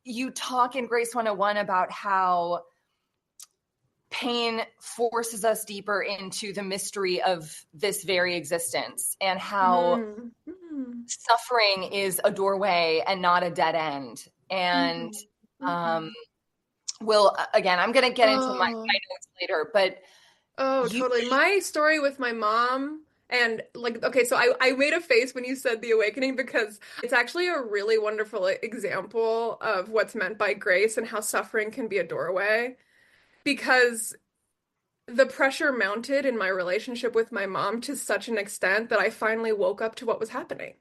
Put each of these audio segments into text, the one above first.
you talk in Grace 101 about how pain forces us deeper into the mystery of this very existence, and how suffering is a doorway and not a dead end. And again, I'm going to get into my notes later, but totally. My story with my mom, and like, okay, so I made a face when you said the awakening because it's actually a really wonderful example of what's meant by grace and how suffering can be a doorway. Because the pressure mounted in my relationship with my mom to such an extent that I finally woke up to what was happening.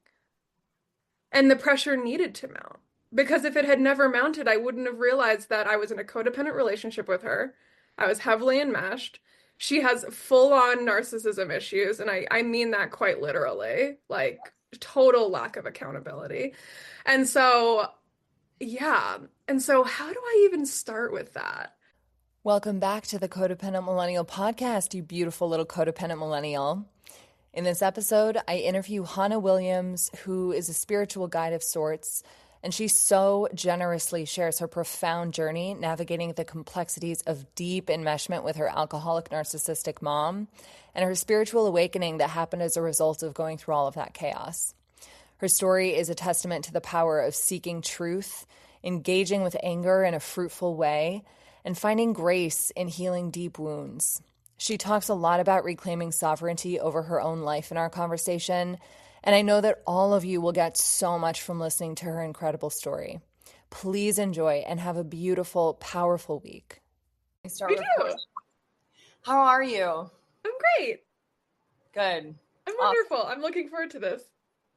And the pressure needed to mount. Because if it had never mounted, I wouldn't have realized that I was in a codependent relationship with her. I was heavily enmeshed. She has full-on narcissism issues, and I mean that quite literally, like total lack of accountability. And so, yeah. And so how do I even start with that? welcome back to the Codependent Millennial Podcast, you beautiful little codependent millennial. In this episode, I interview Hanna Williams, who is a spiritual guide of sorts, and she so generously shares her profound journey navigating the complexities of deep enmeshment with her alcoholic narcissistic mom and her spiritual awakening that happened as a result of going through all of that chaos. Her story is a testament to the power of seeking truth, engaging with anger in a fruitful way, and finding grace in healing deep wounds. She talks a lot about reclaiming sovereignty over her own life in our conversation, and I know that all of you will get so much from listening to her incredible story. Please enjoy and have a beautiful, powerful week. Me too. How are you? I'm great. Good. I'm wonderful. I'm looking forward to this.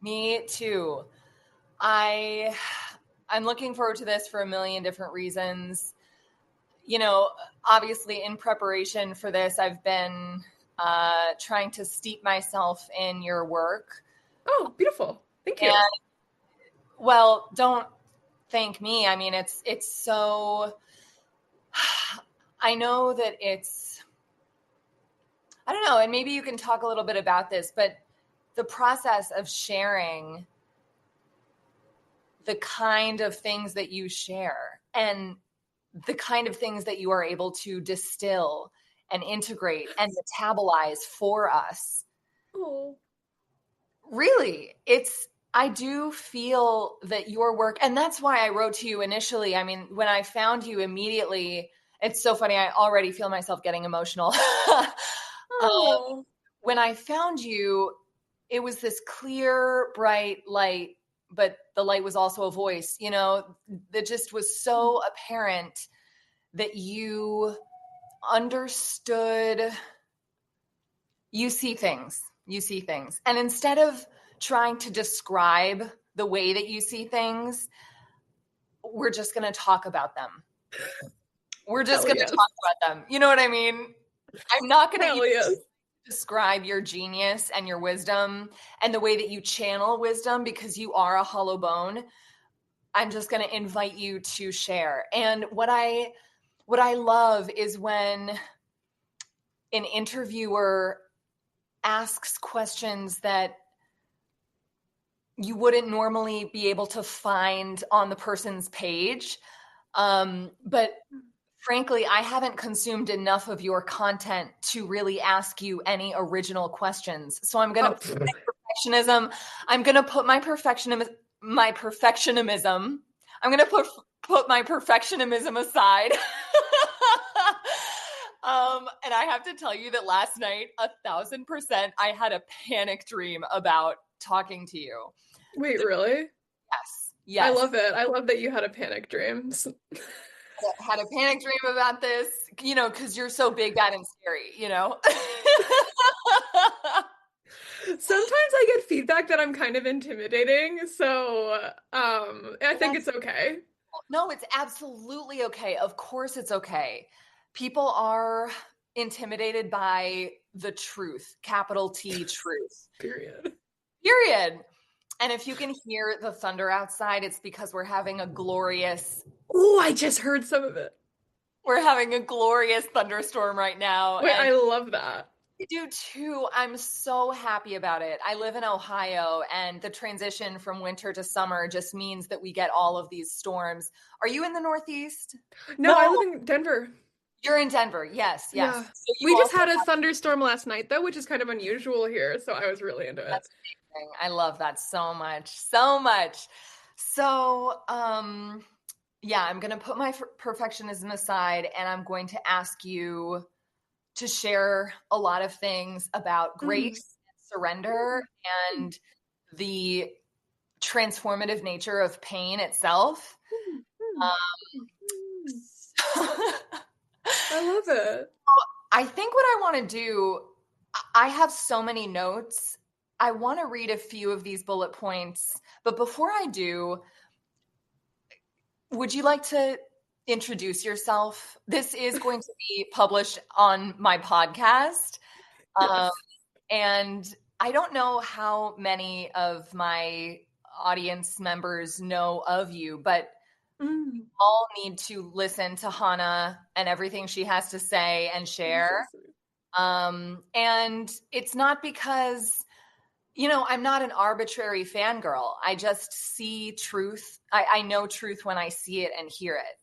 Me too. I'm looking forward to this for a million different reasons. You know, obviously in preparation for this, I've been trying to steep myself in your work. Oh, beautiful. Thank you. And, well, don't thank me. I mean, it's so, I know that I don't know, and maybe you can talk a little bit about this, but the process of sharing the kind of things that you share and the kind of things that you are able to distill and integrate and metabolize for us. Oh. Really, I do feel that your work, and that's why I wrote to you initially. I mean, when I found you immediately, it's so funny. I already feel myself getting emotional. When I found you, it was this clear, bright light, but the light was also a voice, you know, that just was so apparent that you understood. You see things. And instead of trying to describe the way that you see things, we're just going to talk about them. We're just going to talk about them. You know what I mean? I'm not going to describe your genius and your wisdom and the way that you channel wisdom because you are a hollow bone. I'm just going to invite you to share. And what I love is when an interviewer asks questions that you wouldn't normally be able to find on the person's page. But frankly, I haven't consumed enough of your content to really ask you any original questions. So I'm going to put my perfectionism. I'm going to put my perfectionism. I'm going to put my perfectionism aside. And I have to tell you that last night, 1,000%, I had a panic dream about talking to you. Wait, really? Yes. I love it. I love that you had a panic dream. Had a panic dream about this, you know, because you're so big, bad, and scary, you know? Sometimes I get feedback that I'm kind of intimidating, so I think it's okay. No, it's absolutely okay. Of course it's okay. People are intimidated by the truth, capital T truth. Period. And if you can hear the thunder outside, it's because we're having a glorious... Oh, I just heard some of it. We're having a glorious thunderstorm right now. Wait, I love that. I do too. I'm so happy about it. I live in Ohio, and the transition from winter to summer just means that we get all of these storms. Are you in the Northeast? No, I live No, in Denver. you're in Denver. Yes, yes. Yeah. So you We just also had a thunderstorm last night, though, which is kind of unusual here, so I was really into it. that's amazing. I love that so much. So much. So, yeah, I'm going to put my perfectionism aside and I'm going to ask you to share a lot of things about Mm. grace and surrender and the transformative nature of pain itself. I love it. I think what I want to do, I have so many notes. I want to read a few of these bullet points, but before I do, would you like to introduce yourself? This is going to be published on my podcast. Um, Yes. and I don't know how many of my audience members know of you, but Mm. all need to listen to Hanna and everything she has to say and You're so share. sweet. And it's not because, I'm not an arbitrary fangirl. I just see truth. I know truth when I see it and hear it.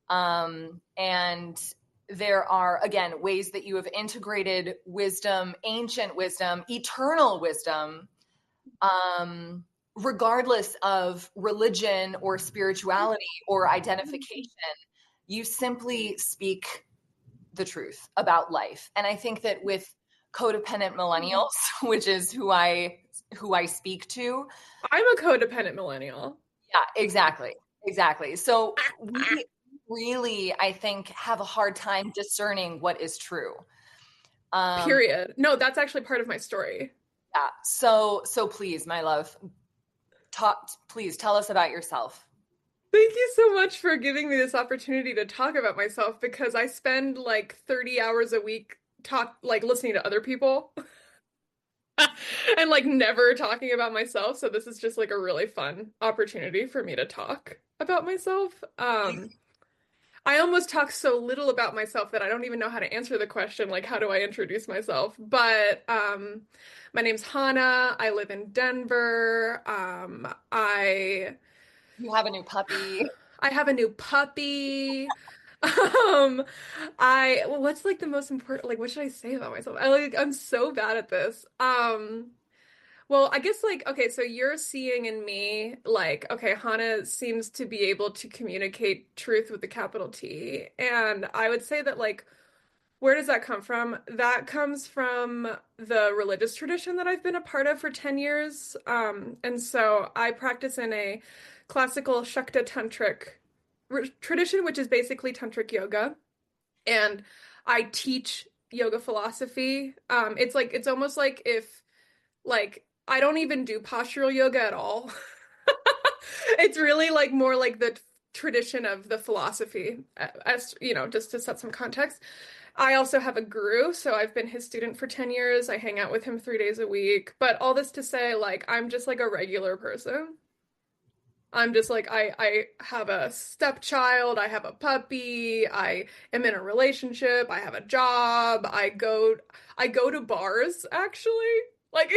And there are, again, ways that you have integrated wisdom, ancient wisdom, eternal wisdom, regardless of religion or spirituality or identification. You simply speak the truth about life. And I think that with codependent millennials, which is who I speak to, I'm a codependent millennial. yeah, exactly. Exactly. So we really, I think, have a hard time discerning what is true. Um, Period. No, that's actually part of my story. yeah. So please, my love, please tell us about yourself. Thank you so much for giving me this opportunity to talk about myself because I spend like 30 hours a week listening to other people and like never talking about myself. So this is just like a really fun opportunity for me to talk about myself. I almost talk so little about myself that I don't even know how to answer the question, like, how do I introduce myself? But my name's Hanna. I live in Denver. You have a new puppy. I have a new puppy. What's like the most important, like, what should I say about myself? I'm so bad at this. Well, I guess like, okay, so you're seeing in me, like, okay, Hannah seems to be able to communicate truth with the capital T. And I would say that, like, where does that come from? That comes from the religious tradition that I've been a part of for 10 years. And so I practice in a classical Shakta tantric tradition, which is basically tantric yoga. And I teach yoga philosophy. It's almost like if like I don't even do postural yoga at all. It's really like more like the tradition of the philosophy, as you know, just to set some context. I also have a guru, so I've been his student for 10 years. I hang out with him 3 days a week. But all this to say, like, I'm just like a regular person. I'm just like I have a stepchild, I have a puppy, I am in a relationship, I have a job, I go to bars actually. Like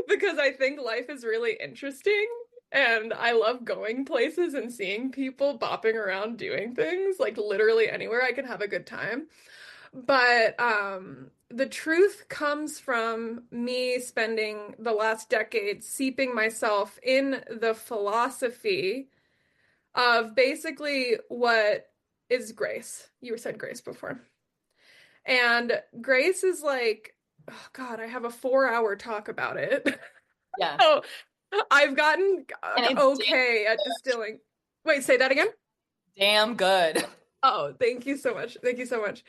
because I think life is really interesting and I love going places and seeing people bopping around doing things, like literally anywhere I can have a good time. But the truth comes from me spending the last decade seeping myself in the philosophy of basically what is grace. You said grace before. And grace is like, oh God, I have a 4 hour talk about it. Yeah. Oh, I've gotten And it's okay at distilling. Wait, say that again? damn good. Oh, thank you so much. Thank you so much.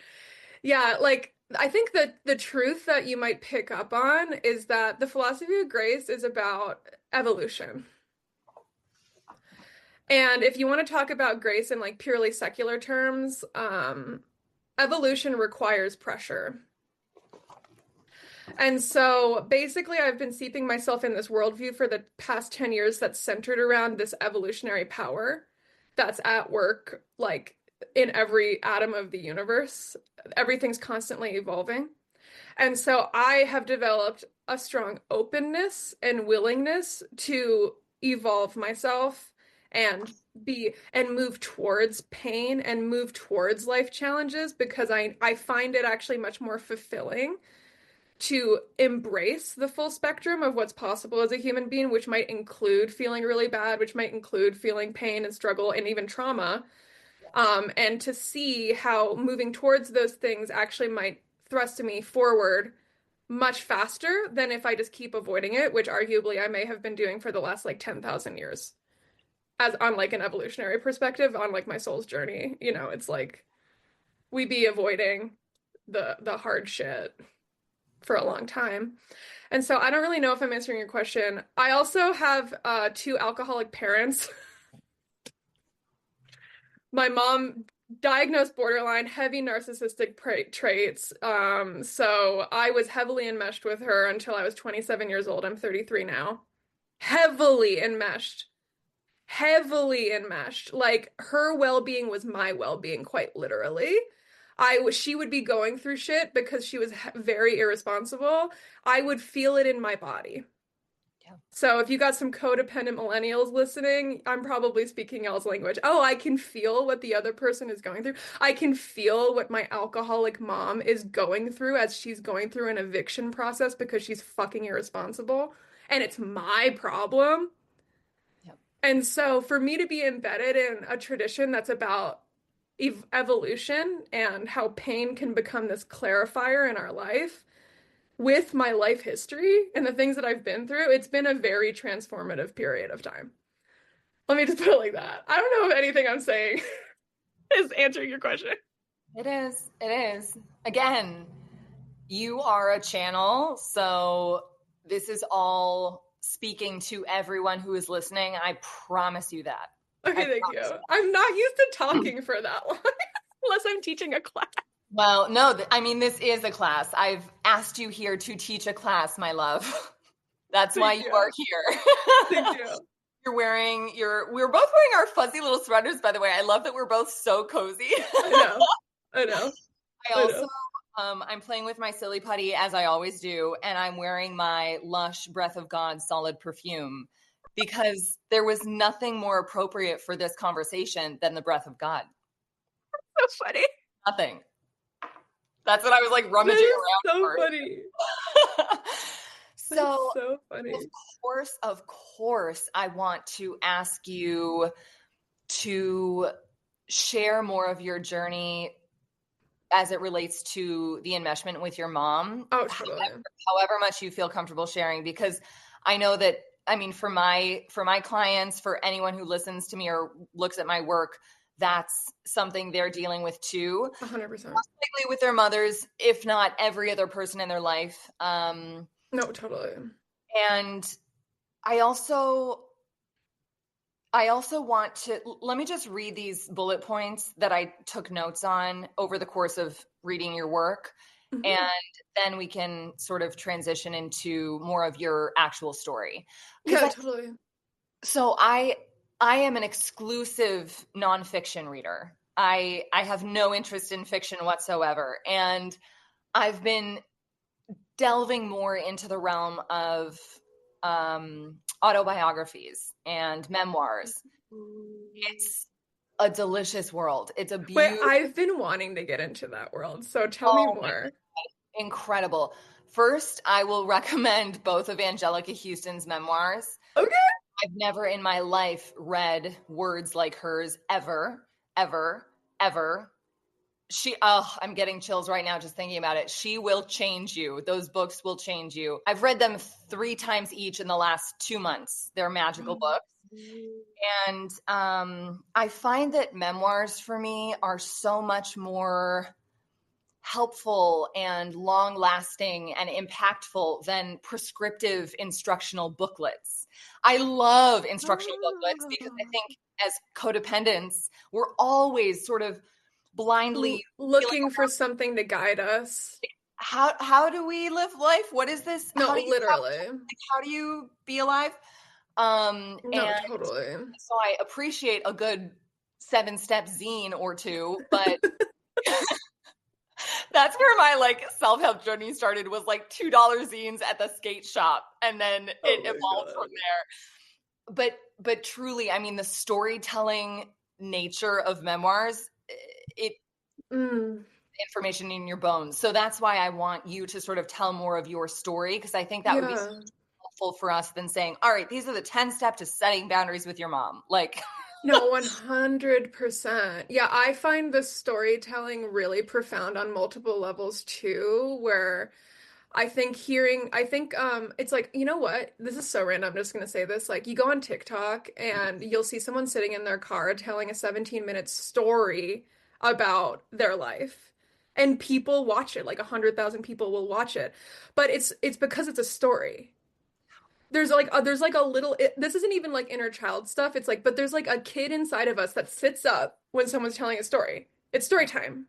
Yeah, like I think that the truth that you might pick up on is that the philosophy of grace is about evolution. And if you want to talk about grace in like purely secular terms, evolution requires pressure. And so basically, I've been seeping myself in this worldview for the past 10 years that's centered around this evolutionary power that's at work, like in every atom of the universe. Everything's constantly evolving. And so I have developed a strong openness and willingness to evolve myself and move towards pain and move towards life challenges, because I find it actually much more fulfilling to embrace the full spectrum of what's possible as a human being, which might include feeling really bad, which might include feeling pain and struggle and even trauma. And to see how moving towards those things actually might thrust me forward much faster than if I just keep avoiding it, which arguably I may have been doing for the last like 10,000 years. As on like an evolutionary perspective, on like my soul's journey, it's like we be avoiding the hard shit for a long time. And so I don't really know if I'm answering your question. I also have two alcoholic parents. My mom diagnosed borderline, heavy narcissistic traits. So I was heavily enmeshed with her until I was 27 years old. I'm 33 now. Heavily enmeshed. Heavily enmeshed. Like her well-being was my well-being, quite literally. She would be going through shit because she was very irresponsible. I would feel it in my body. Yeah. So if you got some codependent millennials listening, I'm probably speaking y'all's language. Oh, I can feel what the other person is going through. I can feel what my alcoholic mom is going through as she's going through an eviction process because she's fucking irresponsible. And it's my problem. Yep. And so for me to be embedded in a tradition that's about evolution and how pain can become this clarifier in our life, with my life history and the things that I've been through, it's been a very transformative period of time. Let me just put it like that. I don't know if anything I'm saying is answering your question. It is. It is. Again, you are a channel, so this is all speaking to everyone who is listening. I promise you that. Okay, thank you. I'm not used to talking for that long unless I'm teaching a class. Well, no, I mean, this is a class. I've asked you here to teach a class, my love. That's why you are here. Thank you. We're both wearing our fuzzy little sweaters, by the way. I love that we're both so cozy. I know. I'm playing with my silly putty as I always do, and I'm wearing my Lush Breath of God solid perfume because there was nothing more appropriate for this conversation than the breath of God. So funny. Nothing. That's what I was like rummaging around so for. Funny. So funny. Of course, I want to ask you to share more of your journey as it relates to the enmeshment with your mom. Oh, totally. However much you feel comfortable sharing, because I know that, I mean, for my clients, for anyone who listens to me or looks at my work, that's something they're dealing with too. 100%. Most likely with their mothers, if not every other person in their life. No, totally. And I also want to, let me just read these bullet points that I took notes on over the course of reading your work. Mm-hmm. And then we can sort of transition into more of your actual story. Yeah, totally. So I am an exclusive nonfiction reader. I have no interest in fiction whatsoever. And I've been delving more into the realm of autobiographies and memoirs. It's a delicious world. It's a beautiful... Wait, I've been wanting to get into that world, so tell me more. Incredible. First, I will recommend both of Angelica Houston's memoirs. Okay. I've never in my life read words like hers ever, ever, ever. I'm getting chills right now just thinking about it. She will change you. Those books will change you. I've read them 3 times each in the last 2 months. They're magical books. And I find that memoirs for me are so much more helpful and long-lasting and impactful than prescriptive instructional booklets. I love instructional booklets because I think as codependents, we're always sort of blindly looking for something to guide us. How do we live life? What is this? No, literally. How do you be alive? No, totally. So I appreciate a good 7-step zine or two, but That's where my like self-help journey started, was like $2 zines at the skate shop, and then it evolved from there. But truly, I mean, the storytelling nature of memoirs, it information in your bones. So that's why I want you to sort of tell more of your story, because I think that would be so helpful for us than saying, all right, these are the 10 steps to setting boundaries with your mom. Like, no, 100%. Yeah, I find the storytelling really profound on multiple levels too, where it's like, you know what? This is so random. I'm just gonna say this. Like, you go on TikTok and you'll see someone sitting in their car telling a 17-minute story about their life. And people watch it, like 100,000 people will watch it. But it's because it's a story. There's like a little this isn't even like inner child stuff. It's like, but there's like a kid inside of us that sits up when someone's telling a story. It's story time.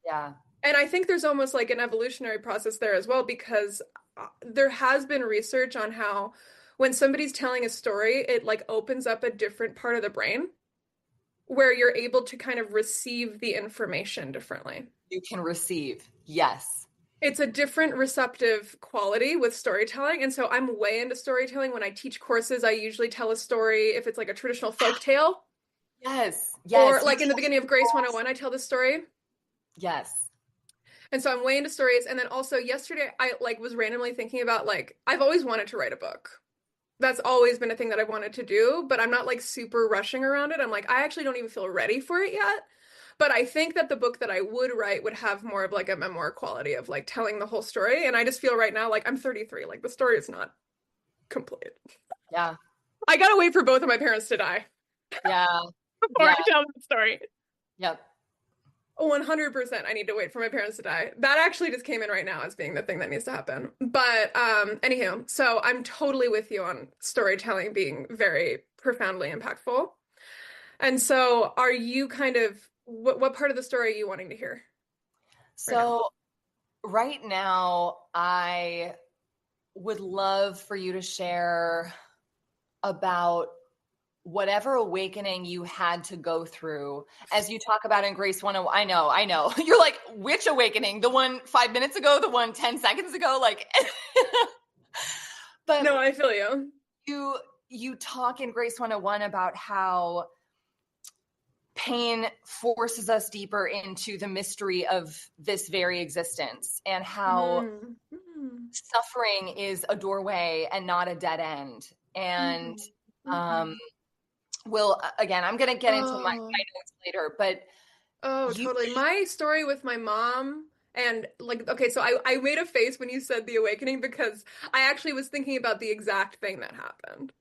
yeah. And I think there's almost like an evolutionary process there as well, because there has been research on how when somebody's telling a story, it like opens up a different part of the brain where you're able to kind of receive the information differently. You can receive. Yes. It's a different receptive quality with storytelling. And so I'm way into storytelling. When I teach courses, I usually tell a story if it's like a traditional folk tale. Yes. Yes. Or like in the beginning of Grace 101, I tell this story. Yes. And so I'm way into stories. And then also yesterday, I like was randomly thinking about like, I've always wanted to write a book. That's always been a thing that I've wanted to do, but I'm not like super rushing around it. I'm like, I actually don't even feel ready for it yet. But I think that the book that I would write would have more of like a memoir quality of like telling the whole story. And I just feel right now, like I'm 33, like the story is not complete. Yeah. I gotta wait for both of my parents to die. Yeah. Before I tell the story. Yep. 100% I need to wait for my parents to die. That actually just came in right now as being the thing that needs to happen. But anywho, so I'm totally with you on storytelling being very profoundly impactful. And so are you kind of, what part of the story are you wanting to hear? So right now, I would love for you to share about whatever awakening you had to go through, as you talk about in Grace 101. I know. You're like, which awakening? The one 5 minutes ago, the one 10 seconds ago? Like, but no, I feel you. You talk in Grace 101 about how pain forces us deeper into the mystery of this very existence, and how suffering is a doorway and not a dead end. And again, I'm going to get into my notes later, but totally. My story with my mom, and like, okay, so I made a face when you said the awakening, because I actually was thinking about the exact thing that happened.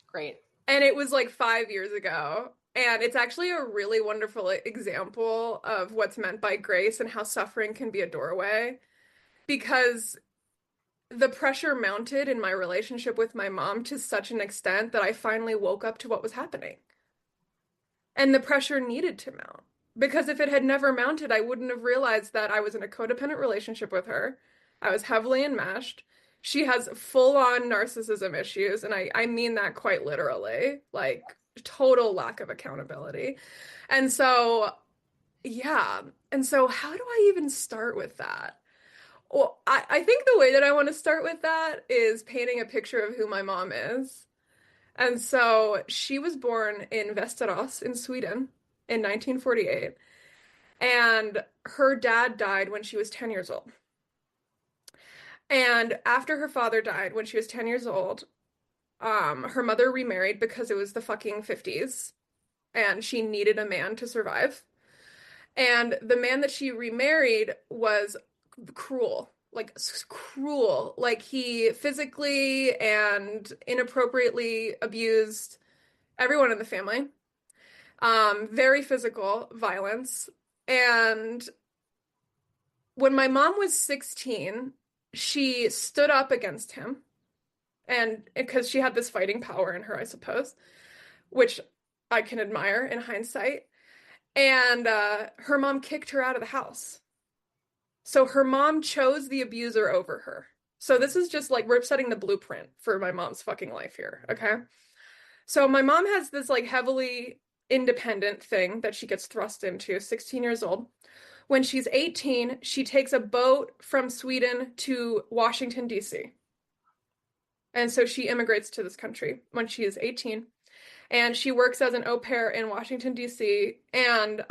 Great. And it was like 5 years ago. And it's actually a really wonderful example of what's meant by grace and how suffering can be a doorway. Because the pressure mounted in my relationship with my mom to such an extent that I finally woke up to what was happening. And the pressure needed to mount. Because if it had never mounted, I wouldn't have realized that I was in a codependent relationship with her. I was heavily enmeshed. She has full-on narcissism issues, and I mean that quite literally. Like, total lack of accountability. And so, yeah. And so how do I even start with that? Well, I think the way that I want to start with that is painting a picture of who my mom is. And so she was born in Västerås in Sweden in 1948. And her dad died when she was 10 years old. And after her father died when she was 10 years old, her mother remarried because it was the fucking 50s and she needed a man to survive. And the man that she remarried was cruel, cruel. Like, he physically and inappropriately abused everyone in the family. Very physical violence. And when my mom was 16, she stood up against him. And because she had this fighting power in her, I suppose, which I can admire in hindsight. And her mom kicked her out of the house. So her mom chose the abuser over her. So this is just like, we're setting the blueprint for my mom's fucking life here, okay? So my mom has this like heavily independent thing that she gets thrust into, 16 years old, When she's 18, she takes a boat from Sweden to Washington, D.C. And so she immigrates to this country when she is 18. And she works as an au pair in Washington, D.C. and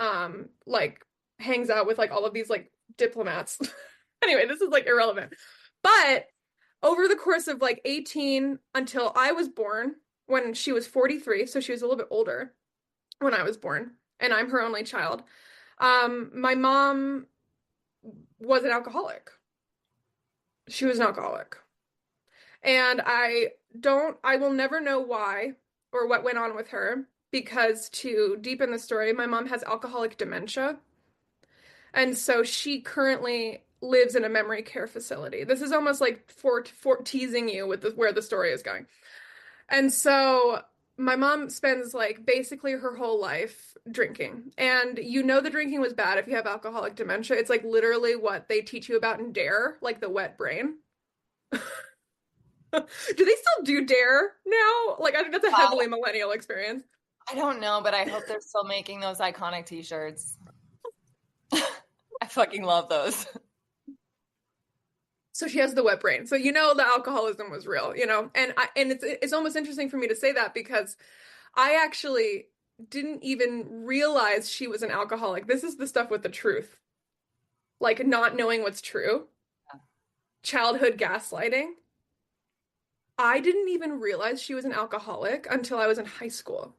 like hangs out with like all of these like diplomats. Anyway, this is like irrelevant. But over the course of like 18 until I was born, when she was 43, so she was a little bit older when I was born, and I'm her only child. My mom was an alcoholic. She was an alcoholic. And I will never know why or what went on with her, because to deepen the story, my mom has alcoholic dementia. And so she currently lives in a memory care facility. This is almost like for teasing you with where the story is going. And so my mom spends like basically her whole life drinking. And you know the drinking was bad if you have alcoholic dementia. It's like literally what they teach you about in Dare, like the wet brain. Do they still do Dare now? Like I think that's a heavily millennial experience. I don't know, but I hope they're still making those iconic t-shirts. I fucking love those. So she has the wet brain. So you know the alcoholism was real, you know? And it's almost interesting for me to say that because I actually didn't even realize she was an alcoholic. This is the stuff with the truth. Like not knowing what's true. Yeah. Childhood gaslighting. I didn't even realize she was an alcoholic until I was in high school.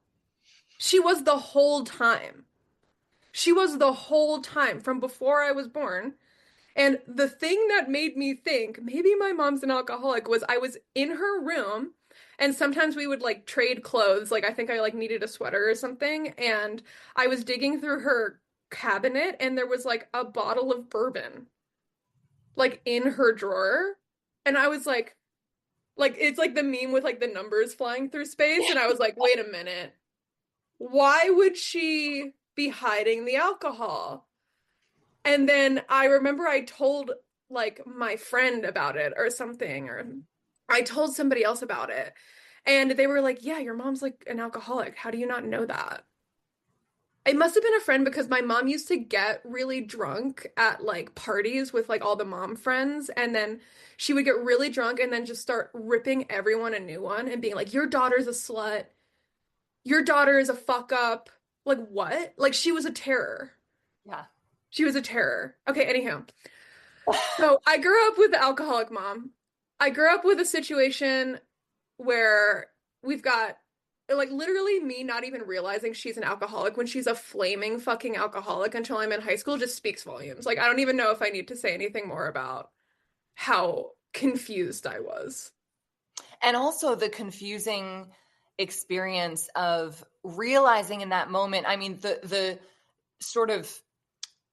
She was the whole time. She was the whole time from before I was born. And the thing that made me think maybe my mom's an alcoholic was I was in her room and sometimes we would like trade clothes. Like I think I like needed a sweater or something. And I was digging through her cabinet and there was like a bottle of bourbon like in her drawer. And I was like it's like the meme with like the numbers flying through space. And I was like, wait a minute. Why would she be hiding the alcohol? And then I remember I told like my friend about it or something, or I told somebody else about it. And they were like, yeah, your mom's like an alcoholic. How do you not know that? It must have been a friend because my mom used to get really drunk at like parties with like all the mom friends. And then she would get really drunk and then just start ripping everyone a new one and being like, your daughter's a slut. Your daughter is a fuck up. Like what? Like she was a terror. Yeah. She was a terror. Okay, anyhow. So I grew up with the alcoholic mom. I grew up with a situation where we've got like literally me not even realizing she's an alcoholic when she's a flaming fucking alcoholic until I'm in high school just speaks volumes. Like I don't even know if I need to say anything more about how confused I was. And also the confusing experience of realizing in that moment, I mean, the sort of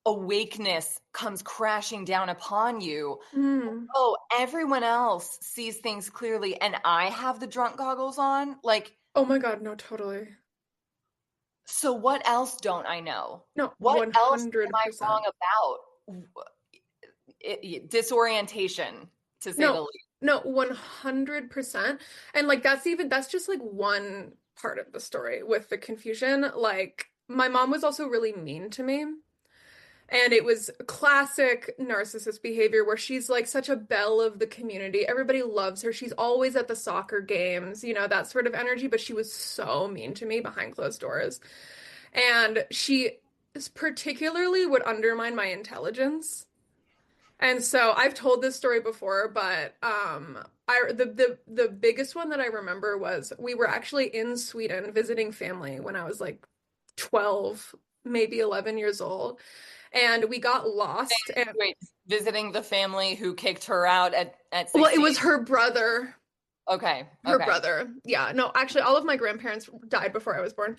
awakeness comes crashing down upon you. Oh, everyone else sees things clearly and I have the drunk goggles on. Like, oh my God, no, totally. So what else don't I know? No, what 100%. else am I wrong about? Disorientation, to say the least. No, 100%. And like that's just like one part of the story with the confusion. Like my mom was also really mean to me. And it was classic narcissist behavior where she's like such a belle of the community. Everybody loves her. She's always at the soccer games, you know, that sort of energy. But she was so mean to me behind closed doors. And she particularly would undermine my intelligence. And so I've told this story before, but the biggest one that I remember was we were actually in Sweden visiting family when I was like 12, maybe 11 years old. And we got lost. Wait, visiting the family who kicked her out at 16? Well, it was her brother. Okay. Her brother. Yeah. No, actually, all of my grandparents died before I was born.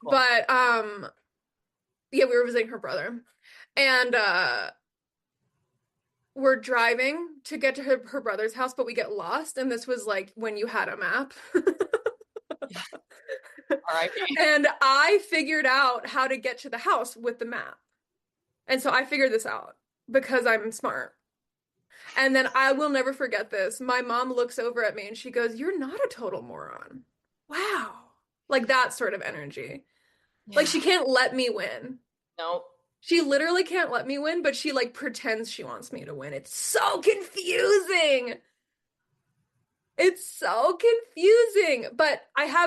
Cool. But yeah, we were visiting her brother. And we're driving to get to her brother's house, but we get lost. And this was like when you had a map. And I figured out how to get to the house with the map. And so I figured this out because I'm smart. And then I will never forget this. My mom looks over at me and she goes, "You're not a total moron." Wow. Like that sort of energy. Yeah. Like she can't let me win. Nope. She literally can't let me win, but she like pretends she wants me to win. It's so confusing. It's so confusing. But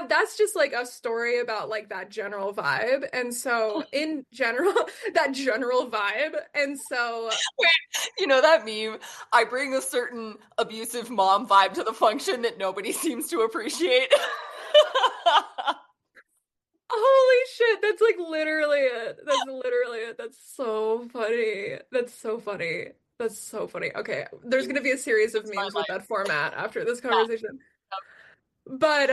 that's just like a story about like that general vibe. And so in general, that general vibe. And so Wait, you know that meme? I bring a certain abusive mom vibe to the function that nobody seems to appreciate. holy shit, that's like literally it. That's literally it. That's so funny. That's so funny. That's so funny. Okay, there's gonna be a series of It's my memes with life. that format after this Yeah. conversation. But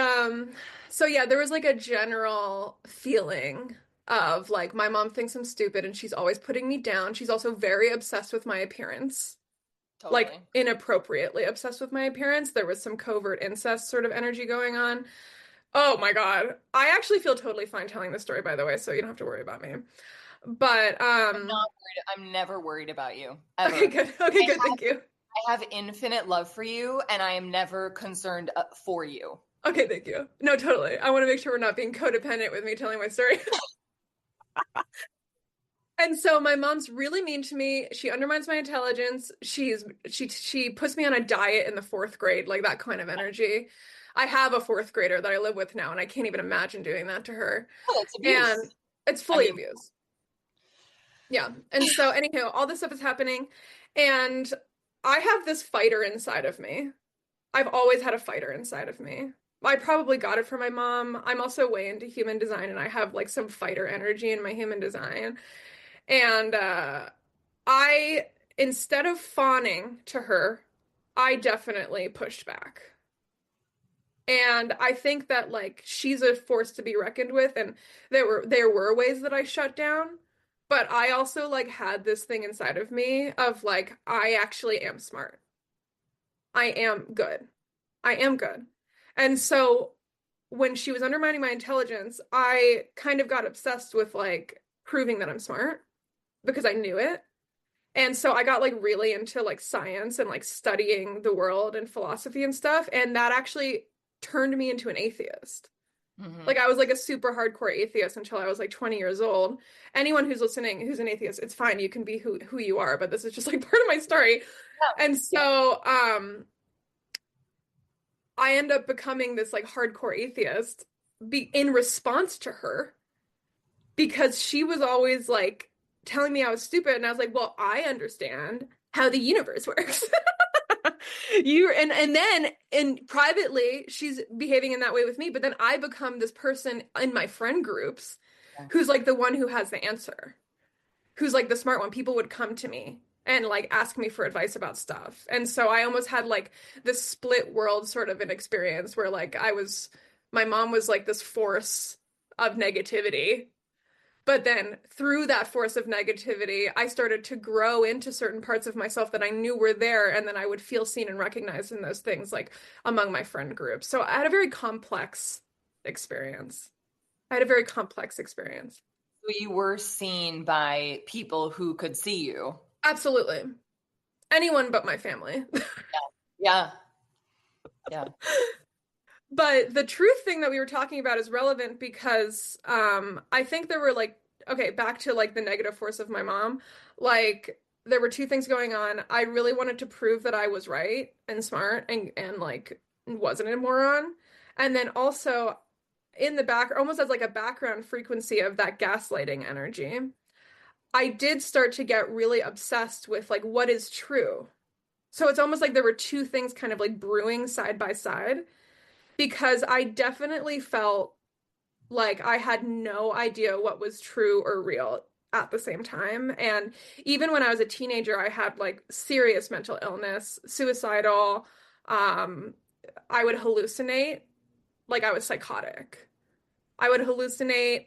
so yeah, there was like a general feeling of like my mom thinks I'm stupid and she's always putting me down. She's also very obsessed with my appearance. Like Totally. inappropriately obsessed with my appearance. There was some covert incest sort of energy going on. Oh my God. I actually feel totally fine telling this story, by the way, so you don't have to worry about me. But I'm not worried. I'm never worried about you, okay, ever. good. Okay, good. Thank you. I have infinite love for you, and I am never concerned for you. Okay, thank you. No, totally. I want to make sure we're not being codependent with me telling my story. And so my mom's really mean to me. She undermines my intelligence. She puts me on a diet in the fourth grade, like that kind of energy. I have a fourth grader that I live with now, and I can't even imagine doing that to her. Oh, that's And abuse. it's I fully mean, abuse. Yeah. And so, anyhow, all this stuff is happening, and I have this fighter inside of me. I've always had a fighter inside of me. I probably got it from my mom. I'm also way into human design, and I have like some fighter energy in my human design. And I, instead of fawning to her, I definitely pushed back. And I think that like she's a force to be reckoned with, and there were ways that I shut down, but I also like had this thing inside of me of like I actually am smart. I am good. I am good. And so when she was undermining my intelligence, I kind of got obsessed with like proving that I'm smart because I knew it. And so I got like really into like science and like studying the world and philosophy and stuff. And that actually turned me into an atheist. mhm. Like I was like a super hardcore atheist until I was like 20 years old. Anyone who's listening who's an atheist, it's fine. You can be who you are, but this is just like part of my story. Yeah, And yeah. so I end up becoming this like hardcore atheist in response to her because she was always like telling me I was stupid and I was like, "Well, I understand how the universe works." You and then and privately she's behaving in that way with me, but then I become this person in my friend groups Yeah. who's like the one who has the answer, who's like the smart one. People would come to me and like ask me for advice about stuff. And so I almost had like this split world sort of an experience where like my mom was like this force of negativity. But then through that force of negativity, I started to grow into certain parts of myself that I knew were there. And then I would feel seen and recognized in those things, like among my friend group. So I had a very complex experience. I had a very complex experience. So you were seen by people who could see you. Absolutely. Anyone but my family. Yeah. Yeah. But the truth thing that we were talking about is relevant because I think there were like, okay, back to like the negative force of my mom. Like there were two things going on. I really wanted to prove that I was right and smart and like wasn't a moron. And then also in the back, almost as like a background frequency of that gaslighting energy, I did start to get really obsessed with like what is true. So it's almost like there were two things kind of like brewing side by side because I definitely felt like I had no idea what was true or real at the same time. And even when I was a teenager, I had like serious mental illness, suicidal. Um, I would hallucinate, like I was psychotic. I would hallucinate,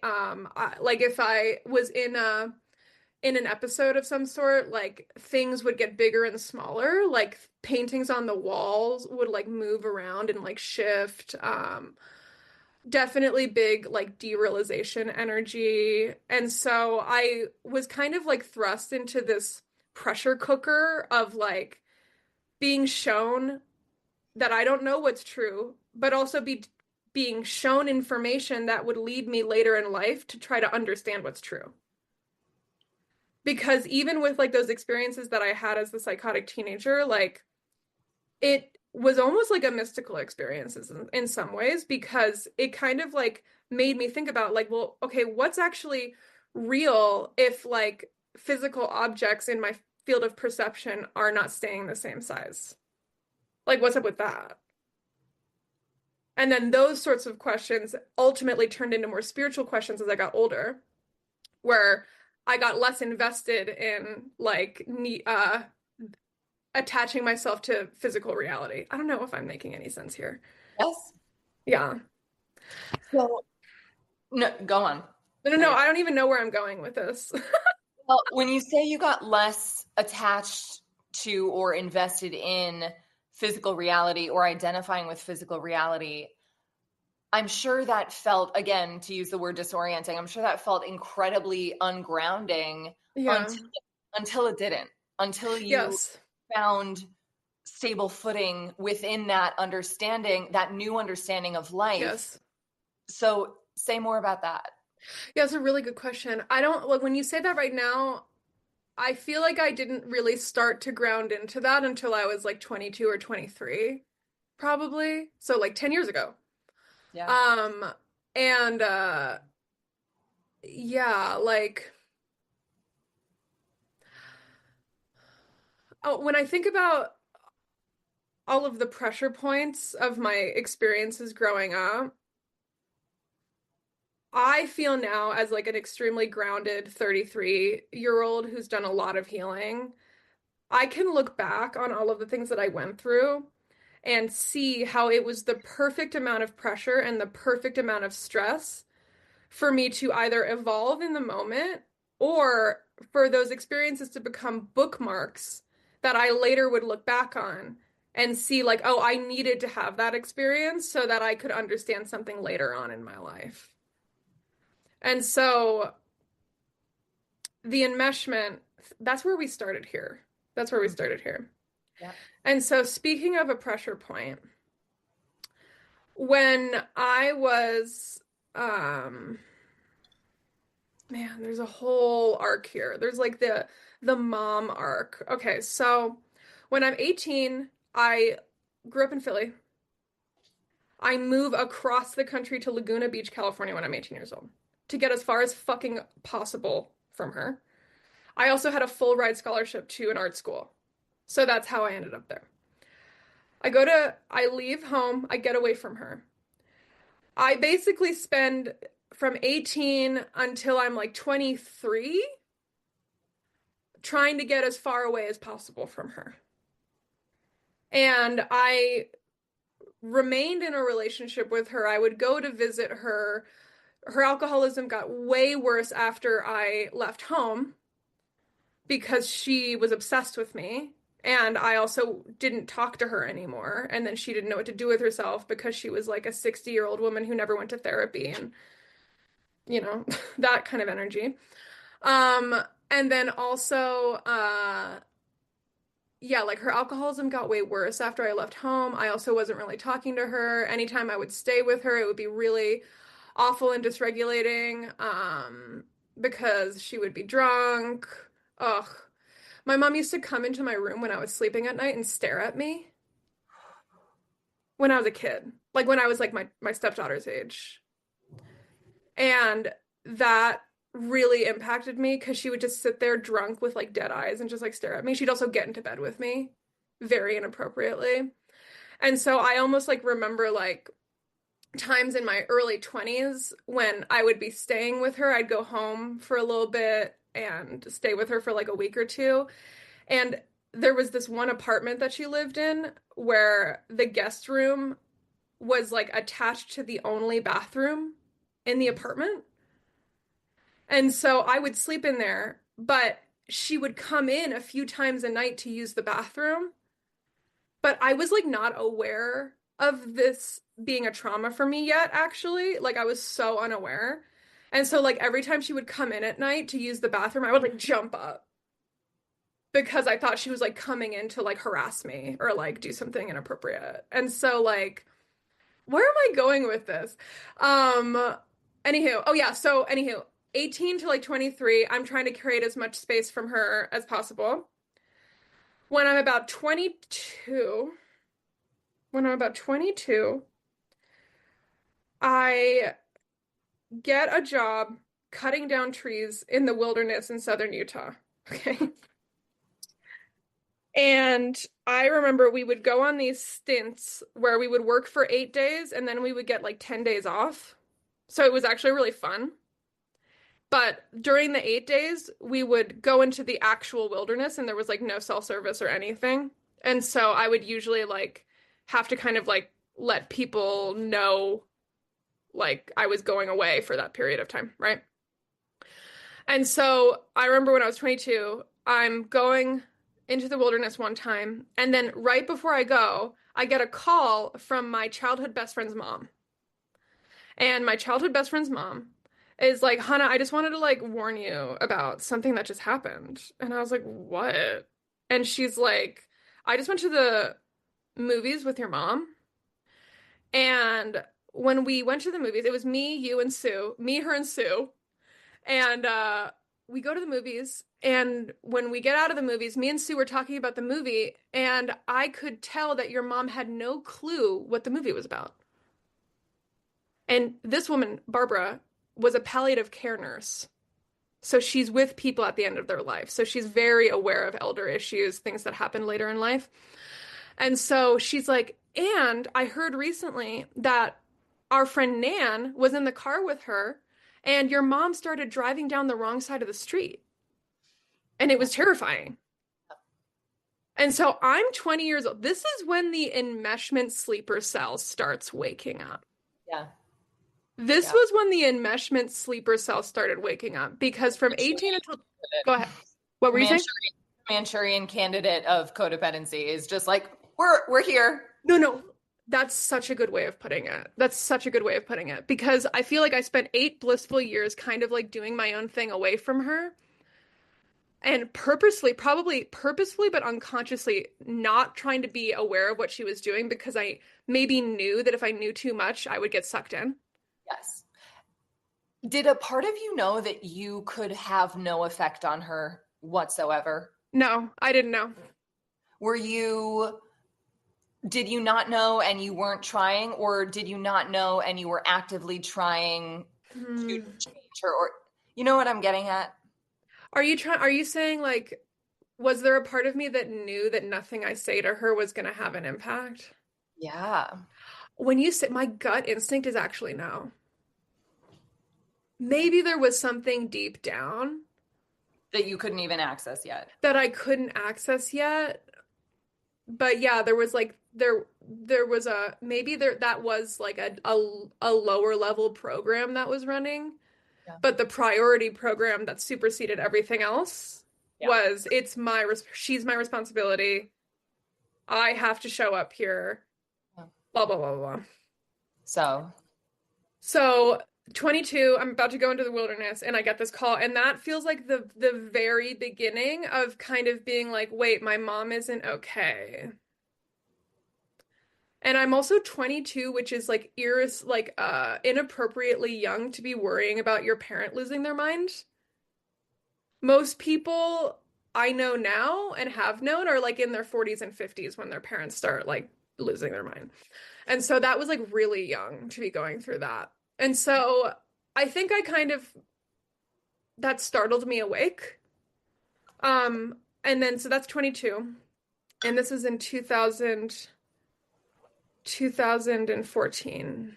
like if I was in an episode of some sort, like things would get bigger and smaller, like paintings on the walls would like move around and like shift. Definitely big like derealization energy. And so I was kind of like thrust into this pressure cooker of like being shown that I don't know what's true, but also being shown information that would lead me later in life to try to understand what's true. Because even with like those experiences that I had as the psychotic teenager, like it was almost like a mystical experience in some ways, because it kind of like made me think about like, well, okay, what's actually real if like physical objects in my field of perception are not staying the same size? Like, what's up with that? And then those sorts of questions ultimately turned into more spiritual questions as I got older, where I got less invested in like attaching myself to physical reality. I don't know if I'm making any sense here. Yes. Yeah. So, no, go on. No, I don't even know where I'm going with this. Well, when you say you got less attached to or invested in physical reality or identifying with physical reality, I'm sure that felt, again, to use the word disorienting, I'm sure that felt incredibly ungrounding Yeah. until it didn't, until you Yes. found stable footing within that understanding, that new understanding of life. Yes. So say more about that. Yeah, it's a really good question. I don't like when you say that right now, I feel like I didn't really start to ground into that until I was like 22 or 23, probably. So like 10 years ago. Yeah. Um, and yeah, like oh, when I think about all of the pressure points of my experiences growing up, I feel now as like an extremely grounded 33-year-old who's done a lot of healing. I can look back on all of the things that I went through and see how it was the perfect amount of pressure and the perfect amount of stress for me to either evolve in the moment or for those experiences to become bookmarks that I later would look back on and see, like, oh, I needed to have that experience so that I could understand something later on in my life. And so the enmeshment, that's where we started here. That's where we started here. Yeah. And so, speaking of a pressure point, when I was, um, man, there's a whole arc here. There's like the mom arc. Okay, so when I'm 18, I grew up in Philly. I move across the country to Laguna Beach, California when I'm 18 years old to get as far as fucking possible from her. I also had a full ride scholarship to an art school. So that's how I ended up there. I leave home, I get away from her. I basically spend from 18 until I'm like 23 trying to get as far away as possible from her. And I remained in a relationship with her. I would go to visit her. Her alcoholism got way worse after I left home because she was obsessed with me. And I also didn't talk to her anymore. And then she didn't know what to do with herself because she was like a 60-year-old woman who never went to therapy and, you know, that kind of energy. Um, and then also, yeah, like her alcoholism got way worse after I left home. I also wasn't really talking to her. Anytime I would stay with her, it would be really awful and dysregulating, because she would be drunk. Ugh. My mom used to come into my room when I was sleeping at night and stare at me when I was a kid, like when I was like my stepdaughter's age. And that really impacted me because she would just sit there drunk with like dead eyes and just like stare at me. She'd also get into bed with me very inappropriately. And so I almost like remember like times in my early 20s when I would be staying with her. I'd go home for a little bit and stay with her for like a week or two. And there was this one apartment that she lived in where the guest room was like attached to the only bathroom in the apartment. And so I would sleep in there, but she would come in a few times a night to use the bathroom. But I was like not aware of this being a trauma for me yet, actually. Like I was so unaware. And so like every time she would come in at night to use the bathroom, I would like jump up because I thought she was like coming in to like harass me or like do something inappropriate. And so like where am I going with this? Um Anywho, oh yeah, so anywho, 18 to like 23, I'm trying to create as much space from her as possible. When I'm about 22, I get a job cutting down trees in the wilderness in southern Utah. Okay. And I remember we would go on these stints where we would work for 8 days and then we would get like 10 days off. So it was actually really fun. But during the 8 days, we would go into the actual wilderness and there was like no cell service or anything. And so I would usually like have to kind of like let people know like I was going away for that period of time, right? And so I remember when I was 22, I'm going into the wilderness one time, and then right before I go, I get a call from my childhood best friend's mom. And my childhood best friend's mom is like, Hannah, I just wanted to like warn you about something that just happened. And I was like, what? And she's like, I just went to the movies with your mom. And when we went to the movies, it was me, you, and Sue, me, her, and Sue. And we go to the movies. And when we get out of the movies, me and Sue were talking about the movie. And I could tell that your mom had no clue what the movie was about. And this woman, Barbara, was a palliative care nurse. So she's with people at the end of their life. So she's very aware of elder issues, things that happen later in life. And so she's like, and I heard recently that our friend Nan was in the car with her and your mom started driving down the wrong side of the street. And it was terrifying. And so I'm 20 years old. This is when the enmeshment sleeper cell starts waking up. Yeah. This was when the enmeshment sleeper cell started waking up because from 18 until... Go ahead. What were you saying? Manchurian candidate of codependency is just like, we're here. No. That's such a good way of putting it. That's such a good way of putting it because I feel like I spent 8 blissful years kind of like doing my own thing away from her and probably purposefully, but unconsciously not trying to be aware of what she was doing because I maybe knew that if I knew too much, I would get sucked in. Yes. Did a part of you know that you could have no effect on her whatsoever? No, I didn't know. Did you not know and you weren't trying, or did you not know and you were actively trying to change her? Or you know what I'm getting at? Are you saying like, was there a part of me that knew that nothing I say to her was going to have an impact? Yeah. When you say my gut instinct is actually no. Maybe there was something deep down that you couldn't even access yet. That I couldn't access yet. But yeah, there was like there was a maybe there that was like a lower level program that was running. Yeah. But the priority program that superseded everything else was she's my responsibility. I have to show up here. Blah blah blah blah. So 22, I'm about to go into the wilderness and I get this call and that feels like the very beginning of kind of being like, wait, my mom isn't okay. And I'm also 22, which is like inappropriately young to be worrying about your parent losing their mind. Most people I know now and have known are like in their 40s and 50s when their parents start like losing their mind. And so that was like really young to be going through that. And so I think that startled me awake. And then, so that's 22. And this is in 2014.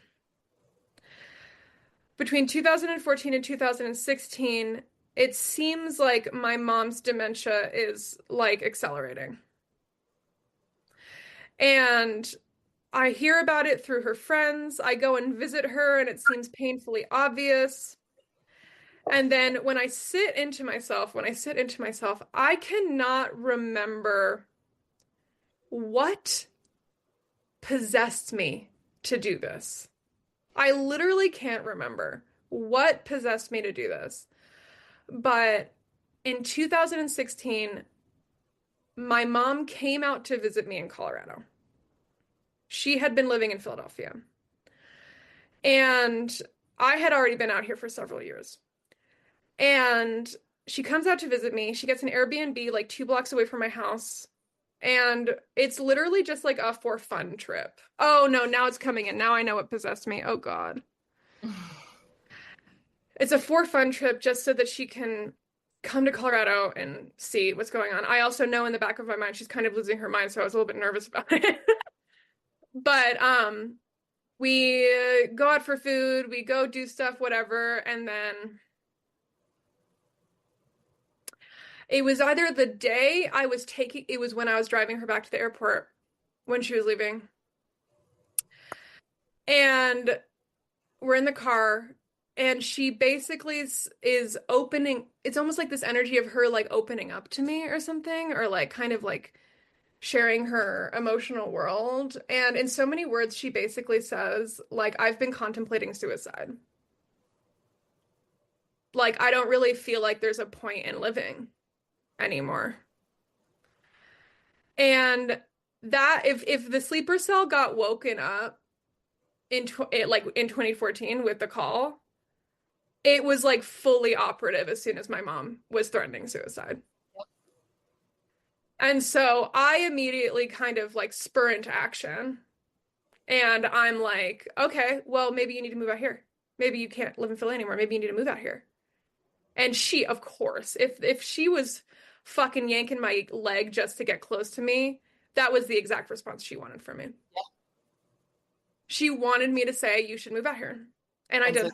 Between 2014 and 2016, it seems like my mom's dementia is like accelerating. And I hear about it through her friends. I go and visit her and it seems painfully obvious. And then when I sit into myself, I cannot remember what possessed me to do this. I literally can't remember what possessed me to do this. But in 2016, my mom came out to visit me in Colorado. She had been living in Philadelphia. And I had already been out here for several years. And she comes out to visit me. She gets an Airbnb like 2 blocks away from my house. And it's literally just like a for fun trip. Oh no, now it's coming in. Now I know what possessed me. Oh God. It's a for fun trip just so that she can come to Colorado and see what's going on. I also know in the back of my mind she's kind of losing her mind, so I was a little bit nervous about it. But we go out for food, we go do stuff, whatever, and then it was either the day it was when I was driving her back to the airport when she was leaving. And we're in the car and she basically is opening, it's almost like this energy of her like opening up to me or something, or like kind of like sharing her emotional world. And in so many words, she basically says, like, I've been contemplating suicide. Like, I don't really feel like there's a point in living anymore. And that if the sleeper cell got woken up in 2014 with the call, it was like fully operative as soon as my mom was threatening suicide. And so I immediately kind of like spur into action. And I'm like, okay, well, maybe you need to move out here. Maybe you can't live in Philly anymore. Maybe you need to move out here. And she, of course, if she was fucking yanking my leg just to get close to me, that was the exact response she wanted from me. Yeah. She wanted me to say, you should move out here. And I did. So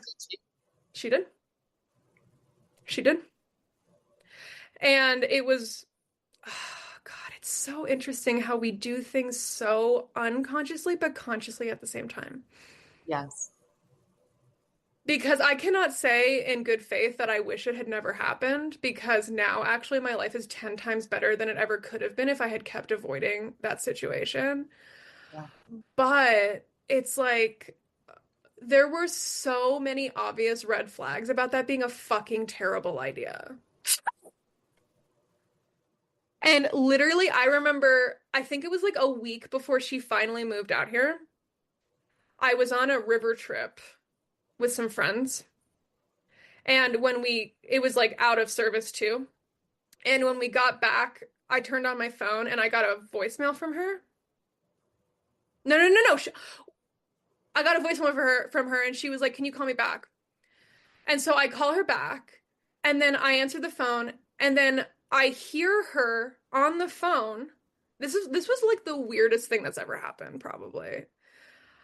she did. She did. And it was, oh God, it's so interesting how we do things so unconsciously, but consciously at the same time. Yes. Because I cannot say in good faith that I wish it had never happened, because now actually my life is 10 times better than it ever could have been if I had kept avoiding that situation. Yeah. But it's like there were so many obvious red flags about that being a fucking terrible idea. And literally, I remember, I think it was like a week before she finally moved out here. I was on a river trip with some friends. And it was like out of service too. And when we got back, I turned on my phone and I got a voicemail from her. No. I got a voicemail from her and she was like, can you call me back? And so I call her back and then I answer the phone and then I hear her on the phone. This was like the weirdest thing that's ever happened, probably.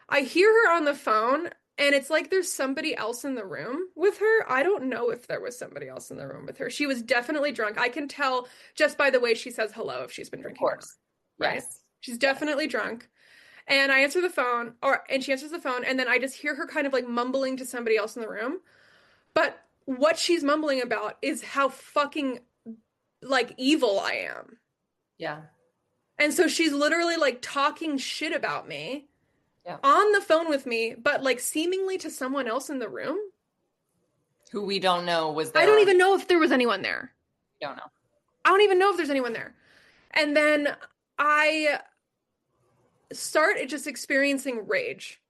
I hear her on the phone and it's like there's somebody else in the room with her. I don't know if there was somebody else in the room with her. She was definitely drunk. I can tell just by the way she says hello if she's been drinking. Of course. Right? Yes. She's definitely drunk. And I answer the phone, and she answers the phone, and then I just hear her kind of like mumbling to somebody else in the room. But what she's mumbling about is how fucking like evil I am. Yeah. And so she's literally like talking shit about me. Yeah. On the phone with me, but like seemingly to someone else in the room. Who we don't know was there. I don't even know if there was anyone there. Don't know. I don't even know if there's anyone there. And then I start just experiencing rage.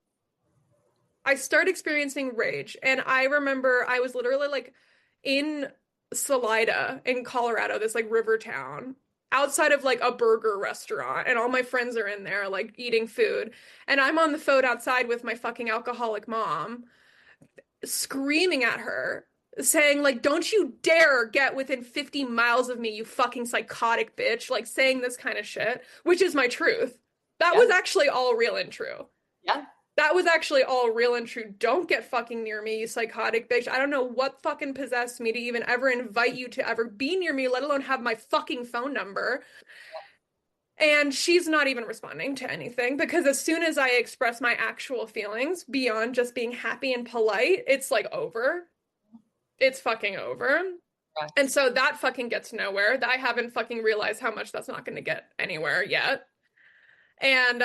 I start experiencing rage. And I remember I was literally like in Salida in Colorado, this like river town, outside of like a burger restaurant, and all my friends are in there like eating food, and I'm on the phone outside with my fucking alcoholic mom screaming at her saying like, don't you dare get within 50 miles of me, you fucking psychotic bitch, like saying this kind of shit, which is my truth. That was actually all real and true. Yeah. That was actually all real and true. Don't get fucking near me, you psychotic bitch. I don't know what fucking possessed me to even ever invite you to ever be near me, let alone have my fucking phone number. And she's not even responding to anything, because as soon as I express my actual feelings beyond just being happy and polite, it's like over. It's fucking over. Right. And so that fucking gets nowhere. I haven't fucking realized how much that's not going to get anywhere yet. And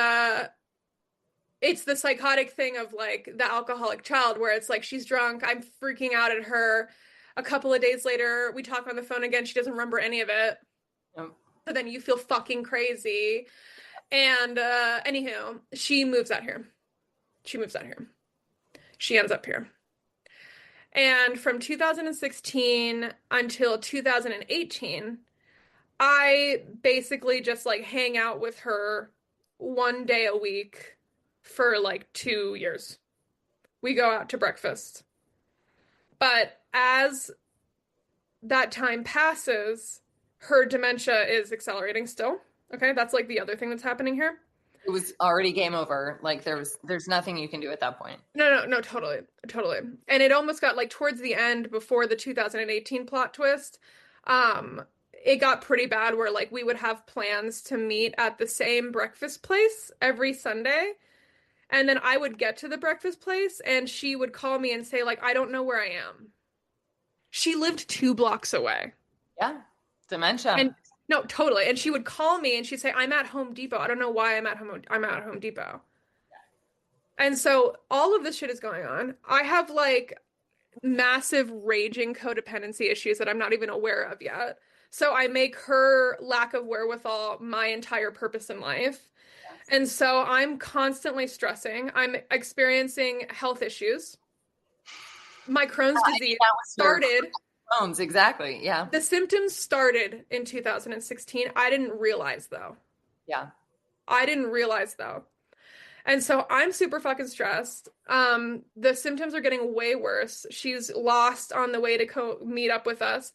it's the psychotic thing of like the alcoholic child, where it's like she's drunk, I'm freaking out at her. A couple of days later, we talk on the phone again. She doesn't remember any of it. Yep. So then you feel fucking crazy. And anywho, she moves out here. She ends up here. And from 2016 until 2018, I basically just like hang out with her 1 day a week for like 2 years. We go out to breakfast. But as that time passes, her dementia is accelerating still. Okay, that's like the other thing that's happening here. It was already game over. Like there's nothing you can do at that point. No, totally, totally. And it almost got like towards the end before the 2018 plot twist. It got pretty bad where like we would have plans to meet at the same breakfast place every Sunday. And then I would get to the breakfast place and she would call me and say like, I don't know where I am. She lived 2 blocks away. Yeah. Dementia. And no, totally. And she would call me and she'd say, I'm at Home Depot. I don't know why I'm at Home Depot. And so all of this shit is going on. I have like massive raging codependency issues that I'm not even aware of yet. So I make her lack of wherewithal my entire purpose in life. And so I'm constantly stressing. I'm experiencing health issues. My Crohn's disease started. Crohn's, exactly. Yeah. The symptoms started in 2016. I didn't realize though. Yeah. I didn't realize though. And so I'm super fucking stressed. The symptoms are getting way worse. She's lost on the way to meet up with us.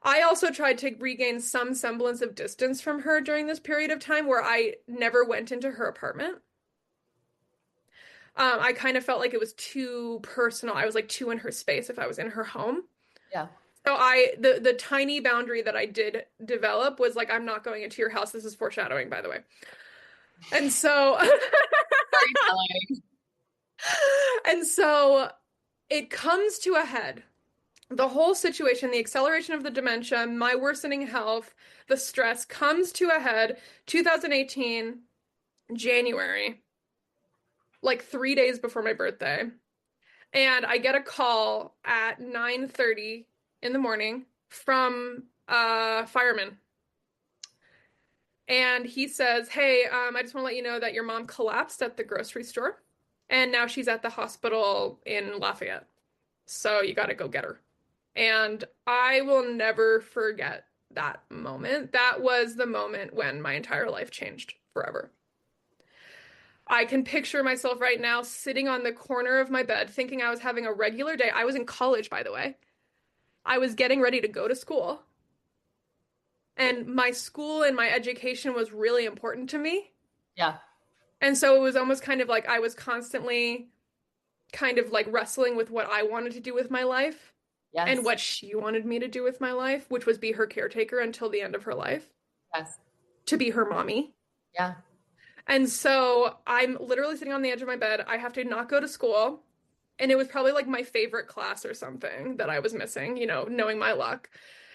I also tried to regain some semblance of distance from her during this period of time where I never went into her apartment. I kind of felt like it was too personal. I was like too in her space if I was in her home. Yeah. So the tiny boundary that I did develop was like, I'm not going into your house. This is foreshadowing, by the way. And so and so it comes to a head. The whole situation, the acceleration of the dementia, my worsening health, the stress comes to a head 2018 January, like 3 days before my birthday. And I get a call at 9:30 in the morning from a fireman. And he says, hey, I just want to let you know that your mom collapsed at the grocery store. And now she's at the hospital in Lafayette. So you got to go get her. And I will never forget that moment. That was the moment when my entire life changed forever. I can picture myself right now sitting on the corner of my bed thinking I was having a regular day. I was in college, by the way. I was getting ready to go to school. And my school and my education was really important to me. Yeah. And so it was almost kind of like I was constantly kind of like wrestling with what I wanted to do with my life. Yes. And what she wanted me to do with my life, which was be her caretaker until the end of her life. Yes. To be her mommy. Yeah. And so I'm literally sitting on the edge of my bed. I have to not go to school. And it was probably like my favorite class or something that I was missing, you know, knowing my luck.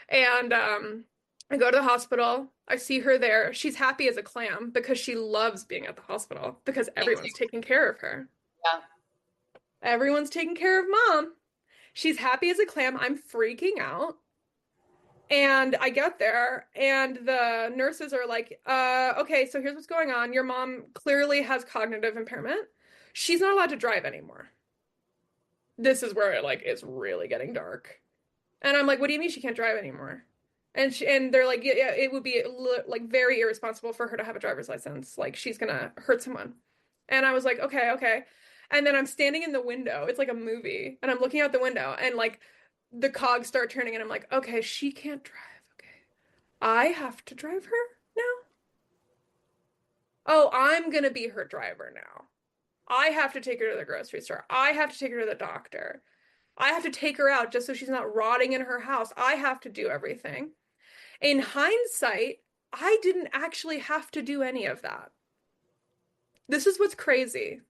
And I go to the hospital. I see her there. She's happy as a clam because she loves being at the hospital because everyone's taking care of her. Yeah. Everyone's taking care of mom. She's happy as a clam. I'm freaking out. And I get there and the nurses are like, okay, so here's what's going on. Your mom clearly has cognitive impairment. She's not allowed to drive anymore. This is where it like is really getting dark. And I'm like, what do you mean she can't drive anymore? And they're like, yeah, it would be like very irresponsible for her to have a driver's license. Like she's gonna hurt someone. And I was like, okay. And then I'm standing in the window. It's like a movie. And I'm looking out the window and like the cogs start turning and I'm like, okay, she can't drive. Okay. I have to drive her now. Oh, I'm going to be her driver now. I have to take her to the grocery store. I have to take her to the doctor. I have to take her out just so she's not rotting in her house. I have to do everything. In hindsight, I didn't actually have to do any of that. This is what's crazy.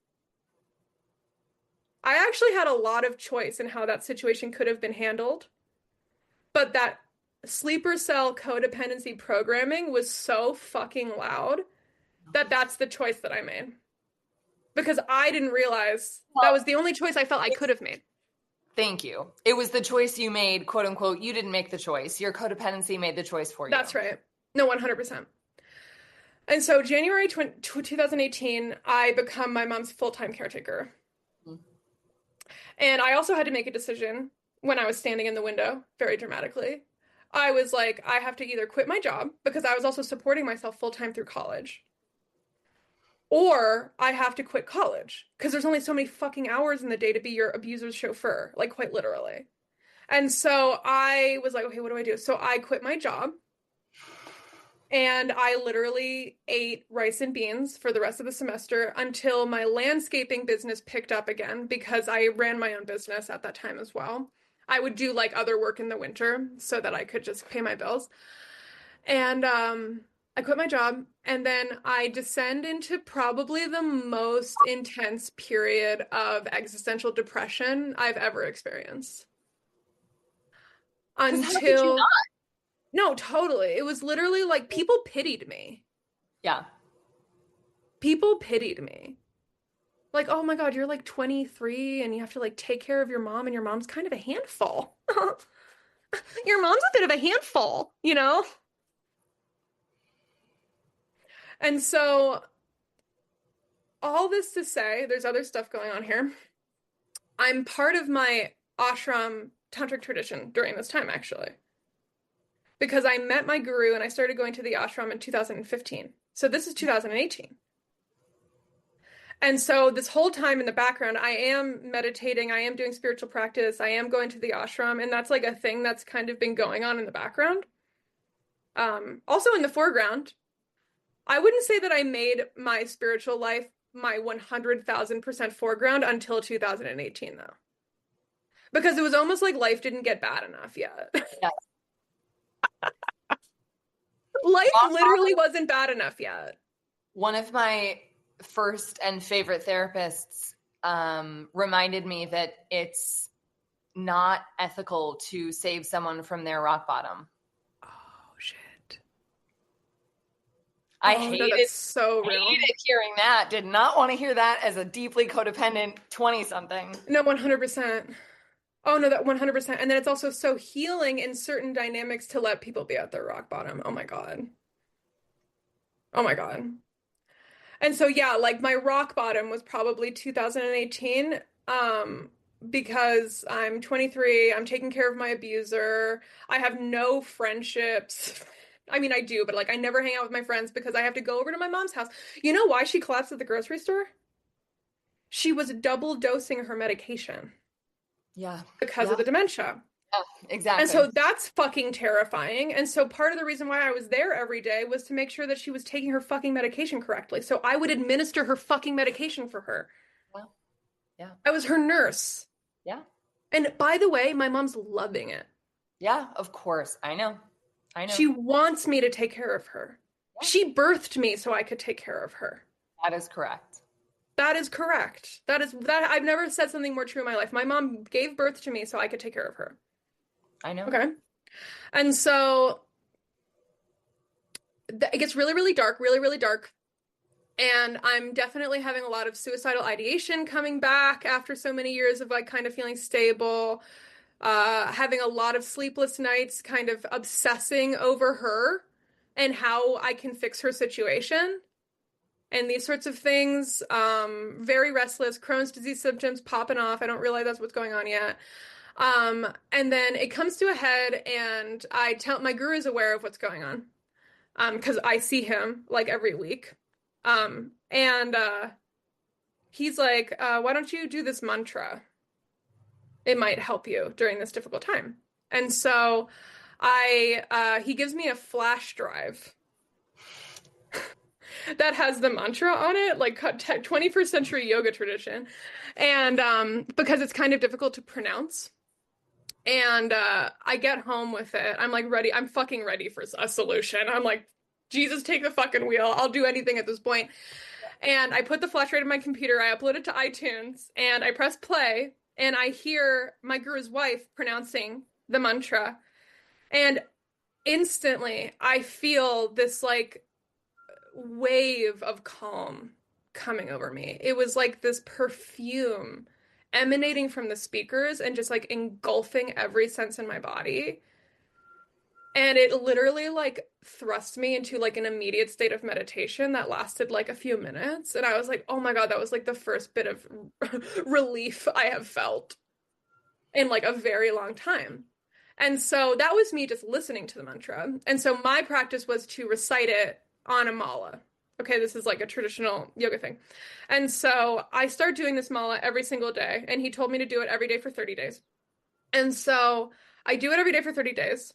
I actually had a lot of choice in how that situation could have been handled. But that sleeper cell codependency programming was so fucking loud that that's the choice that I made. Because I didn't realize that was the only choice I felt I could have made. Thank you. It was the choice you made, quote unquote. You didn't make the choice. Your codependency made the choice for you. That's right. No, 100%. And so January 2018, I become my mom's full-time caretaker. Mm-hmm. And I also had to make a decision when I was standing in the window very dramatically. I was like, I have to either quit my job because I was also supporting myself full time through college, or I have to quit college because there's only so many fucking hours in the day to be your abuser's chauffeur, like quite literally. And so I was like, okay, what do I do? So I quit my job and I literally ate rice and beans for the rest of the semester until my landscaping business picked up again because I ran my own business at that time as well. I would do like other work in the winter so that I could just pay my bills. And I quit my job and then I descend into probably the most intense period of existential depression I've ever experienced. Because how could you Until, not? no, totally. It was literally like people pitied me. Yeah. People pitied me. Like, oh my God, you're like 23 and you have to like take care of your mom and your mom's kind of a handful. Your mom's a bit of a handful, you know? And so, all this to say, there's other stuff going on here. I'm part of my ashram tantric tradition during this time, actually, because I met my guru and I started going to the ashram in 2015. So, this is 2018. And so this whole time in the background, I am meditating, I am doing spiritual practice, I am going to the ashram, and that's like a thing that's kind of been going on in the background. Also in the foreground, I wouldn't say that I made my spiritual life my 100,000% foreground until 2018, though. Because it was almost like life didn't get bad enough yet. Yeah. Life literally wasn't bad enough yet. One of my first and favorite therapists reminded me that it's not ethical to save someone from their rock bottom. Oh, shit. I no, hated, that's so real. hated hearing that. Did not want to hear that as a deeply codependent 20-something. No, 100%. Oh, no, that 100%. And then it's also so healing in certain dynamics to let people be at their rock bottom. Oh my God. Oh my God. And so, yeah, like my rock bottom was probably 2018, because I'm 23, I'm taking care of my abuser, I have no friendships. I mean, I do, but like I never hang out with my friends because I have to go over to my mom's house. You know why she collapsed at the grocery store? She was double dosing her medication. Yeah. Because of the dementia. Yeah, exactly. And so that's fucking terrifying. And so part of the reason why I was there every day was to make sure that she was taking her fucking medication correctly. So I would administer her fucking medication for her. Well, yeah. I was her nurse. Yeah. And by the way, my mom's loving it. Yeah, of course. I know. She wants me to take care of her. Yeah. She birthed me so I could take care of her. That is correct. That is correct. That I've never said something more true in my life. My mom gave birth to me so I could take care of her. I know. Okay. And so it gets really, really dark, really, really dark. And I'm definitely having a lot of suicidal ideation coming back after so many years of like kind of feeling stable, having a lot of sleepless nights, kind of obsessing over her and how I can fix her situation. And these sorts of things, very restless, Crohn's disease symptoms popping off. I don't realize that's what's going on yet. And then it comes to a head and I tell my guru is aware of what's going on. Because I see him like every week. And he's like, why don't you do this mantra? It might help you during this difficult time. And so he gives me a flash drive that has the mantra on it, like 21st century yoga tradition. And because it's kind of difficult to pronounce. And I get home with it. I'm like ready. I'm fucking ready for a solution. I'm like, Jesus, take the fucking wheel. I'll do anything at this point. And I put the flash drive in my computer. I upload it to iTunes and I press play and I hear my guru's wife pronouncing the mantra. And instantly I feel this like wave of calm coming over me. It was like this perfume emanating from the speakers and just like engulfing every sense in my body. And it literally like thrust me into like an immediate state of meditation that lasted like a few minutes. And I was like, oh my God, that was like the first bit of relief I have felt. in like a very long time. And so that was me just listening to the mantra. And so my practice was to recite it on a mala. Okay, this is like a traditional yoga thing. And so I started doing this mala every single day, and he told me to do it every day for 30 days. And so I do it every day for 30 days.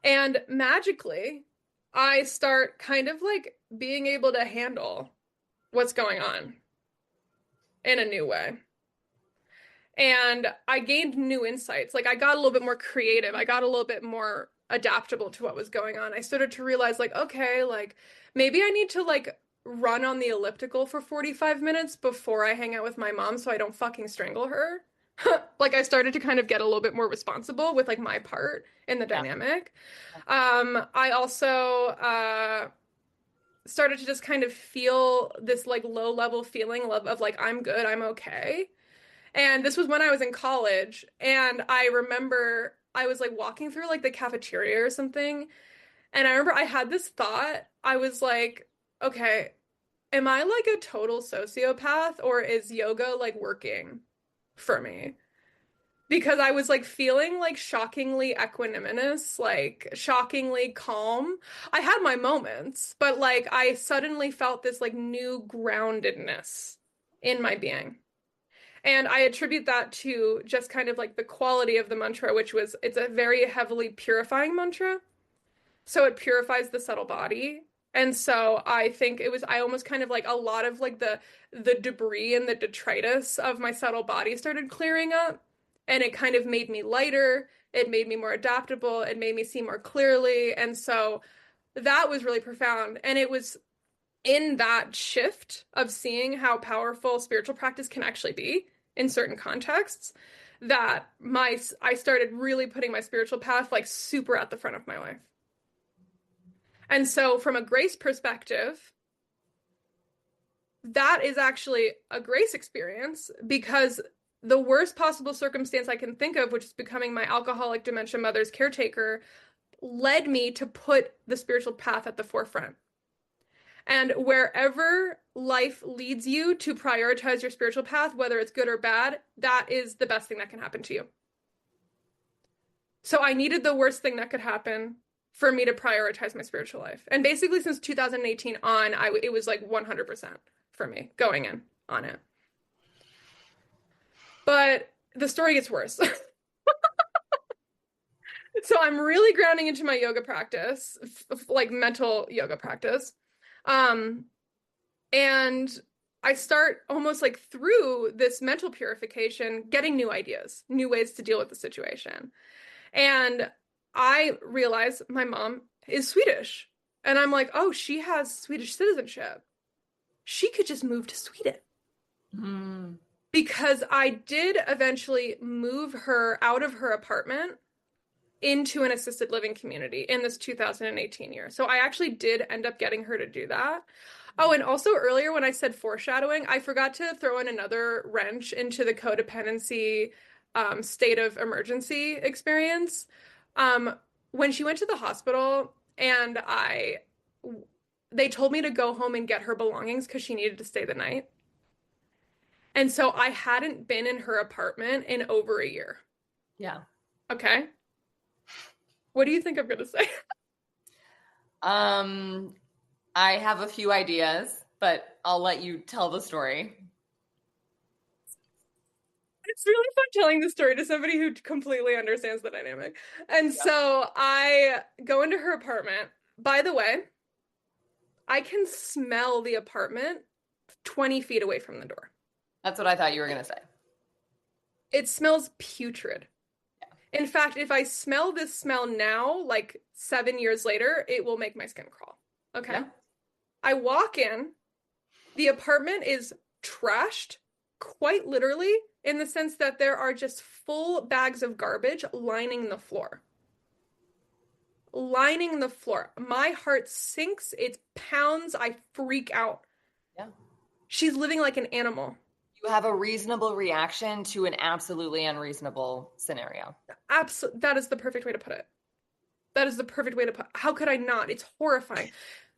And magically, I start kind of like being able to handle what's going on in a new way. And I gained new insights. Like I got a little bit more creative. I got a little bit more adaptable to what was going on. I started to realize like, okay, like maybe I need to like run on the elliptical for 45 minutes before I hang out with my mom so I don't fucking strangle her. Like I started to kind of get a little bit more responsible with like my part in the dynamic. I also started to just kind of feel this like low level feeling of like I'm good, I'm okay. And this was when I was in college, and I remember I was like walking through like the cafeteria or something, and I remember I had this thought. I was like, okay, am I like a total sociopath, or is yoga like working for me? Because I was like feeling like shockingly equanimous, like shockingly calm. I had my moments, but like I suddenly felt this like new groundedness in my being. And I attribute that to just kind of like the quality of the mantra, which was it's a very heavily purifying mantra. So it purifies the subtle body. And so I think it was I almost kind of like a lot of like the debris and the detritus of my subtle body started clearing up. And it kind of made me lighter. It made me more adaptable. It made me see more clearly. And so that was really profound. And it was in that shift of seeing how powerful spiritual practice can actually be in certain contexts that I started really putting my spiritual path like super at the front of my life. And so from a grace perspective, that is actually a grace experience because the worst possible circumstance I can think of, which is becoming my alcoholic dementia mother's caretaker, led me to put the spiritual path at the forefront. And wherever life leads you to prioritize your spiritual path, whether it's good or bad, that is the best thing that can happen to you. So I needed the worst thing that could happen for me to prioritize my spiritual life. And basically since 2018 on, it was like 100% for me going in on it. But the story gets worse. So I'm really grounding into my yoga practice, like mental yoga practice. And I start almost like through this mental purification, getting new ideas, new ways to deal with the situation. And I realize my mom is Swedish. And I'm like, oh, she has Swedish citizenship. She could just move to Sweden. Mm. Because I did eventually move her out of her apartment into an assisted living community in this 2018 year. So I actually did end up getting her to do that. Oh, and also earlier when I said foreshadowing, I forgot to throw in another wrench into the codependency state of emergency experience. When she went to the hospital and they told me to go home and get her belongings because she needed to stay the night. And so I hadn't been in her apartment in over a year. Yeah. Okay. What do you think I'm going to say? I have a few ideas, but I'll let you tell the story. It's really fun telling the story to somebody who completely understands the dynamic. And so I go into her apartment. By the way, I can smell the apartment 20 feet away from the door. That's what I thought you were going to say. It smells putrid. Yeah. In fact, if I smell this smell now, like 7 years later, it will make my skin crawl. Okay. Yeah. I walk in, the apartment is trashed, quite literally, in the sense that there are just full bags of garbage lining the floor. Lining the floor. My heart sinks, it pounds, I freak out. Yeah. She's living like an animal. You have a reasonable reaction to an absolutely unreasonable scenario. That is the perfect way to put it. That is the perfect way to put it. How could I not? It's horrifying.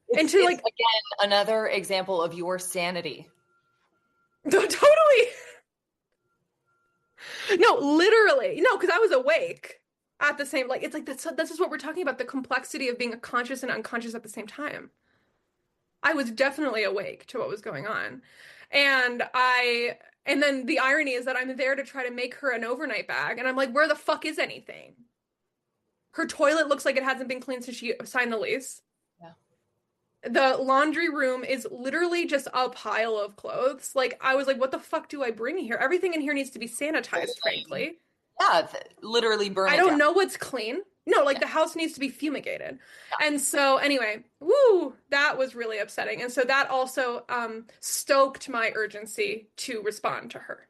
It's again, another example of your sanity. Totally. No, literally. No, because I was awake at the same, like, it's like, this is what we're talking about, the complexity of being conscious and unconscious at the same time. I was definitely awake to what was going on. And then the irony is that I'm there to try to make her an overnight bag. And I'm like, where the fuck is anything? Her toilet looks like it hasn't been cleaned since she signed the lease. Yeah. The laundry room is literally just a pile of clothes. Like, I was like, what the fuck do I bring here? Everything in here needs to be sanitized, frankly. Yeah, literally burn I it don't down. know what's clean. No, like the house needs to be fumigated. And so anyway, woo, that was really upsetting. And so that also stoked my urgency to respond to her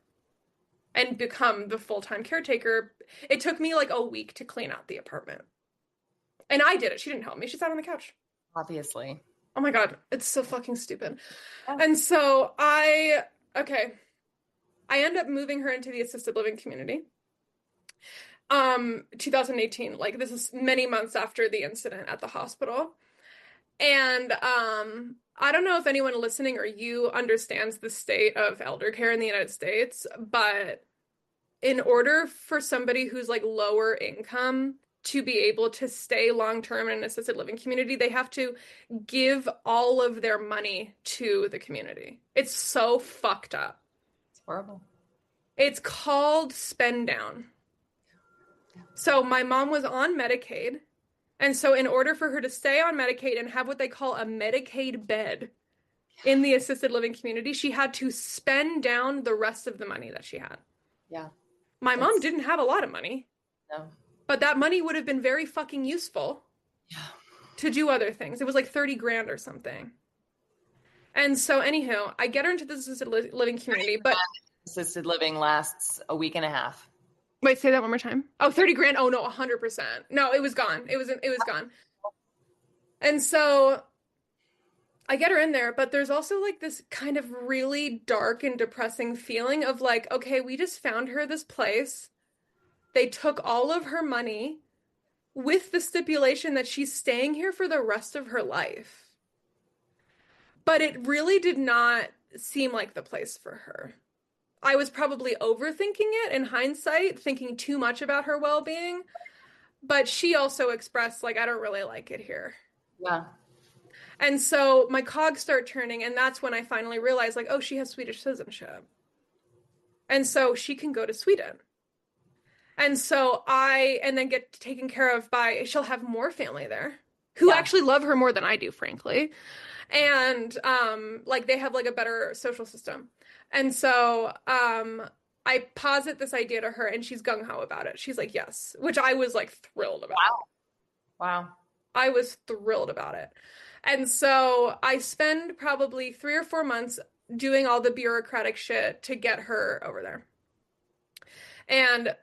and become the full-time caretaker. It took me like a week to clean out the apartment. And I did it. She didn't help me. She sat on the couch. Obviously. Oh my God, it's so fucking stupid. Yeah. And so I end up moving her into the assisted living community. 2018, like this is many months after the incident at the hospital. And I don't know if anyone listening or you understands the state of elder care in the United States, but in order for somebody who's like lower income to be able to stay long-term in an assisted living community, they have to give all of their money to the community. It's so fucked up. It's horrible. It's called spend down. So my mom was on Medicaid. And so in order for her to stay on Medicaid and have what they call a Medicaid bed in the assisted living community, she had to spend down the rest of the money that she had. Yeah. My mom didn't have a lot of money. No. But that money would have been very fucking useful. Yeah. To do other things. It was like 30 grand or something. And so anyhow, I get her into this assisted living community, but assisted living lasts a week and a half. Wait, say that one more time. Oh, 30 grand. Oh no, 100%. No, it was gone. It was gone. And so I get her in there, but there's also like this kind of really dark and depressing feeling of like, okay, we just found her this place. They took all of her money with the stipulation that she's staying here for the rest of her life. But it really did not seem like the place for her. I was probably overthinking it in hindsight, thinking too much about her well-being. But she also expressed, like, I don't really like it here. Yeah. And so my cogs start turning, and that's when I finally realized, like, oh, she has Swedish citizenship. And so she can go to Sweden. And so and then get taken care of she'll have more family there who actually love her more than I do, frankly. And, like, they have, like, a better social system. And so, I posit this idea to her and she's gung-ho about it. She's like, yes, which I was like thrilled about. Wow. I was thrilled about it. And so I spend probably 3 or 4 months doing all the bureaucratic shit to get her over there. And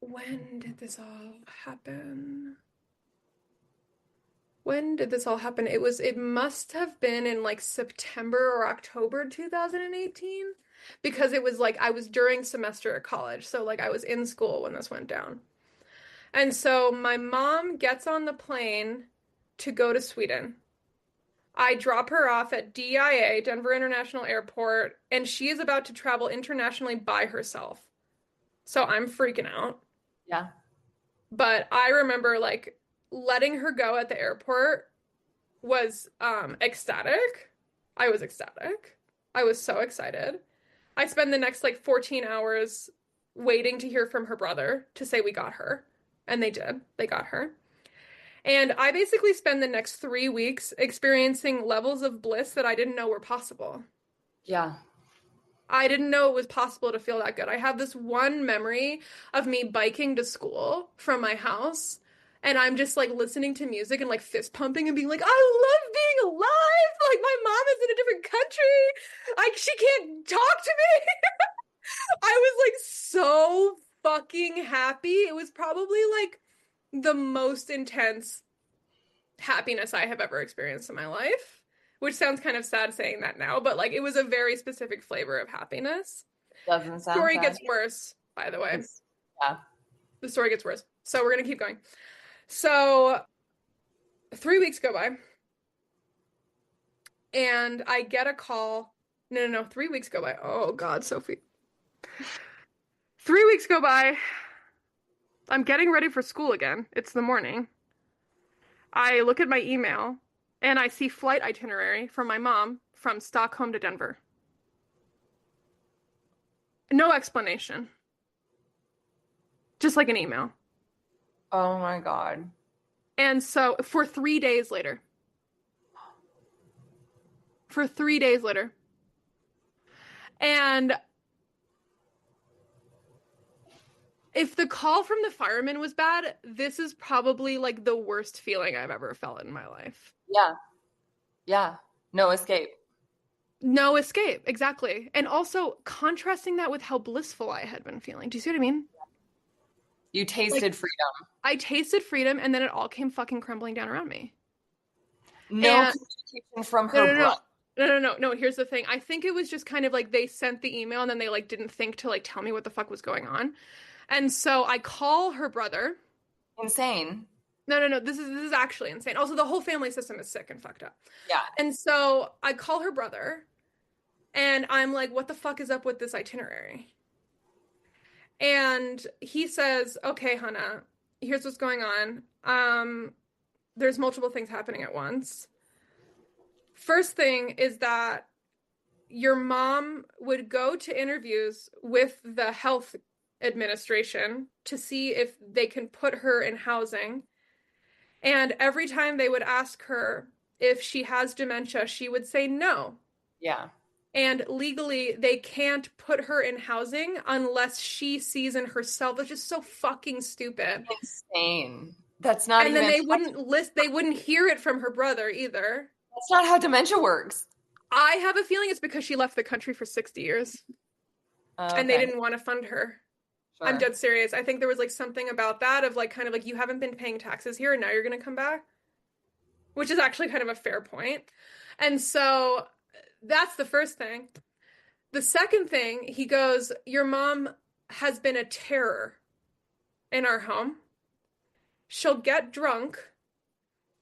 when did this all happen? It must have been in like September or October 2018. Because it was like I was during semester at college. So like I was in school when this went down. And so my mom gets on the plane to go to Sweden. I drop her off at DIA, Denver International Airport, and she is about to travel internationally by herself. So I'm freaking out. Yeah. But I remember like letting her go at the airport was ecstatic. I was ecstatic. I was so excited. I spend the next like 14 hours waiting to hear from her brother to say we got her. And they did. They got her. And I basically spend the next 3 weeks experiencing levels of bliss that I didn't know were possible. Yeah. I didn't know it was possible to feel that good. I have this one memory of me biking to school from my house. And I'm just like listening to music and like fist pumping and being like, I love being alive. Like my mom is in a different country. She can't talk to me. I was like so fucking happy. It was probably like the most intense happiness I have ever experienced in my life, which sounds kind of sad saying that now, but like it was a very specific flavor of happiness. Doesn't sound Story sad. gets worse, by the way. Yeah. The story gets worse. So we're going to keep going. So 3 weeks go by and I get a call. No, 3 weeks go by. Oh God, Sophie. 3 weeks go by. I'm getting ready for school again. It's the morning. I look at my email and I see flight itinerary from my mom from Stockholm to Denver. No explanation. Just like an email. Oh my God. And so for 3 days later. For 3 days later. And if the call from the fireman was bad, this is probably like the worst feeling I've ever felt in my life. Yeah. Yeah. No escape. No escape, exactly. And also contrasting that with how blissful I had been feeling. Do you see what I mean? You tasted freedom. I tasted freedom and then it all came fucking crumbling down around me. No communication from her brother. No. Here's the thing. I think it was just kind of like they sent the email and then they like didn't think to like tell me what the fuck was going on. And so I call her brother. Insane. No. This is actually insane. Also, the whole family system is sick and fucked up. Yeah. And so I call her brother and I'm like, what the fuck is up with this itinerary? And he says, okay, Hanna, here's what's going on. There's multiple things happening at once. First thing is that your mom would go to interviews with the health administration to see if they can put her in housing. And every time they would ask her if she has dementia, she would say no. Yeah. And legally, they can't put her in housing unless she sees in herself, which is so fucking stupid. Insane. That's not and even... then they wouldn't hear it from her brother either. That's not how dementia works. I have a feeling it's because she left the country for 60 years. Okay. And they didn't want to fund her. Sure. I'm dead serious. I think there was like something about that of like kind of like you haven't been paying taxes here and now you're going to come back. Which is actually kind of a fair point. And so that's the first thing. The second thing, he goes, your mom has been a terror in our home. She'll get drunk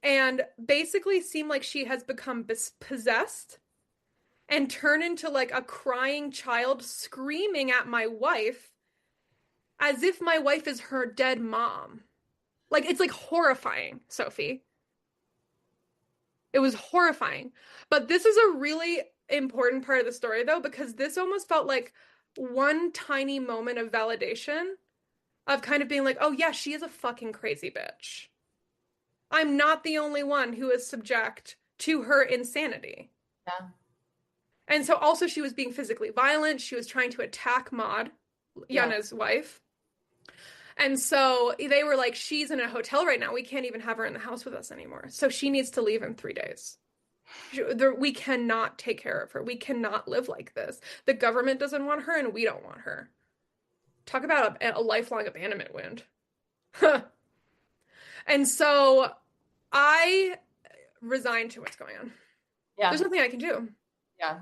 and basically seem like she has become possessed and turn into like a crying child screaming at my wife as if my wife is her dead mom. Like, it's like horrifying, Sophie. It was horrifying. But this is a really important part of the story, though, because this almost felt like one tiny moment of validation of kind of being like, oh, yeah, she is a fucking crazy bitch. I'm not the only one who is subject to her insanity. Yeah. And so also she was being physically violent. She was trying to attack Maud, Yana's wife. And so they were like, she's in a hotel right now. We can't even have her in the house with us anymore. So she needs to leave in 3 days. We cannot take care of her. We cannot live like this. The government doesn't want her and we don't want her. Talk about a lifelong abandonment wound. And so I resigned to what's going on. Yeah. There's nothing I can do. Yeah.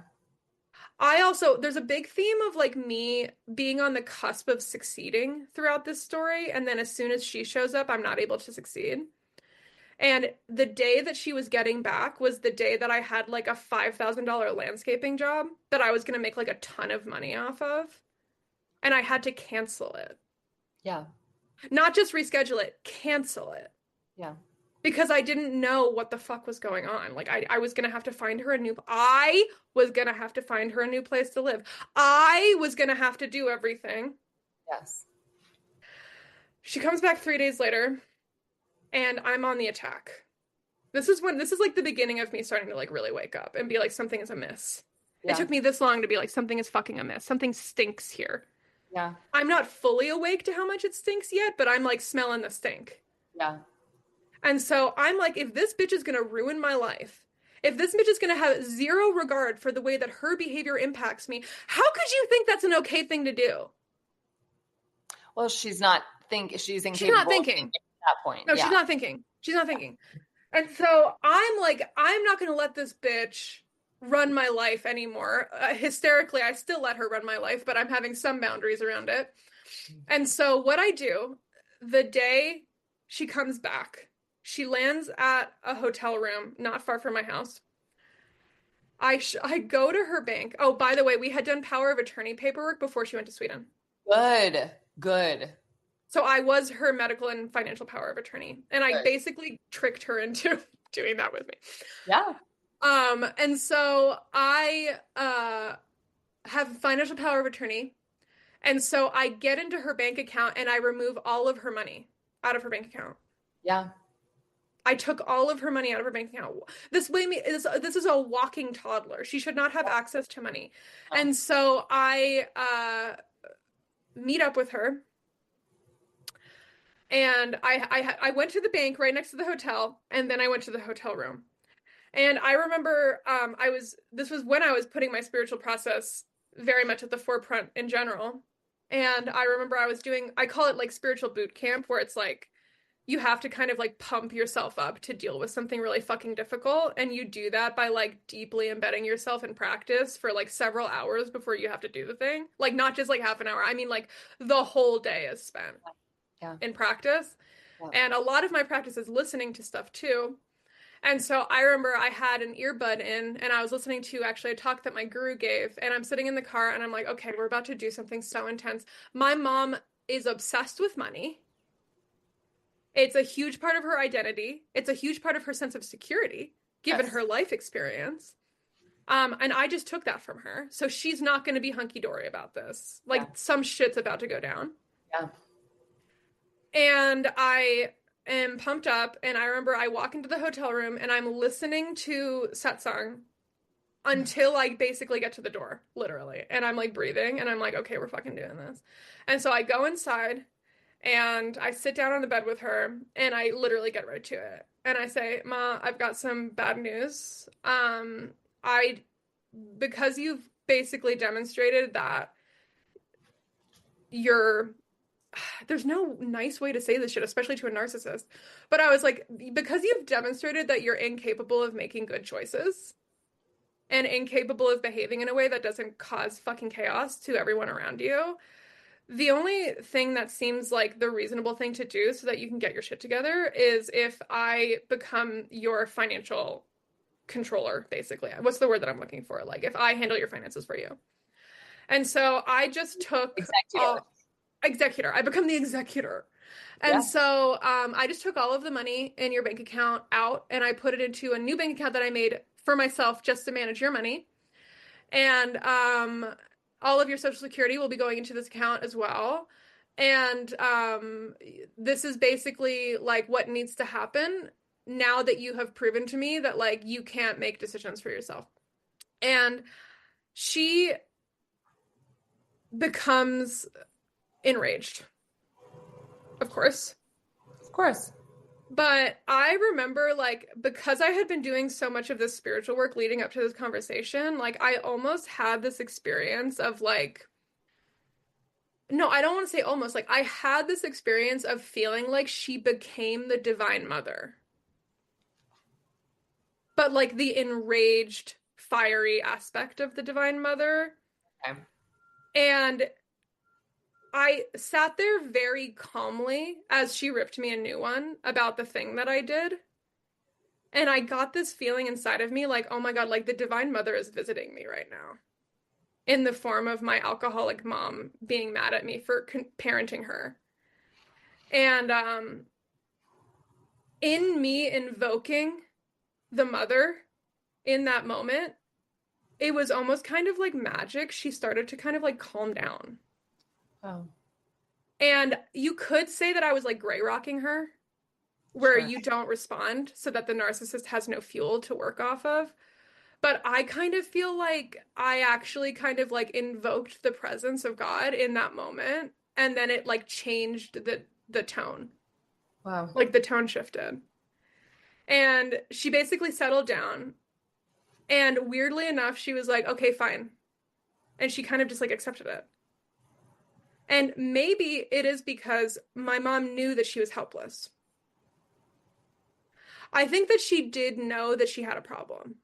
There's a big theme of like me being on the cusp of succeeding throughout this story. And then as soon as she shows up, I'm not able to succeed. And the day that she was getting back was the day that I had like a $5,000 landscaping job that I was going to make like a ton of money off of. And I had to cancel it. Yeah. Not just reschedule it, cancel it. Yeah. Because I didn't know what the fuck was going on. Like I was going to have to find her a new place to live. I was going to have to do everything. Yes. She comes back 3 days later and I'm on the attack. This is like the beginning of me starting to like really wake up and be like, something is amiss. Yeah. It took me this long to be like, something is fucking amiss. Something stinks here. Yeah. I'm not fully awake to how much it stinks yet, but I'm like smelling the stink. Yeah. And so I'm like, if this bitch is going to ruin my life, if this bitch is going to have zero regard for the way that her behavior impacts me, how could you think that's an okay thing to do? Well, she's not thinking. She's not thinking. At that point. No, yeah. She's not thinking. She's not thinking. And so I'm like, I'm not going to let this bitch run my life anymore. Hysterically, I still let her run my life, but I'm having some boundaries around it. And so what I do, the day she comes back, she lands at a hotel room not far from my house. I go to her bank. Oh, by the way, we had done power of attorney paperwork before she went to Sweden. Good. Good. So I was her medical and financial power of attorney. And I Good. basically tricked her into doing that with me. Yeah. And so I have financial power of attorney. And so I get into her bank account and I remove all of her money out of her bank account. Yeah. I took all of her money out of her bank account. This is a walking toddler. She should not have access to money. Oh. And so I meet up with her. And I went to the bank right next to the hotel, and then I went to the hotel room. And I remember this was when I was putting my spiritual process very much at the forefront in general. And I remember I call it like spiritual boot camp, where it's like you have to kind of like pump yourself up to deal with something really fucking difficult. And you do that by like deeply embedding yourself in practice for like several hours before you have to do the thing. Like not just like half an hour. I mean, like the whole day is spent in practice. Yeah. And a lot of my practice is listening to stuff too. And so I remember I had an earbud in and I was listening to actually a talk that my guru gave. And I'm sitting in the car and I'm like, okay, we're about to do something so intense. My mom is obsessed with money. It's a huge part of her identity. It's a huge part of her sense of security, given her life experience. And I just took that from her. So she's not going to be hunky-dory about this. Like some shit's about to go down. Yeah. And I am pumped up, and I remember I walk into the hotel room and I'm listening to satsang until I basically get to the door, literally. And I'm like breathing and I'm like, okay, we're fucking doing this. And so I go inside and I sit down on the bed with her and I literally get right to it. And I say, Ma, I've got some bad news. Because you've basically demonstrated that there's no nice way to say this shit, especially to a narcissist. But I was like, because you've demonstrated that you're incapable of making good choices and incapable of behaving in a way that doesn't cause fucking chaos to everyone around you, the only thing that seems like the reasonable thing to do so that you can get your shit together is if I become your financial controller, basically. What's the word that I'm looking for? Like, if I handle your finances for you. And so I just took executor. I become the executor. And so I just took all of the money in your bank account out and I put it into a new bank account that I made for myself just to manage your money. And all of your Social Security will be going into this account as well. And this is basically like what needs to happen now that you have proven to me that like you can't make decisions for yourself. And she becomes enraged. Of course. Of course. But I remember, like, because I had been doing so much of this spiritual work leading up to this conversation, like, I almost had this experience of, like, no, I don't want to say almost, like, I had this experience of feeling like she became the Divine Mother. But, like, the enraged, fiery aspect of the Divine Mother. Okay. And I sat there very calmly as she ripped me a new one about the thing that I did. And I got this feeling inside of me like, oh my God, like the Divine Mother is visiting me right now in the form of my alcoholic mom being mad at me for parenting her. And in me invoking the mother in that moment, it was almost kind of like magic. She started to kind of like calm down. Oh. And you could say that I was like gray rocking her, where you don't respond so that the narcissist has no fuel to work off of. But I kind of feel like I actually kind of like invoked the presence of God in that moment. And then it like changed the tone. Wow. Like the tone shifted. And she basically settled down. And weirdly enough, she was like, okay, fine. And she kind of just like accepted it. And maybe it is because my mom knew that she was helpless. I think that she did know that she had a problem,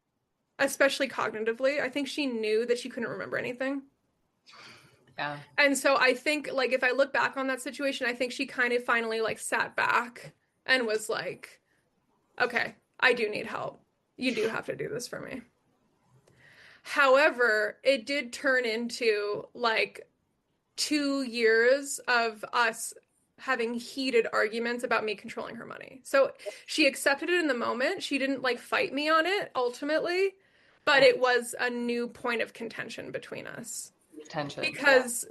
especially cognitively. I think she knew that she couldn't remember anything. Yeah. And so I think, like, if I look back on that situation, I think she kind of finally, like, sat back and was like, okay, I do need help. You do have to do this for me. However, it did turn into, like, 2 years of us having heated arguments about me controlling her money. So she accepted it in the moment. She didn't like fight me on it ultimately, but it was a new point of contention between us. Tension. Because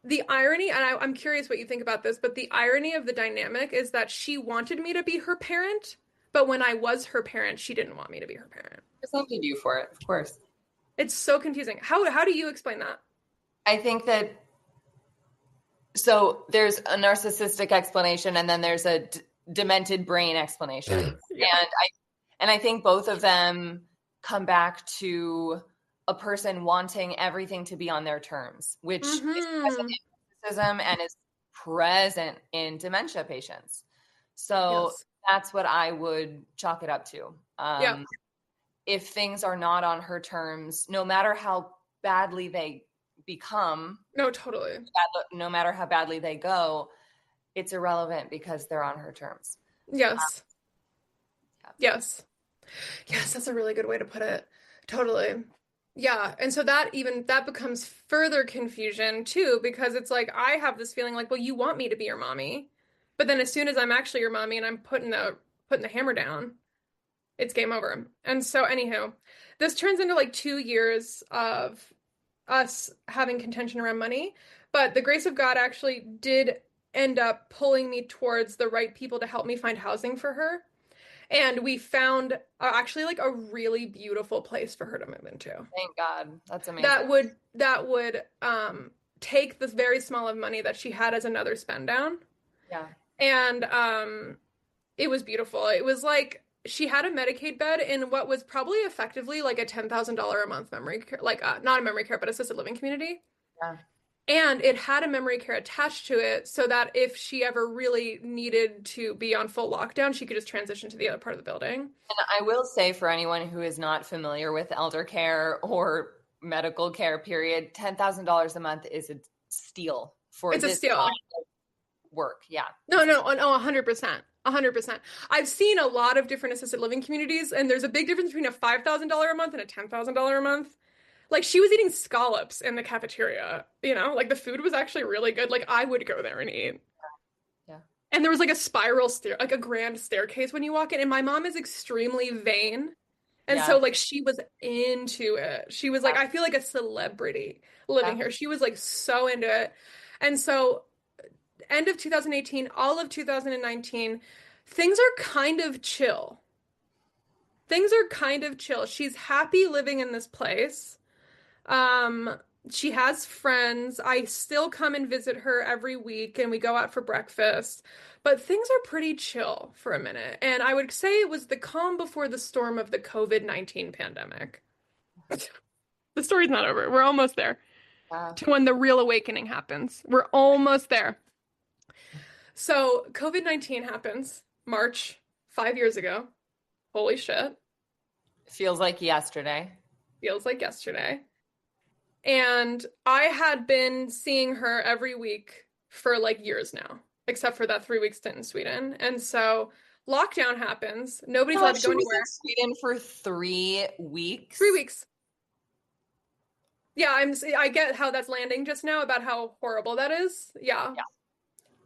the irony, and I'm curious what you think about this, but the irony of the dynamic is that she wanted me to be her parent, but when I was her parent, she didn't want me to be her parent. Resented you for it, of course. It's so confusing. How do you explain that? I think that, so there's a narcissistic explanation and then there's a demented brain explanation. Yeah. And I think both of them come back to a person wanting everything to be on their terms, which is present in narcissism and is present in dementia patients. So that's what I would chalk it up to. If things are not on her terms, no matter how badly they become, no matter how badly they go, it's irrelevant because they're on her terms. Yes. That's a really good way to put it. Totally. Yeah. And so that becomes further confusion too, because it's like, I have this feeling like, well, you want me to be your mommy, but then as soon as I'm actually your mommy and I'm putting the hammer down, it's game over. And so anywho, this turns into like 2 years of us having contention around money, but the grace of God actually did end up pulling me towards the right people to help me find housing for her. And we found actually like a really beautiful place for her to move into. Thank God. That's amazing. That would take this very small of money that she had as another spend down. Yeah. And it was beautiful. It was like she had a Medicaid bed in what was probably effectively like a $10,000 a month memory care, like not a memory care, but assisted living community. Yeah. And it had a memory care attached to it so that if she ever really needed to be on full lockdown, she could just transition to the other part of the building. And I will say, for anyone who is not familiar with elder care or medical care, period, $10,000 a month is a steal for this kind of work. Yeah. No, 100%. 100%. I've seen a lot of different assisted living communities, and there's a big difference between a $5,000 a month and a $10,000 a month. Like, she was eating scallops in the cafeteria, like the food was actually really good. Like, I would go there and eat. Yeah. And there was like a spiral like a grand staircase when you walk in. And my mom is extremely vain. And so like she was into it. She was like, I feel like a celebrity living here. She was like so into it. And so end of 2018, all of 2019, things are kind of chill. She's happy living in this place. She has friends. I still come and visit her every week and we go out for breakfast, but things are pretty chill for a minute. And I would say it was the calm before the storm of the COVID-19 pandemic. The story's not over. We're almost there to when the real awakening happens. We're almost there. So COVID-19 happens March 5 years ago. Holy shit. Feels like yesterday. And I had been seeing her every week for like years now, except for that 3-week stint in Sweden. And so lockdown happens. Nobody's allowed to go anywhere. She was in Sweden for 3 weeks. 3 weeks. Yeah, I get how that's landing just now about how horrible that is. Yeah.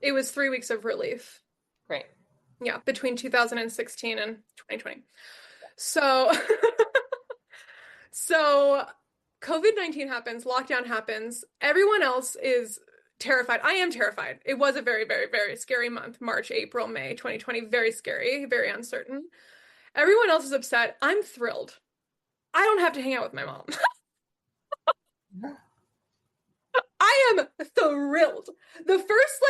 It was 3 weeks of relief. Great. Yeah, between 2016 and 2020. So COVID-19 happens, lockdown happens. Everyone else is terrified. I am terrified. It was a very, very, very scary month. March, April, May 2020. Very scary, very uncertain. Everyone else is upset. I'm thrilled. I don't have to hang out with my mom. I am thrilled. The first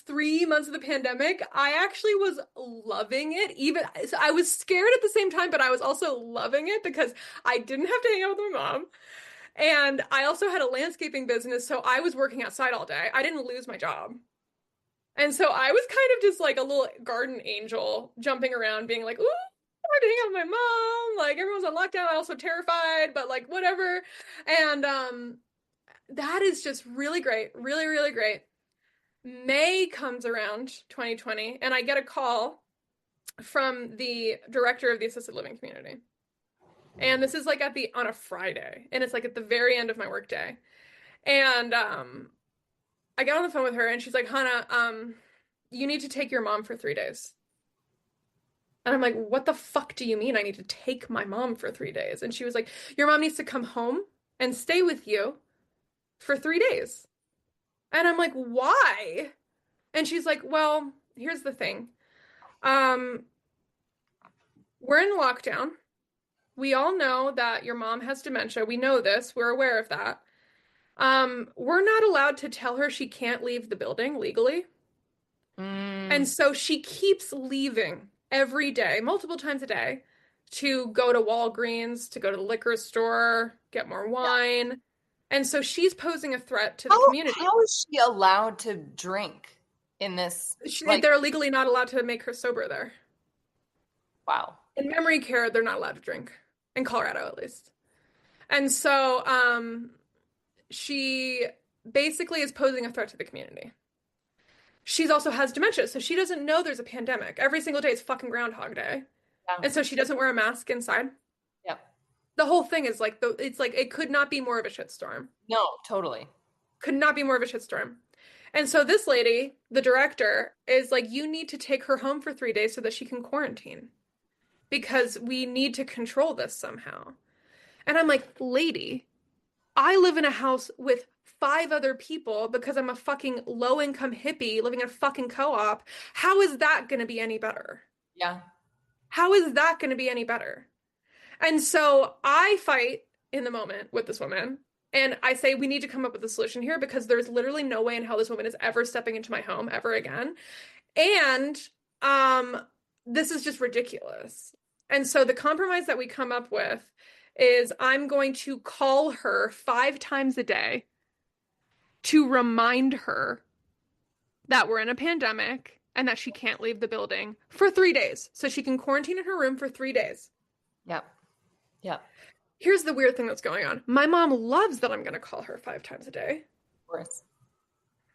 3 months of the pandemic, I actually was loving it. So I was scared at the same time, but I was also loving it because I didn't have to hang out with my mom. And I also had a landscaping business, so I was working outside all day. I didn't lose my job. And so I was kind of just like a little garden angel jumping around being like, ooh, I'm hanging out with my mom. Like, everyone's on lockdown. I'm also terrified, but like, whatever. And that is just really great. Really, really great. May comes around 2020, and I get a call from the director of the assisted living community. And this is like on a Friday, and it's like at the very end of my workday. And I get on the phone with her and she's like, Hanna, you need to take your mom for 3 days. And I'm like, what the fuck do you mean I need to take my mom for 3 days? And she was like, your mom needs to come home and stay with you for 3 days. And I'm like, why? And she's like, well, here's the thing. We're in lockdown. We all know that your mom has dementia. We know this. We're aware of that. We're not allowed to tell her she can't leave the building legally. And so she keeps leaving every day, multiple times a day, to go to Walgreens, to go to the liquor store, get more wine. Yeah. And so she's posing a threat to the community. How is she allowed to drink in this? They're legally not allowed to make her sober there. Wow. In memory care, they're not allowed to drink. In Colorado, at least. And so she basically is posing a threat to the community. She also has dementia, so she doesn't know there's a pandemic. Every single day is fucking Groundhog Day. Yeah. And so she doesn't wear a mask inside. Yep. The whole thing is like, it's like, it could not be more of a shitstorm. No, totally. Could not be more of a shitstorm. And so this lady, the director, is like, you need to take her home for 3 days so that she can quarantine. Because we need to control this somehow. And I'm like, lady, I live in a house with 5 other people because I'm a fucking low-income hippie living in a fucking co-op. How is that going to be any better? Yeah. How is that going to be any better? And so I fight in the moment with this woman. And I say, we need to come up with a solution here because there's literally no way in hell this woman is ever stepping into my home ever again. And this is just ridiculous. And so the compromise that we come up with is I'm going to call her 5 times a day to remind her that we're in a pandemic and that she can't leave the building for 3 days. So she can quarantine in her room for 3 days. Yep. Yep. Here's the weird thing that's going on. My mom loves that I'm going to call her 5 times a day. Of course.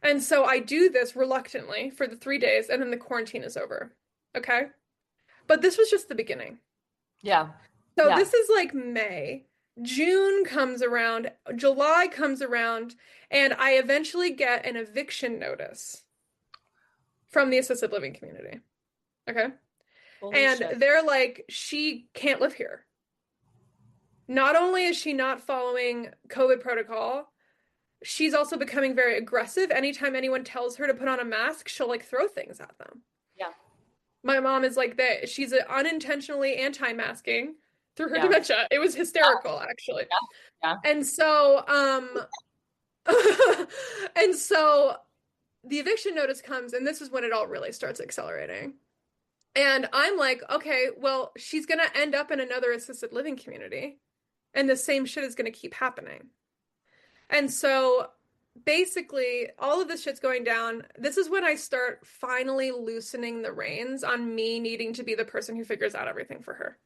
And so I do this reluctantly for the 3 days and then the quarantine is over. Okay? But this was just the beginning. Yeah. So this is like May. June comes around, July comes around, and I eventually get an eviction notice from the assisted living community. Okay? Holy shit. They're like, she can't live here. Not only is she not following COVID protocol, she's also becoming very aggressive. Anytime anyone tells her to put on a mask, she'll like throw things at them. Yeah. My mom is like that. She's unintentionally anti-masking through her dementia. It was hysterical, actually. Yeah. And so, and so the eviction notice comes, and this is when it all really starts accelerating. And I'm like, okay, well, she's going to end up in another assisted living community, and the same shit is going to keep happening. And so basically, all of this shit's going down. This is when I start finally loosening the reins on me needing to be the person who figures out everything for her.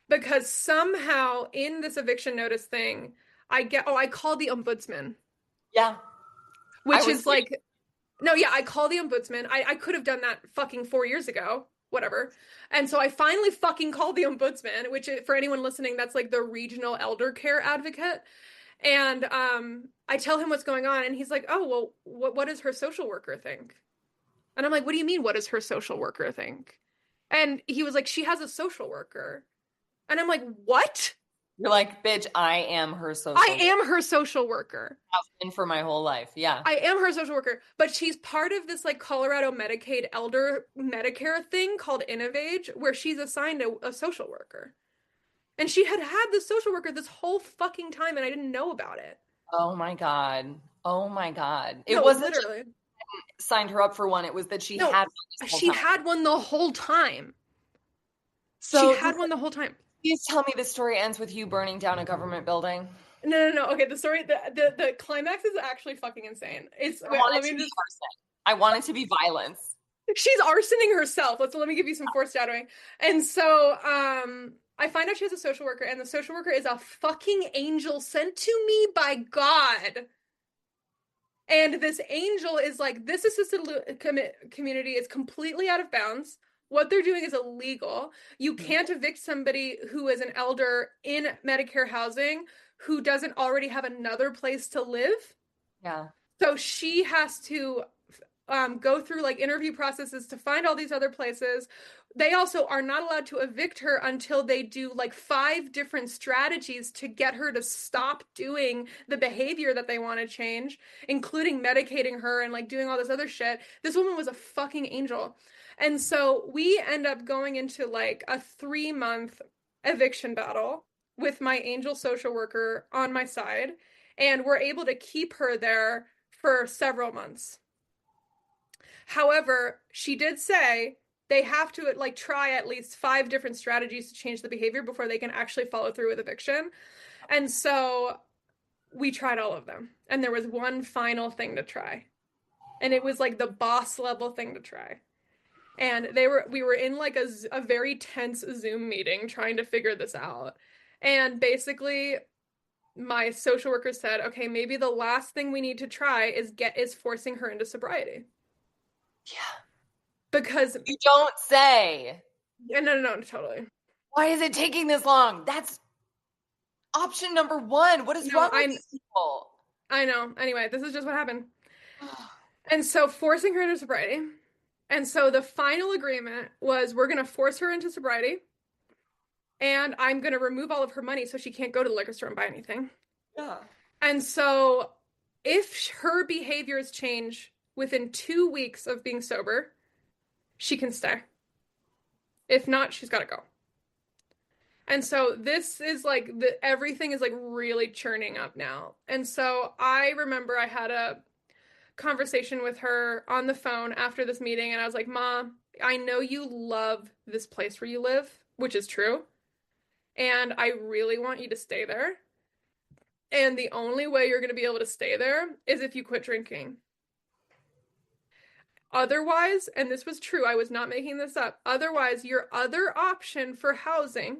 Because somehow in this eviction notice thing, I called the ombudsman. Yeah. Which is like, no, yeah, I called the ombudsman. I could have done that fucking 4 years ago, whatever. And so I finally fucking called the ombudsman, which for anyone listening, that's like the regional elder care advocate. And I tell him what's going on, and he's like, oh, well, what does her social worker think? And I'm like, what do you mean, what does her social worker think? And he was like, she has a social worker. And I'm like, what? You're like, bitch, I am her social worker. I am her social worker. I've been for my whole life, yeah. I am her social worker, but she's part of this like Colorado Medicaid elder Medicare thing called Innovage, where she's assigned a social worker. And she had the social worker this whole fucking time, and I didn't know about it. Oh my God. Oh my God. It wasn't literally signed her up for one. It was that she had one. She had one the whole time. So she had one the whole time. Please tell me this story ends with you burning down a government building. No. Okay, the story, the climax is actually fucking insane. I want it to be violence. She's arsoning herself. Let me give you some foreshadowing. And so, I find out she has a social worker, and the social worker is a fucking angel sent to me by God. And this angel is like, this assisted community is completely out of bounds. What they're doing is illegal. You can't evict somebody who is an elder in Medicare housing who doesn't already have another place to live. Yeah. So she has to go through like interview processes to find all these other places. They also are not allowed to evict her until they do like 5 different strategies to get her to stop doing the behavior that they want to change, including medicating her and like doing all this other shit. This woman was a fucking angel. And so we end up going into like a 3-month eviction battle with my angel social worker on my side. And we're able to keep her there for several months. However, she did say they have to like try at least 5 different strategies to change the behavior before they can actually follow through with eviction. And so we tried all of them. And there was one final thing to try. And it was like the boss level thing to try. And we were in like a very tense Zoom meeting trying to figure this out. And basically my social worker said, okay, maybe the last thing we need to try is forcing her into sobriety. Yeah. Because you don't say. Yeah, no, totally. Why is it taking this long? That's option number 1. What is wrong with these people? I know. Anyway, this is just what happened. And so forcing her into sobriety. And so the final agreement was we're going to force her into sobriety. And I'm going to remove all of her money so she can't go to the liquor store and buy anything. Yeah. And so if her behaviors change within 2 weeks of being sober, she can stay. If not, she's got to go. And so this is like everything is like really churning up now. And so I remember I had a conversation with her on the phone after this meeting, and I was like, Mom, I know you love this place where you live, which is true. And I really want you to stay there. And the only way you're going to be able to stay there is if you quit drinking. Otherwise, and this was true, I was not making this up. Otherwise, your other option for housing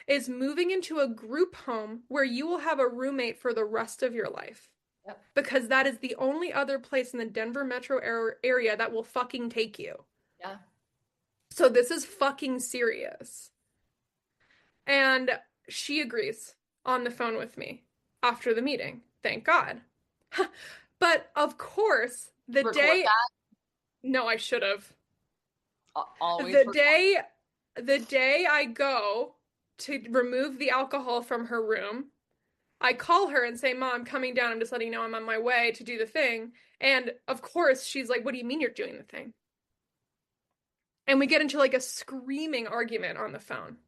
is moving into a group home where you will have a roommate for the rest of your life. Yep. Because that is the only other place in the Denver metro area that will fucking take you. Yeah. So this is fucking serious. And she agrees on the phone with me after the meeting. Thank God. But of course, the day... that? No, I should have. Always. The day I go to remove the alcohol from her room, I call her and say, Mom, I'm coming down. I'm just letting you know I'm on my way to do the thing. And of course, she's like, what do you mean you're doing the thing? And we get into like a screaming argument on the phone.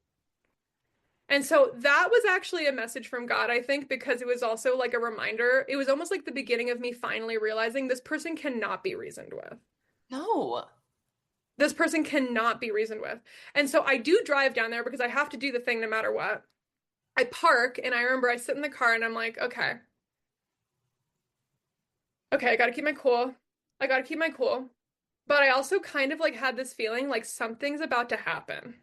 And so that was actually a message from God, I think, because it was also like a reminder. It was almost like the beginning of me finally realizing this person cannot be reasoned with. No. This person cannot be reasoned with. And so I do drive down there because I have to do the thing no matter what. I park, and I remember I sit in the car and I'm like, okay, I gotta keep my cool. But I also kind of like had this feeling like something's about to happen.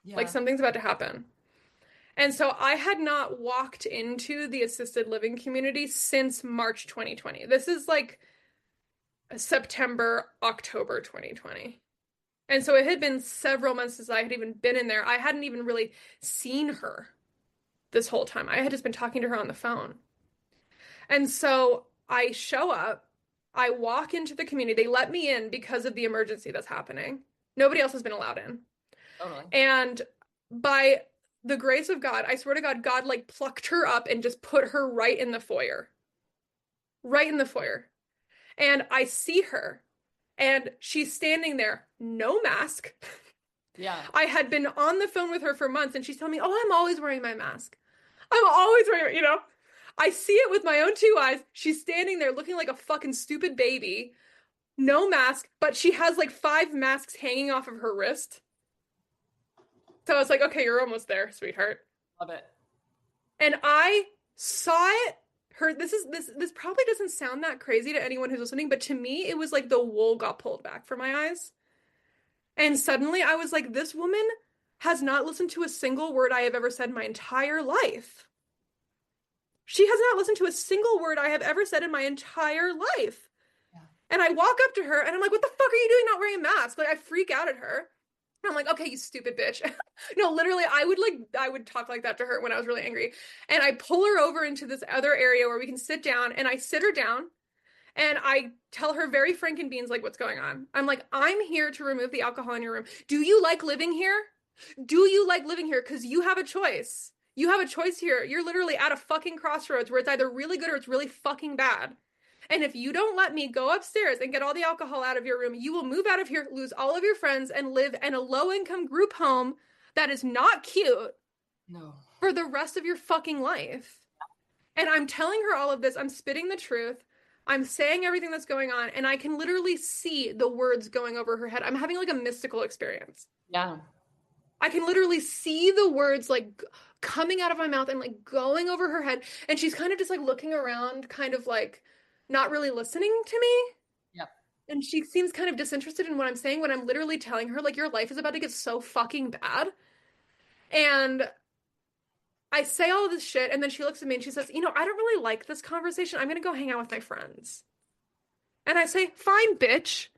Yeah. Like something's about to happen. And so I had not walked into the assisted living community since March 2020. This is like September, October 2020. And so it had been several months since I had even been in there. I hadn't even really seen her this whole time. I had just been talking to her on the phone. And so I show up, I walk into the community. They let me in because of the emergency that's happening. Nobody else has been allowed in. Totally. And by the grace of God, I swear to God, God like plucked her up and just put her right in the foyer. Right in the foyer. And I see her, and she's standing there, no mask. Yeah. I had been on the phone with her for months, and she's telling me, oh, I'm always wearing my mask. I'm always wearing, you know. I see it with my own 2 eyes. She's standing there looking like a fucking stupid baby. No mask, but she has like 5 masks hanging off of her wrist. So I was like, okay, you're almost there, sweetheart. Love it. And I saw it. This probably doesn't sound that crazy to anyone who's listening, but to me, it was like the wool got pulled back from my eyes. And suddenly I was like, this woman has not listened to a single word I have ever said in my entire life. She has not listened to a single word I have ever said in my entire life. Yeah. And I walk up to her and I'm like, what the fuck are you doing not wearing a mask? Like, I freak out at her. And I'm like, okay, you stupid bitch. No, literally, I would talk like that to her when I was really angry. And I pull her over into this other area where we can sit down, and I sit her down And I tell her very frank and beans, like, what's going on? I'm like, I'm here to remove the alcohol in your room. Do you like living here? Do you like living here? Because you have a choice. You have a choice here. You're literally at a fucking crossroads where it's either really good or it's really fucking bad. And if you don't let me go upstairs and get all the alcohol out of your room, you will move out of here, lose all of your friends, and live in a low-income group home that is not cute for the rest of your fucking life. And I'm telling her all of this. I'm spitting the truth. I'm saying everything that's going on, and I can literally see the words going over her head. I'm having like a mystical experience. Yeah. I can literally see the words like coming out of my mouth and like going over her head. And she's kind of just like looking around, kind of like not really listening to me. Yep. And she seems kind of disinterested in what I'm saying when I'm literally telling her like your life is about to get so fucking bad. And I say all of this shit, and then she looks at me and she says, you know, I don't really like this conversation. I'm gonna go hang out with my friends. And I say, fine, bitch.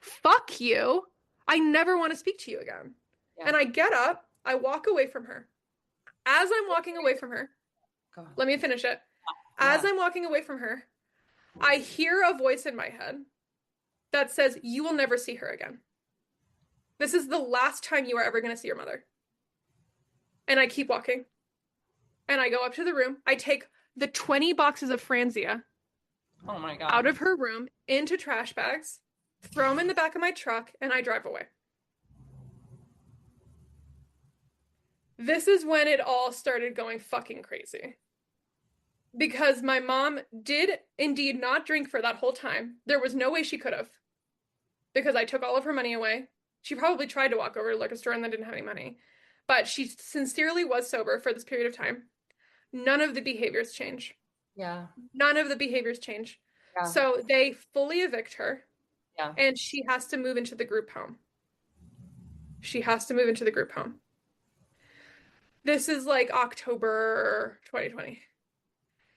Fuck you. I never want to speak to you again. Yeah. And I get up, I walk away from her. As I'm walking away from her, let me finish it. As I'm walking away from her, I hear a voice in my head that says, you will never see her again. This is the last time you are ever going to see your mother. And I keep walking. And I go up to the room. I take the 20 boxes of Franzia oh my God. out of her room into trash bags, throw them in the back of my truck, and I drive away. This is when it all started going fucking crazy. Because my mom did indeed not drink for that whole time. There was no way she could have. Because I took all of her money away. She probably tried to walk over to the liquor store and then didn't have any money. But she sincerely was sober for this period of time. None of the behaviors change. Yeah. None of the behaviors change. Yeah. So they fully evict her. Yeah. And she has to move into the group home. She has to move into the group home. This is like October 2020.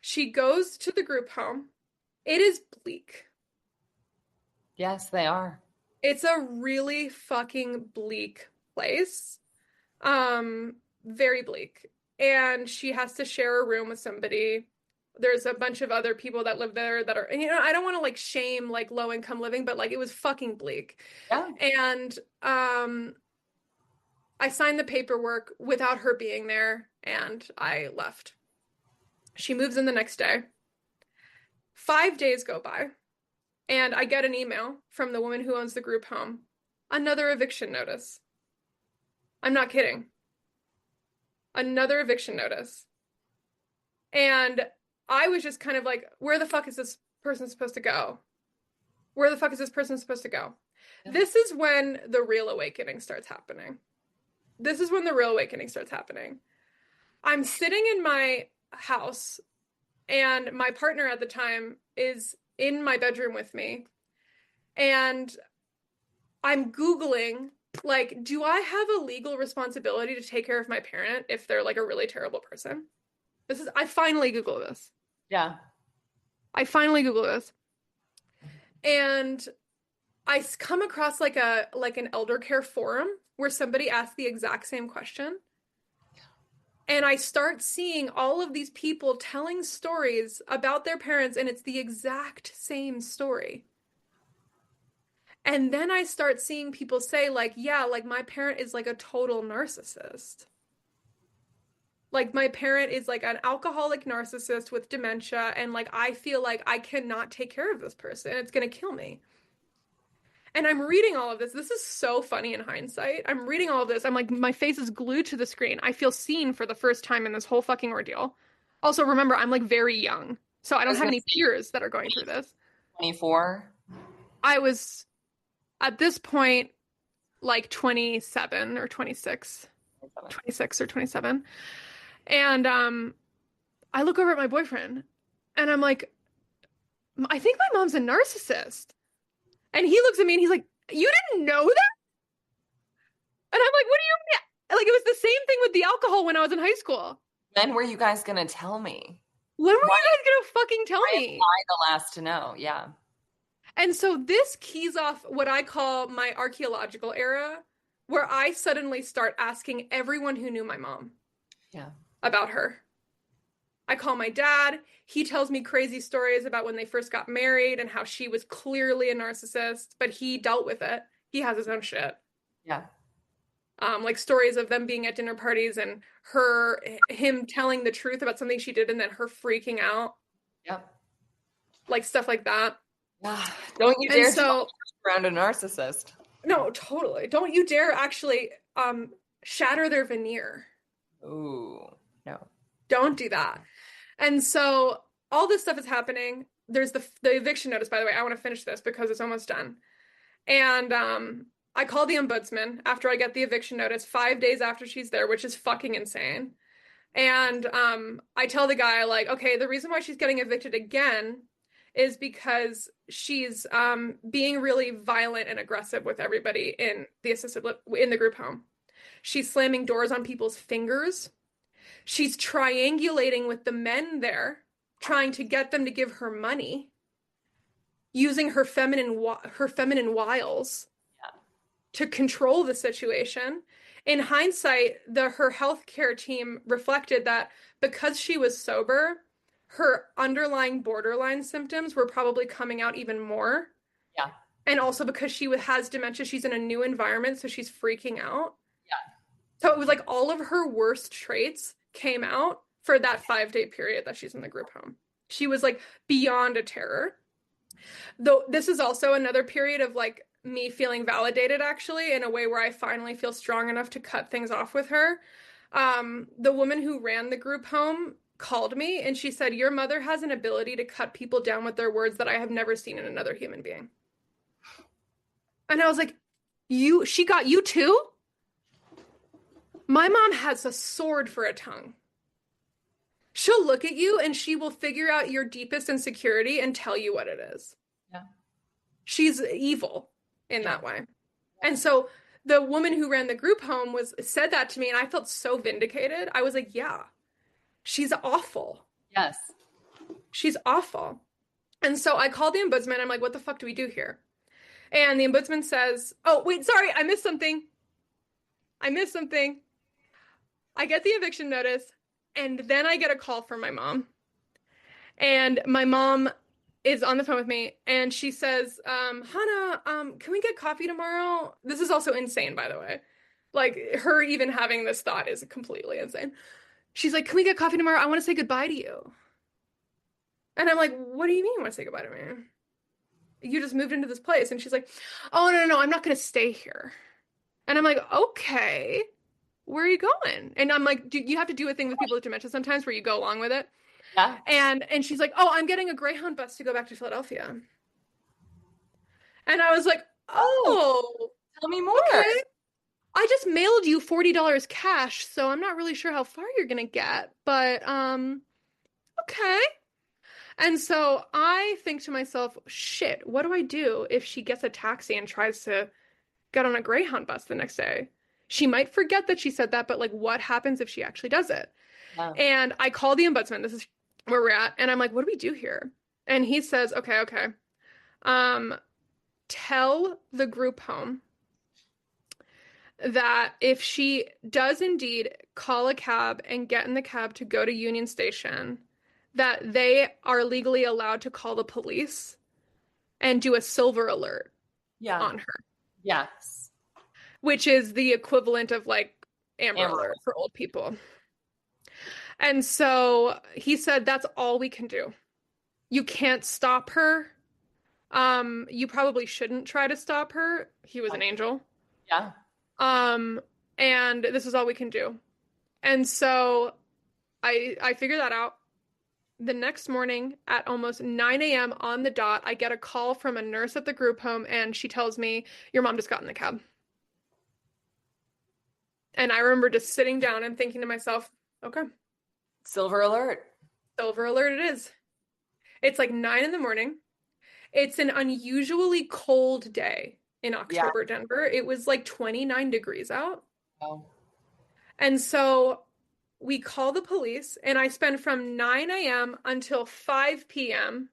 She goes to the group home. It is bleak. Yes, they are. It's a really fucking bleak place. Very bleak. And she has to share a room with somebody. There's a bunch of other people that live there that are, and, you know, I don't want to like shame like low income living, but like it was fucking bleak. Yeah. And I signed the paperwork without her being there and I left. She moves in the next day. 5 days go by and I get an email from the woman who owns the group home. Another eviction notice. I'm not kidding. Another eviction notice. And I was just kind of like, where the fuck is this person supposed to go? Where the fuck is this person supposed to go? Yeah. This is when the real awakening starts happening. This is when the real awakening starts happening. I'm sitting in my house and my partner at the time is in my bedroom with me. And I'm Googling, like, do I have a legal responsibility to take care of my parent if they're like a really terrible person? I finally Google this. Yeah. I finally Google this. And I come across like an elder care forum where somebody asked the exact same question. And I start seeing all of these people telling stories about their parents, and it's the exact same story. And then I start seeing people say, like, yeah, like my parent is like a total narcissist. Like my parent is like an alcoholic narcissist with dementia, and like I feel like I cannot take care of this person. It's going to kill me. And I'm reading all of this. This is so funny in hindsight. I'm reading all of this. I'm like, my face is glued to the screen. I feel seen for the first time in this whole fucking ordeal. Also, remember, I'm like very young. So I don't have any peers that are going through this. 24? I was, at this point, like 27 or 26. 26 or 27. And I look over at my boyfriend and I'm like, I think my mom's a narcissist. And he looks at me and he's like, you didn't know that? And I'm like, what do you mean? Like, it was the same thing with the alcohol when I was in high school. When were you guys going to tell me? When were you guys going to fucking tell me? Am I the last to know? Yeah. And so this keys off what I call my archaeological era, where I suddenly start asking everyone who knew my mom about her. I call my dad. He tells me crazy stories about when they first got married and how she was clearly a narcissist, but he dealt with it. He has his own shit. Yeah. Like stories of them being at dinner parties and him telling the truth about something she did and then her freaking out. Yep. Like stuff like that. Don't you dare so around a narcissist. No, totally. Don't you dare actually shatter their veneer. Ooh, no. Don't do that. And so all this stuff is happening. There's the eviction notice, by the way. I want to finish this because it's almost done. And I call the ombudsman after I get the eviction notice 5 days after she's there, which is fucking insane. And I tell the guy, like, okay, the reason why she's getting evicted again is because she's being really violent and aggressive with everybody in the group home. She's slamming doors on people's fingers. She's triangulating with the men there, trying to get them to give her money, using her feminine wiles to control the situation. In hindsight, her healthcare team reflected that because she was sober, her underlying borderline symptoms were probably coming out even more. Yeah. And also because she has dementia, she's in a new environment, so she's freaking out. Yeah. So it was like all of her worst traits came out for that 5-day period that she's in the group home. She was like beyond a terror. Though this is also another period of like me feeling validated, actually, in a way where I finally feel strong enough to cut things off with her. The woman who ran the group home called me and she said, your mother has an ability to cut people down with their words that I have never seen in another human being. And I was like, she got you too? My mom has a sword for a tongue. She'll look at you and she will figure out your deepest insecurity and tell you what it is. Yeah. She's evil in that way. And so the woman who ran the group home said that to me and I felt so vindicated. I was like, yeah, she's awful. Yes. She's awful. And so I called the ombudsman. I'm like, what the fuck do we do here? And the ombudsman says, oh, wait, sorry, I missed something. I get the eviction notice and then I get a call from my mom. And my mom is on the phone with me and she says, Hanna, can we get coffee tomorrow? This is also insane, by the way. Like her even having this thought is completely insane. She's like, can we get coffee tomorrow? I want to say goodbye to you. And I'm like, what do you mean you want to say goodbye to me? You just moved into this place. And she's like, oh, no, I'm not going to stay here. And I'm like, okay, where are you going? And I'm like, you have to do a thing with people with dementia sometimes where you go along with it. Yeah. And she's like, oh, I'm getting a Greyhound bus to go back to Philadelphia. And I was like, oh, tell me more. Okay. I just mailed you $40 cash, so I'm not really sure how far you're going to get, but okay. And so I think to myself, shit, what do I do if she gets a taxi and tries to get on a Greyhound bus the next day? She might forget that she said that, but like what happens if she actually does it? Wow. And I call the ombudsman. This is where we're at. And I'm like, what do we do here? And he says, okay. Tell the group home that if she does indeed call a cab and get in the cab to go to Union Station, that they are legally allowed to call the police and do a silver alert on her. Yes. Which is the equivalent of like Amber Alert for old people. And so he said, that's all we can do. You can't stop her. You probably shouldn't try to stop her. He was an angel. Yeah. And this is all we can do. And so I figured that out. The next morning at almost 9 a.m. on the dot, I get a call from a nurse at the group home and she tells me, your mom just got in the cab. And I remember just sitting down and thinking to myself, okay. Silver alert. Silver alert it is. It's like 9 a.m. It's an unusually cold day in October, Denver. It was like 29 degrees out. Oh. And so we call the police and I spend from 9 a.m. until 5 p.m.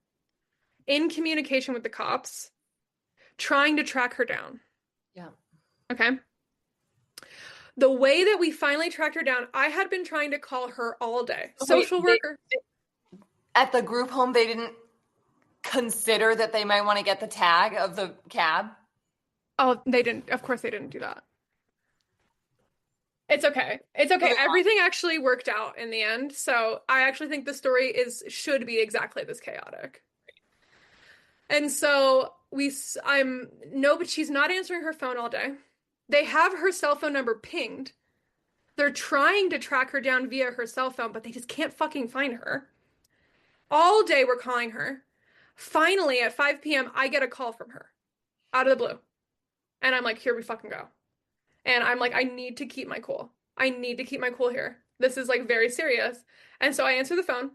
in communication with the cops, trying to track her down. Yeah. Okay. The way that we finally tracked her down, I had been trying to call her all day. Wait, Social worker. at the group home, they didn't consider that they might want to get the tag of the cab? Oh, they didn't. Of course, they didn't do that. It's okay. It's okay. Everything actually worked out in the end. So I actually think the story should be exactly this chaotic. And so but she's not answering her phone all day. They have her cell phone number pinged. They're trying to track her down via her cell phone, but they just can't fucking find her. All day we're calling her. Finally, at 5 p.m., I get a call from her out of the blue. And I'm like, here we fucking go. And I'm like, I need to keep my cool. I need to keep my cool here. This is like very serious. And so I answer the phone.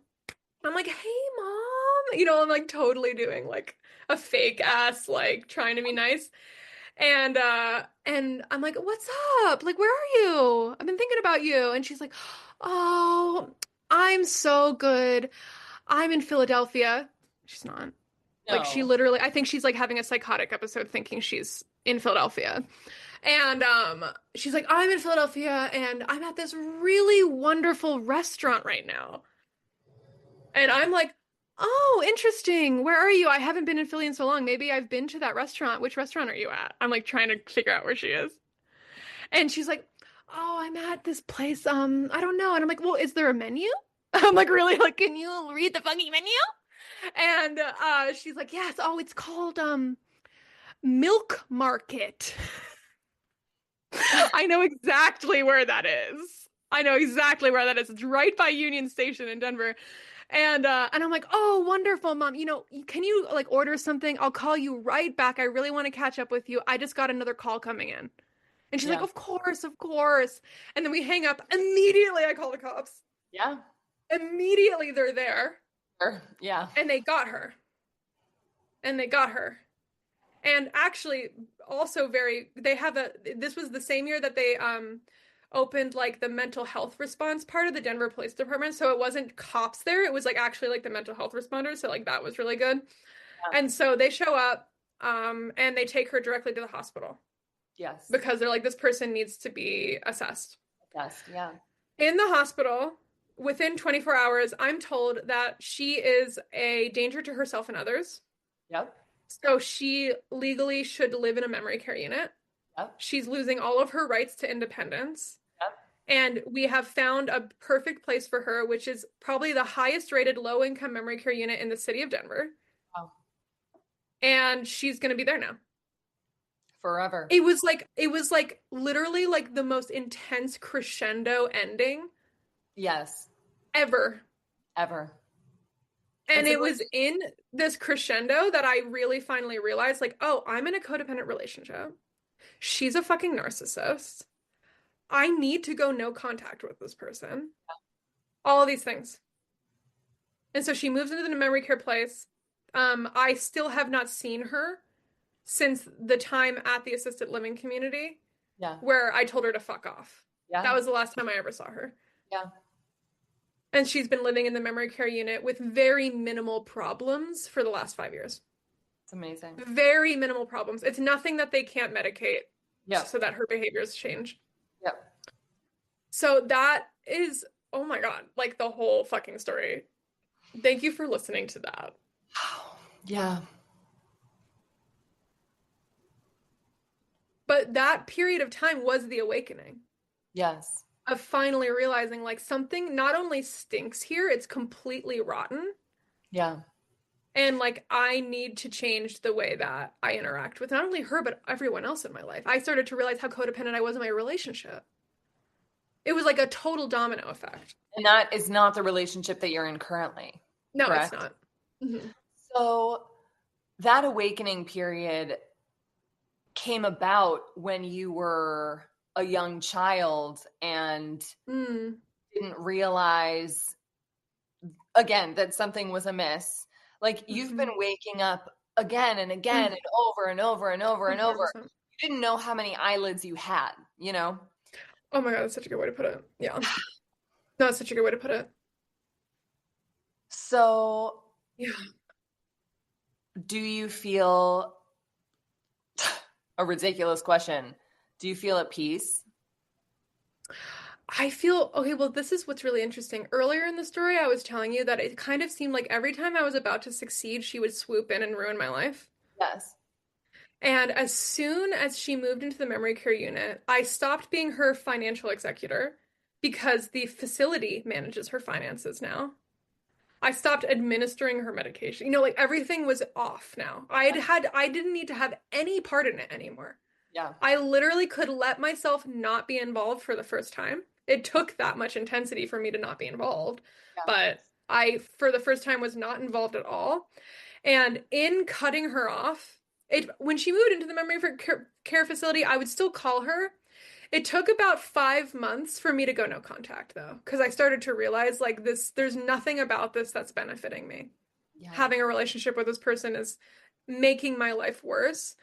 I'm like, hey, mom. You know, I'm like totally doing like a fake ass, like trying to be nice. And I'm like, what's up? Like, where are you? I've been thinking about you. And she's like, oh, I'm so good. I'm in Philadelphia. She's not. No. Like, she literally, I think she's like having a psychotic episode thinking she's in Philadelphia. And she's like, I'm in Philadelphia and I'm at this really wonderful restaurant right now. And I'm like, oh, interesting. Where are you? I haven't been in Philly in so long. Maybe I've been to that restaurant. Which restaurant are you at? I'm like trying to figure out where she is. And she's like, oh, I'm at this place. I don't know. And I'm like, well, is there a menu? I'm like, really? Like, can you read the fucking menu? And she's like, yes. Oh, it's called Milk Market. I know exactly where that is. I know exactly where that is. It's right by Union Station in Denver. And I'm like, oh, wonderful, mom. You know, can you like order something? I'll call you right back. I really want to catch up with you. I just got another call coming in. And she's like, of course, of course. And then we hang up. Immediately, I call the cops. Yeah. Immediately, they're there. Yeah. And they got her. And actually, also this was the same year that they opened like the mental health response part of the Denver Police Department. So it wasn't cops there. It was like actually like the mental health responders. So like that was really good. Yeah. And so they show up and they take her directly to the hospital. Yes. Because they're like, this person needs to be assessed. Yeah. In the hospital, within 24 hours, I'm told that she is a danger to herself and others. Yep. So she legally should live in a memory care unit. Yep. She's losing all of her rights to independence. Yep. And we have found a perfect place for her, which is probably the highest rated low-income memory care unit in the city of Denver. Wow. And she's going to be there now. Forever. It was like literally like the most intense crescendo ending. Yes. Ever. And it was in this crescendo that I really finally realized, like, oh, I'm in a codependent relationship. She's a fucking narcissist. I need to go no contact with this person. Yeah. All of these things. And so she moves into the memory care place. I still have not seen her since the time at the assisted living community. Yeah. Where I told her to fuck off. Yeah. That was the last time I ever saw her. Yeah. And she's been living in the memory care unit with very minimal problems for the last 5 years. It's amazing. Very minimal problems. It's nothing that they can't medicate. Yeah. So that her behaviors change. Yep. So that is, oh my God, like the whole fucking story. Thank you for listening to that. Yeah. But that period of time was the awakening. Yes. Of finally realizing like something not only stinks here, it's completely rotten. Yeah. And like, I need to change the way that I interact with not only her, but everyone else in my life. I started to realize how codependent I was in my relationship. It was like a total domino effect. And that is not the relationship that you're in currently. No, correct? It's not. Mm-hmm. So that awakening period came about when you were a young child and didn't realize, again, that something was amiss. Like you've been waking up again and again and over and over and over and over. You didn't know how many eyelids you had, you know? Oh my God, that's such a good way to put it. Yeah. No, that's such a good way to put it. So, yeah. Do you feel, a ridiculous question, do you feel at peace? I feel okay, well, this is what's really interesting. Earlier in the story, I was telling you that it kind of seemed like every time I was about to succeed, she would swoop in and ruin my life. Yes. And as soon as she moved into the memory care unit, I stopped being her financial executor because the facility manages her finances now. I stopped administering her medication. Like everything was off now. I didn't need to have any part in it anymore. Yeah. I literally could let myself not be involved for the first time. It took that much intensity for me to not be involved, Yeah. but I, for the first time, was not involved at all. And in cutting her off, when she moved into the memory care facility, I would still call her. It took about 5 months for me to go no contact, though, because I started to realize like this, there's nothing about this that's benefiting me. Yeah. Having a relationship with this person is making my life worse.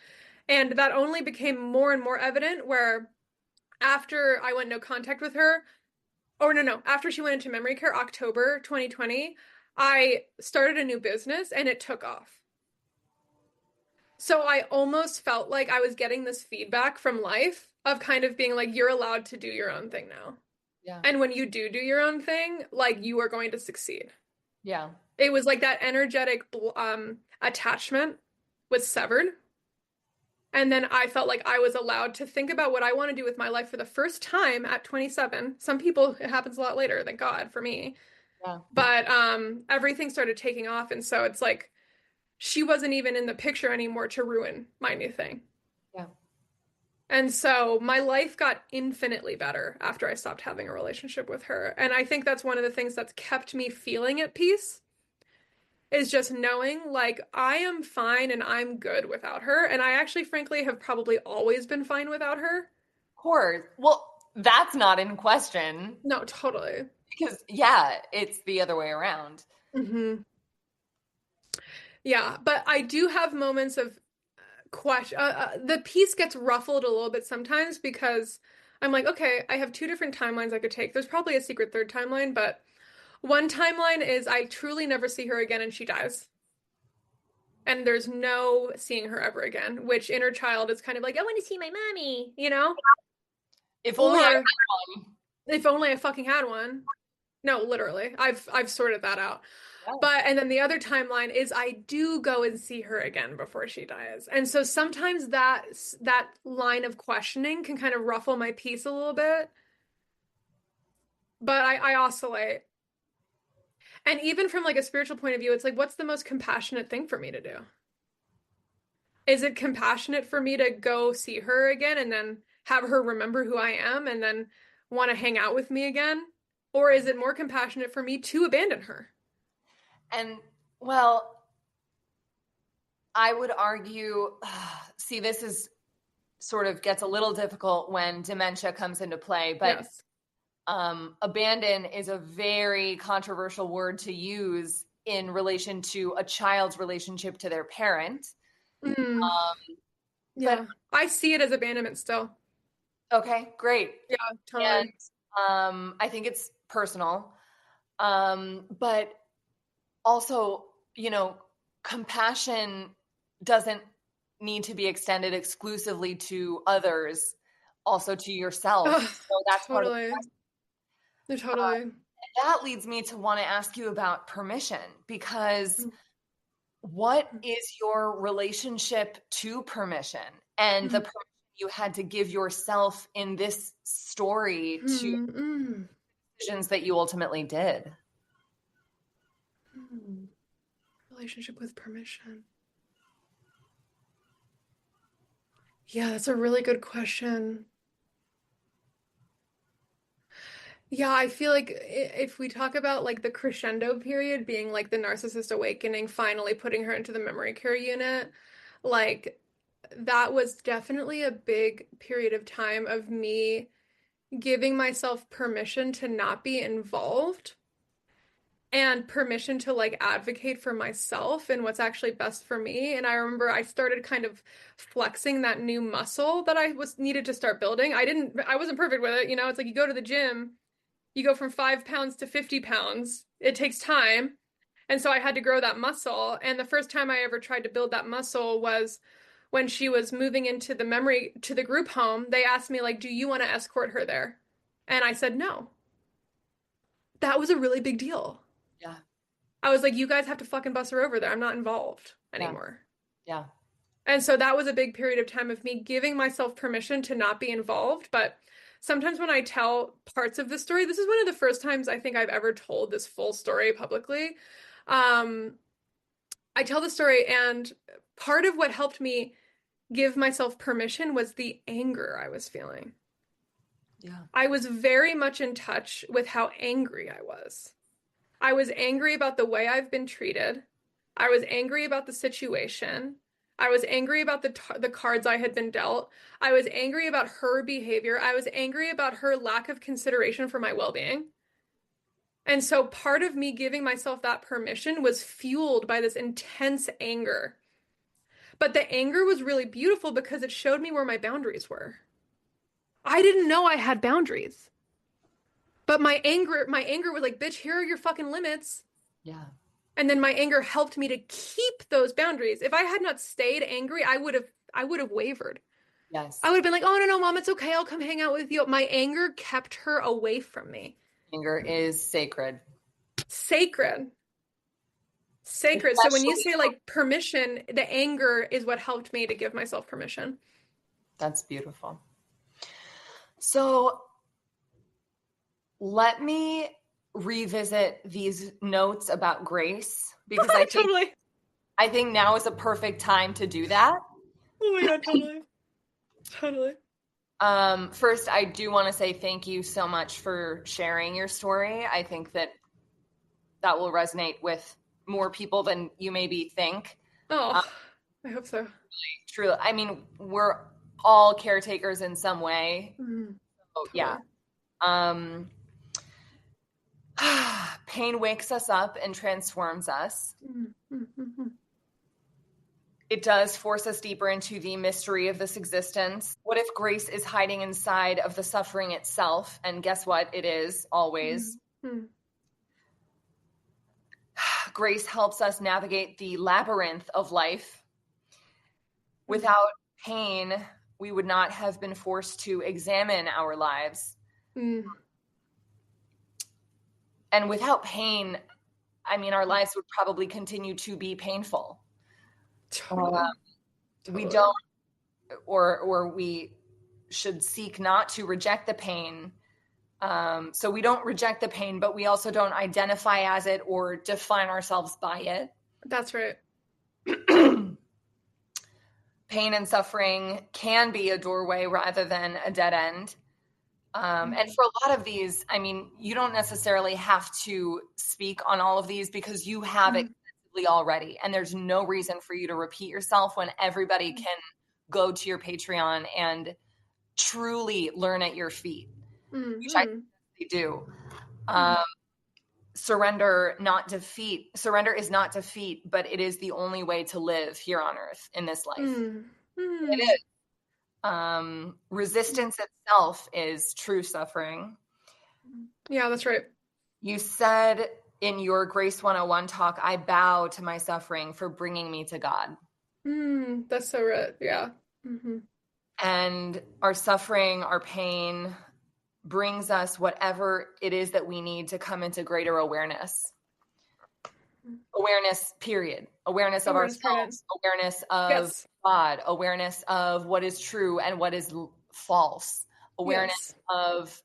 And that only became more and more evident where after I went no contact with her, or no, after she went into memory care, October 2020, I started a new business and it took off. So I almost felt like I was getting this feedback from life of kind of being like, you're allowed to do your own thing now. Yeah. And when you do your own thing, like you are going to succeed. Yeah. It was like that energetic attachment was severed. And then I felt like I was allowed to think about what I want to do with my life for the first time at 27. Some people, it happens a lot later, thank God for me. Yeah. But everything started taking off. And so it's like she wasn't even in the picture anymore to ruin my new thing. Yeah. And so my life got infinitely better after I stopped having a relationship with her. And I think that's one of the things that's kept me feeling at peace is just knowing like I am fine and I'm good without her. And I actually, frankly, have probably always been fine without her. Of course. Well, that's not in question. No, totally. Because, yeah, it's the other way around. Mm-hmm. Yeah, but I do have moments of question. The piece gets ruffled a little bit sometimes because I'm like, okay, I have two different timelines I could take. There's probably a secret third timeline, but one timeline is I truly never see her again and she dies. And there's no seeing her ever again, which inner child is kind of like, I want to see my mommy, If only I had one. If only I fucking had one. No, literally. I've sorted that out. Yeah. But and then the other timeline is I do go and see her again before she dies. And so sometimes that line of questioning can kind of ruffle my peace a little bit. But I oscillate. And even from like a spiritual point of view, it's like, what's the most compassionate thing for me to do? Is it compassionate for me to go see her again and then have her remember who I am and then want to hang out with me again? Or is it more compassionate for me to abandon her? And, well, I would argue, see, this is sort of gets a little difficult when dementia comes into play, but Yes. Abandon is a very controversial word to use in relation to a child's relationship to their parent. Mm. Yeah, but I see it as abandonment still. Okay, great. Yeah, totally. And I think it's personal. But also, compassion doesn't need to be extended exclusively to others, also to yourself. Ugh, So that's part of totally. the Totally. that leads me to want to ask you about permission, because what is your relationship to permission and the permission you had to give yourself in this story to decisions that you ultimately did? Relationship with permission. Yeah, that's a really good question. Yeah, I feel like if we talk about like the crescendo period being like the narcissist awakening, finally putting her into the memory care unit, like that was definitely a big period of time of me giving myself permission to not be involved and permission to like advocate for myself and what's actually best for me. And I remember I started kind of flexing that new muscle that I was needed to start building. I wasn't perfect with it. It's like you go to the gym, you go from 5 pounds to 50 pounds. It takes time. And so I had to grow that muscle. And the first time I ever tried to build that muscle was when she was moving into the group home. They asked me like, do you want to escort her there? And I said no. That was a really big deal. Yeah. I was like, you guys have to fucking bus her over there. I'm not involved Yeah. anymore. Yeah. And so that was a big period of time of me giving myself permission to not be involved. But sometimes when I tell parts of the story, this is one of the first times I think I've ever told this full story publicly. I tell the story, and part of what helped me give myself permission was the anger I was feeling. Yeah. I was very much in touch with how angry I was. I was angry about the way I've been treated. I was angry about the situation. I was angry about the cards I had been dealt. I was angry about her behavior. I was angry about her lack of consideration for my well-being. And so part of me giving myself that permission was fueled by this intense anger. But the anger was really beautiful because it showed me where my boundaries were. I didn't know I had boundaries. But my anger was like, bitch, here are your fucking limits. Yeah. And then my anger helped me to keep those boundaries. If I had not stayed angry, I would have wavered. Yes. I would have been like, oh, no, Mom, it's okay. I'll come hang out with you. My anger kept her away from me. Anger is sacred. Sacred. Sacred. So when you say like permission, the anger is what helped me to give myself permission. That's beautiful. So let me revisit these notes about grace, because I think now is a perfect time to do that. Oh my God, totally. Totally. First, I do want to say thank you so much for sharing your story. I think that will resonate with more people than you maybe think. Oh, I hope so. True. I mean, we're all caretakers in some way. Mm-hmm. So, Totally. yeah. Pain wakes us up and transforms us. Mm-hmm. It does force us deeper into the mystery of this existence. What if grace is hiding inside of the suffering itself? And guess what? It is always. Mm-hmm. Grace helps us navigate the labyrinth of life. Without pain, we would not have been forced to examine our lives. Mm. And without pain, I mean, our lives would probably continue to be painful. Totally. We don't, or we should seek not to reject the pain. So we don't reject the pain, but we also don't identify as it or define ourselves by it. That's right. Pain and suffering can be a doorway rather than a dead end. And for a lot of these, I mean, you don't necessarily have to speak on all of these because you have extensively already. And there's no reason for you to repeat yourself when everybody can go to your Patreon and truly learn at your feet, which I think they do. Surrender, not defeat. Surrender is not defeat, but it is the only way to live here on earth in this life. It is. Resistance itself is true suffering. Yeah, that's right. You said in your Grace 101 talk, I bow to my suffering for bringing me to God. That's so right. Yeah. And our suffering, our pain brings us whatever it is that we need to come into greater awareness. Awareness, period. Awareness of ourselves, awareness of God, awareness of what is true and what is false, awareness of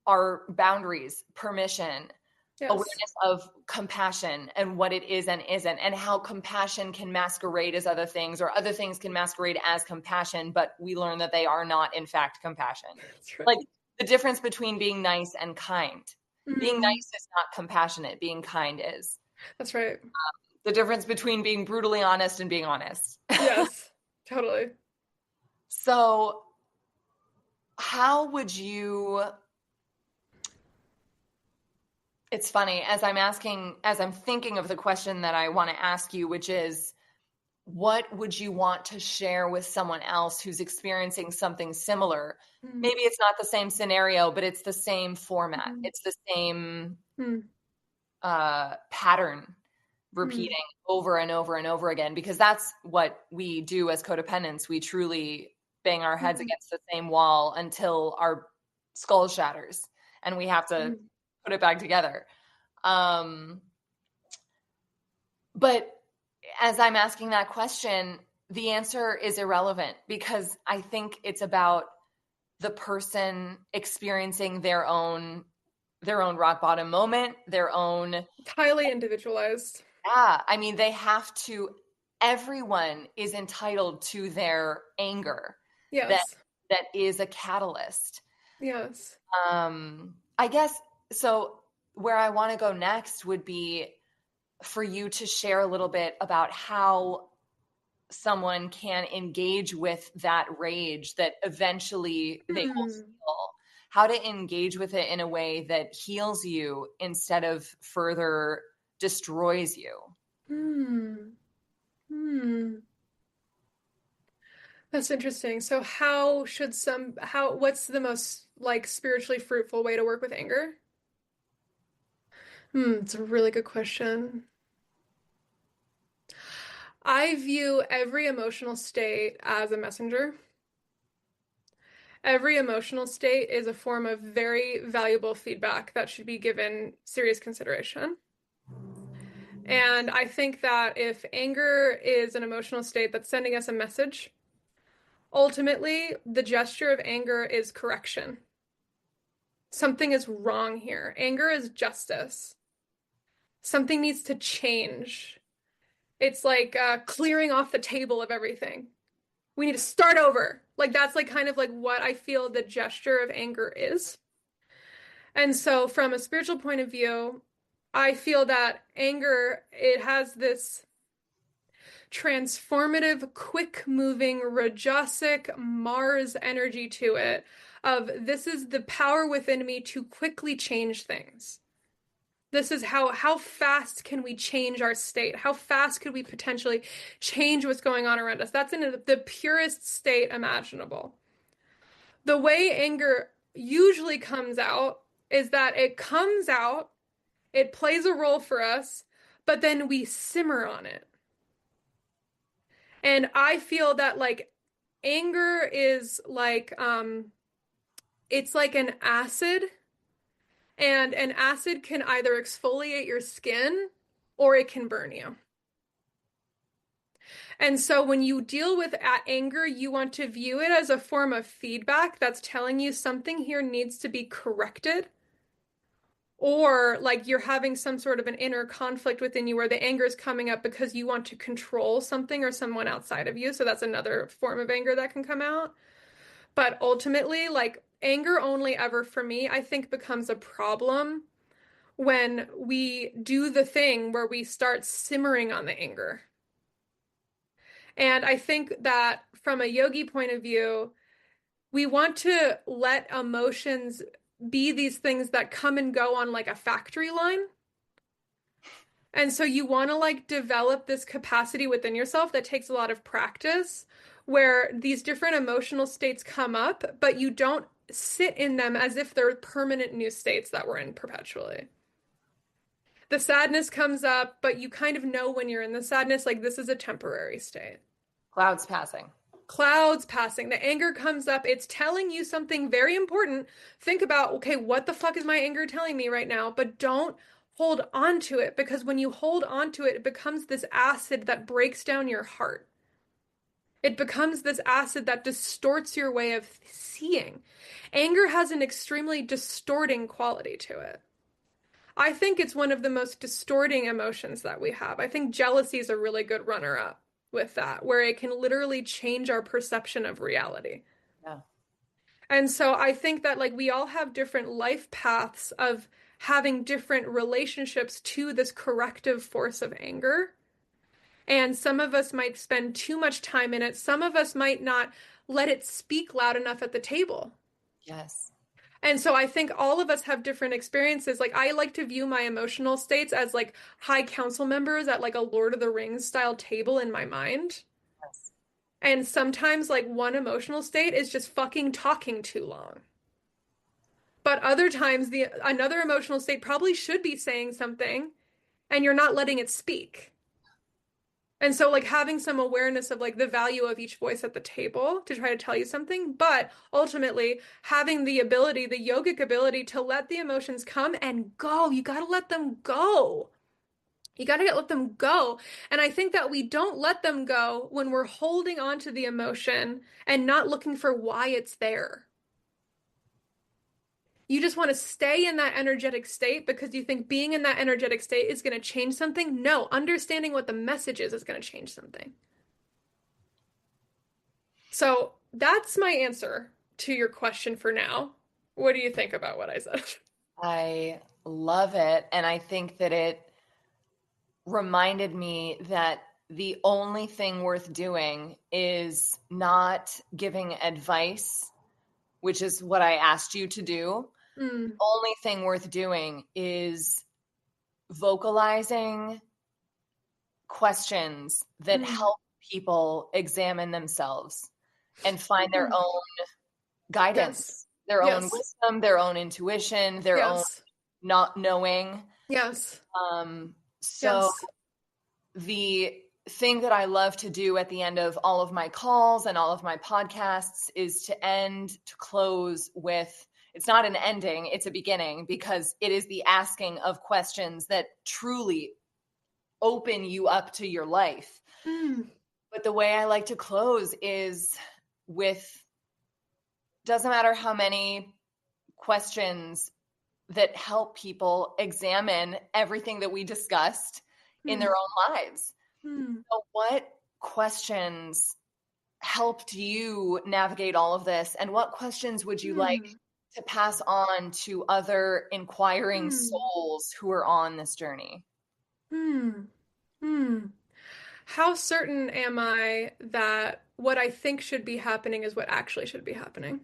our boundaries, permission, awareness of compassion and what it is and isn't, and how compassion can masquerade as other things, or other things can masquerade as compassion, but we learn that they are not, in fact, compassion. Right. Like the difference between being nice and kind. Being nice is not compassionate. Being kind is. That's right. The difference between being brutally honest and being honest. Yes, totally. So how would you, it's funny, as I'm thinking of the question that I want to ask you, which is, what would you want to share with someone else who's experiencing something similar? Maybe it's not the same scenario, but it's the same format. It's the same pattern repeating over and over and over again, because that's what we do as codependents. We truly bang our heads against the same wall until our skull shatters. and we have to Mm. put it back together. But as I'm asking that question, the answer is irrelevant, because I think it's about the person experiencing their own rock bottom moment, their own. It's highly individualized. Yeah, I mean, everyone is entitled to their anger. Yes. That is a catalyst. Yes. I guess, so where I want to go next would be for you to share a little bit about how someone can engage with that rage that eventually they will feel, how to engage with it in a way that heals you instead of further destroys you. That's interesting. So what's the most like spiritually fruitful way to work with anger? It's a really good question. I view every emotional state as a messenger. Every emotional state is a form of very valuable feedback that should be given serious consideration. And I think that if anger is an emotional state that's sending us a message, ultimately, the gesture of anger is correction. Something is wrong here. Anger is justice. Something needs to change. It's like clearing off the table of everything. We need to start over. Like that's like kind of like what I feel the gesture of anger is. And so from a spiritual point of view, I feel that anger, it has this transformative, quick-moving, Rajasic Mars energy to it of this is the power within me to quickly change things. This is how fast can we change our state? How fast could we potentially change what's going on around us? That's in the purest state imaginable. The way anger usually comes out is that it comes out, it plays a role for us, but then we simmer on it. And I feel that like anger is like it's like an acid, and an acid can either exfoliate your skin or it can burn you. And so when you deal with anger, you want to view it as a form of feedback that's telling you something here needs to be corrected. Or like you're having some sort of an inner conflict within you where the anger is coming up because you want to control something or someone outside of you. So that's another form of anger that can come out. But ultimately, like anger only ever for me, I think becomes a problem when we do the thing where we start simmering on the anger. And I think that from a yogi point of view, we want to let emotions be these things that come and go on like a factory line. And so you want to like develop this capacity within yourself that takes a lot of practice, where these different emotional states come up, but you don't sit in them as if they're permanent new states that we're in perpetually. The sadness comes up, but you kind of know when you're in the sadness, like this is a temporary state. Clouds passing. Clouds passing. The anger comes up. It's telling you something very important. Think about, okay, what the fuck is my anger telling me right now? But don't hold on to it, because when you hold on to it, it becomes this acid that breaks down your heart. It becomes this acid that distorts your way of seeing. Anger has an extremely distorting quality to it. I think it's one of the most distorting emotions that we have. I think jealousy is a really good runner-up with that, where it can literally change our perception of reality. Yeah. And so I think that like we all have different life paths of having different relationships to this corrective force of anger. And some of us might spend too much time in it. Some of us might not let it speak loud enough at the table. Yes. And so I think all of us have different experiences. Like I like to view my emotional states as like high council members at like a Lord of the Rings style table in my mind. Yes. And sometimes like one emotional state is just fucking talking too long. But other times another emotional state probably should be saying something and you're not letting it speak. And so like having some awareness of like the value of each voice at the table to try to tell you something, but ultimately having the ability, the yogic ability to let the emotions come and go. You got to let them go. You got to let them go. And I think that we don't let them go when we're holding on to the emotion and not looking for why it's there. You just want to stay in that energetic state because you think being in that energetic state is going to change something. No, understanding what the message is going to change something. So that's my answer to your question for now. What do you think about what I said? I love it. And I think that it reminded me that the only thing worth doing is not giving advice, which is what I asked you to do. Only thing worth doing is vocalizing questions that help people examine themselves and find their own guidance, their own wisdom, their own intuition, their own not knowing. So the thing that I love to do at the end of all of my calls and all of my podcasts is to close with, it's not an ending, it's a beginning, because it is the asking of questions that truly open you up to your life. But the way I like to close is with, doesn't matter how many questions that help people examine everything that we discussed in their own lives. So what questions helped you navigate all of this? And what questions would you like to pass on to other inquiring souls who are on this journey? How certain am I that what I think should be happening is what actually should be happening?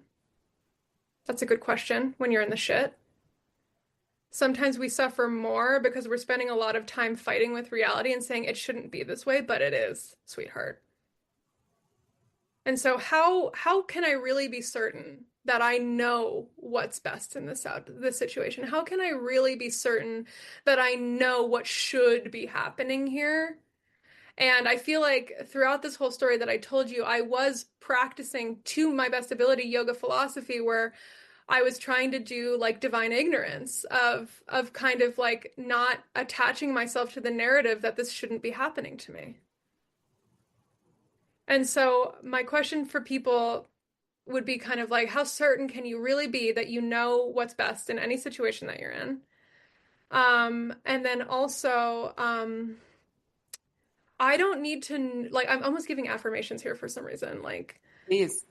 That's a good question when you're in the shit. Sometimes we suffer more because we're spending a lot of time fighting with reality and saying it shouldn't be this way, but it is, sweetheart. And so how can I really be certain that I know what's best in this situation? How can I really be certain that I know what should be happening here? And I feel like throughout this whole story that I told you, I was practicing to my best ability yoga philosophy, where I was trying to do like divine ignorance of kind of like not attaching myself to the narrative that this shouldn't be happening to me. And so my question for people would be kind of like, how certain can you really be that you know what's best in any situation that you're in? And then also, I don't need to, like, I'm almost giving affirmations here for some reason. Like, please.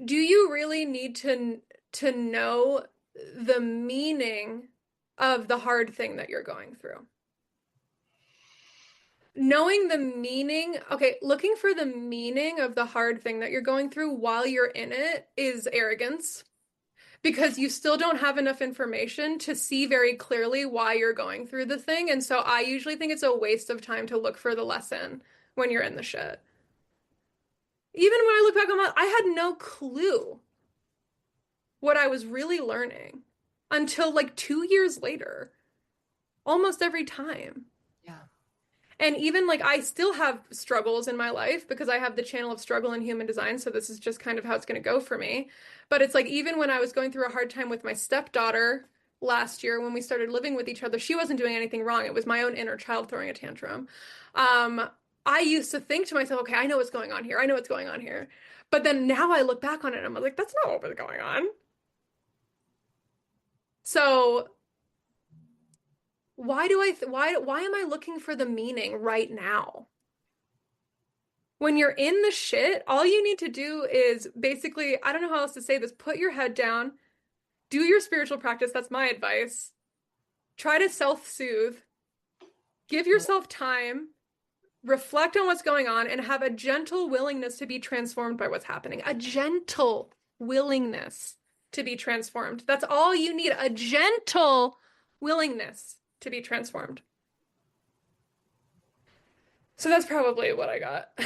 Do you really need to know the meaning of the hard thing that you're going through? Knowing the meaning, okay, looking for the meaning of the hard thing that you're going through while you're in it is arrogance, because you still don't have enough information to see very clearly why you're going through the thing. And so I usually think it's a waste of time to look for the lesson when you're in the shit. Even when I look back on my, I had no clue what I was really learning until like 2 years later, almost every time. Yeah. And even like I still have struggles in my life because I have the channel of struggle in human design. So this is just kind of how it's going to go for me. But it's like, even when I was going through a hard time with my stepdaughter last year, when we started living with each other, she wasn't doing anything wrong. It was my own inner child throwing a tantrum. I used to think to myself, okay, I know what's going on here. I know what's going on here. But then now I look back on it and I'm like, that's not what was going on. So why am I looking for the meaning right now? When you're in the shit, all you need to do is basically, I don't know how else to say this, put your head down, do your spiritual practice. That's my advice. Try to self-soothe, give yourself time, reflect on what's going on, and have a gentle willingness to be transformed by what's happening. A gentle willingness to be transformed. That's all you need, a gentle willingness to be transformed. So that's probably what I got.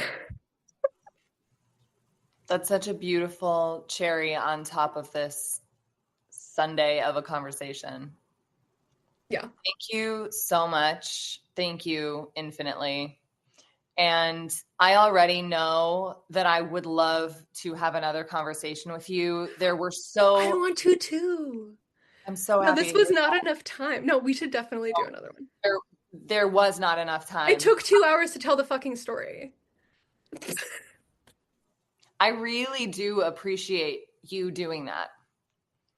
That's such a beautiful cherry on top of this Sunday of a conversation. Yeah. Thank you so much. Thank you infinitely. And I already know that I would love to have another conversation with you. I want to too. I'm so No, happy this to was hear not that. enough time. No, we should definitely do another one. There was not enough It time. took 2 hours to tell the fucking story. I really do appreciate you doing that.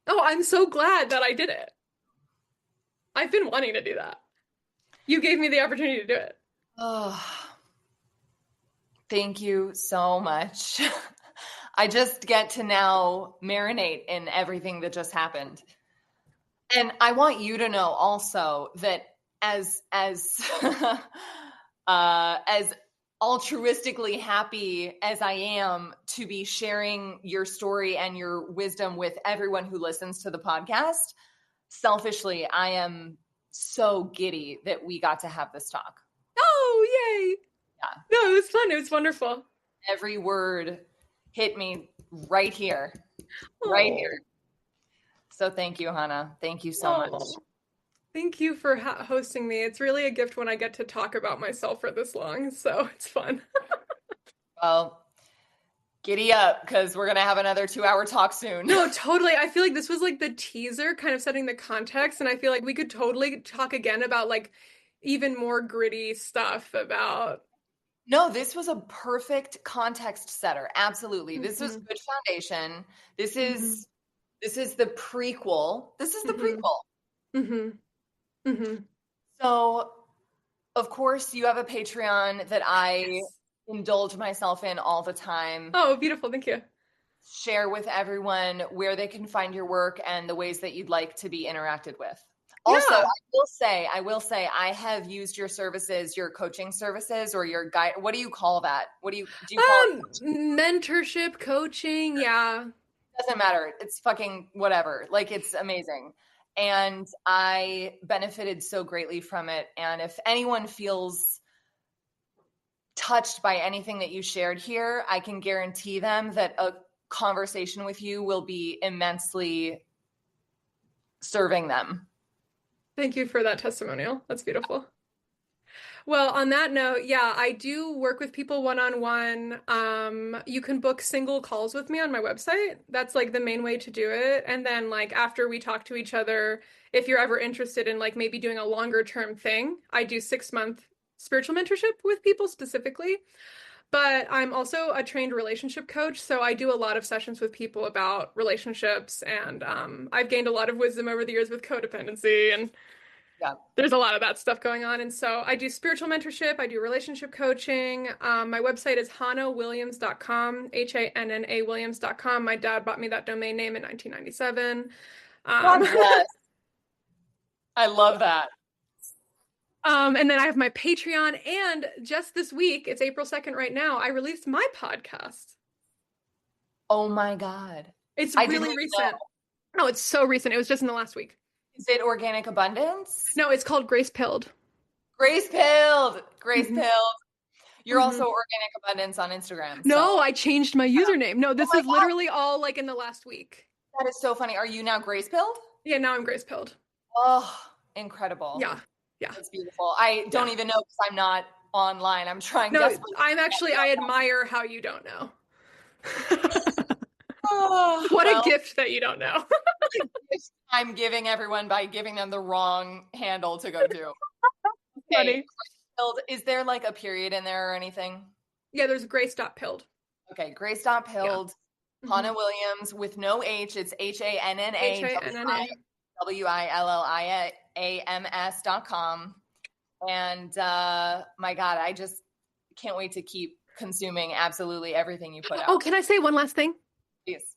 Oh, I'm so glad that I did it. I've been wanting to do that. You gave me the opportunity to do it. Oh, thank you so much. I just get to now marinate in everything that just happened. And I want you to know also that as as altruistically happy as I am to be sharing your story and your wisdom with everyone who listens to the podcast, selfishly, I am so giddy that we got to have this talk. Oh, yay. Yeah. No, it was fun. It was wonderful. Every word hit me right here. Oh. Right here. So thank you, Hanna. Thank you so much. Thank you for hosting me. It's really a gift when I get to talk about myself for this long, so it's fun. Well, giddy up, because we're going to have another 2-hour talk soon. No, totally. I feel like this was like the teaser, kind of setting the context, and I feel like we could totally talk again about like even more gritty stuff about... No, this was a perfect context setter. Absolutely. This was good foundation. This is the prequel. This is the prequel. So, of course, you have a Patreon that I indulge myself in all the time. Oh, beautiful. Thank you. Share with everyone where they can find your work and the ways that you'd like to be interacted with. Also, Yeah. I will say, I have used your services, your coaching services, or your guide. What do you call that? What do you call it? Mentorship, coaching. Yeah. Doesn't matter. It's fucking whatever. Like, it's amazing. And I benefited so greatly from it. And if anyone feels touched by anything that you shared here, I can guarantee them that a conversation with you will be immensely serving them. Thank you for that testimonial. That's beautiful. Well, on that note, yeah, I do work with people one-on-one. You can book single calls with me on my website. That's like the main way to do it. And then like after we talk to each other, if you're ever interested in like maybe doing a longer term thing, I do 6-month spiritual mentorship with people specifically. But I'm also a trained relationship coach, so I do a lot of sessions with people about relationships, and I've gained a lot of wisdom over the years with codependency, and there's a lot of that stuff going on. And so I do spiritual mentorship, I do relationship coaching. My website is hannawilliams.com, HANNA Williams.com. My dad bought me that domain name in 1997. God bless. I love that. And then I have my Patreon, and just this week, it's April 2nd right now, I released my podcast. Oh my God. It's really recent. No, it's so recent. It was just in the last week. Is it Organic Abundance? No, it's called Grace Pilled. Grace Pilled. Grace Pilled. You're also Organic Abundance on Instagram. No, I changed my username. No, this is literally all like in the last week. That is so funny. Are you now Grace Pilled? Yeah, now I'm Grace Pilled. Oh, incredible. Yeah. It's beautiful. I don't even know because I'm not online. I'm trying desperately. I admire how you don't know. Oh, what a gift that you don't know. I'm giving everyone by giving them the wrong handle to go to. Okay. Is there like a period in there or anything? Yeah, there's Grace.Pilled. Okay, Grace.Pilled. Yeah. Hanna Williams with no H. It's HANNA. WILLIAMS.com. And my God, I just can't wait to keep consuming absolutely everything you put out. Oh, can I say one last thing? Please.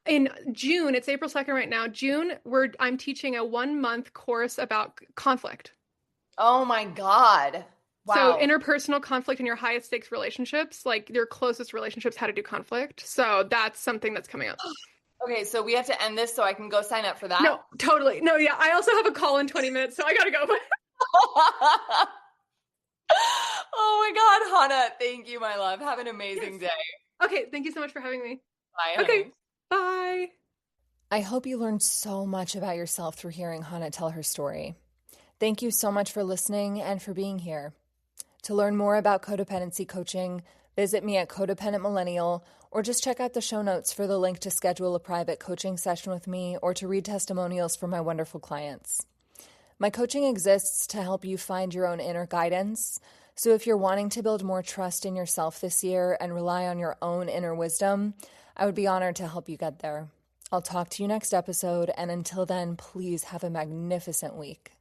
In June, it's April 2nd right now. June, I'm teaching a 1-month course about conflict. Oh my God. Wow. So interpersonal conflict in your highest stakes relationships, like your closest relationships, how to do conflict. So that's something that's coming up. Okay, so we have to end this so I can go sign up for that. No, totally. No, yeah. I also have a call in 20 minutes, so I gotta go. Oh my God, Hanna. Thank you, my love. Have an amazing day. Okay, thank you so much for having me. Bye, honey. Okay, bye. I hope you learned so much about yourself through hearing Hanna tell her story. Thank you so much for listening and for being here. To learn more about codependency coaching, visit me at Codependent Millennial, or just check out the show notes for the link to schedule a private coaching session with me or to read testimonials from my wonderful clients. My coaching exists to help you find your own inner guidance. So if you're wanting to build more trust in yourself this year and rely on your own inner wisdom, I would be honored to help you get there. I'll talk to you next episode, and until then, please have a magnificent week.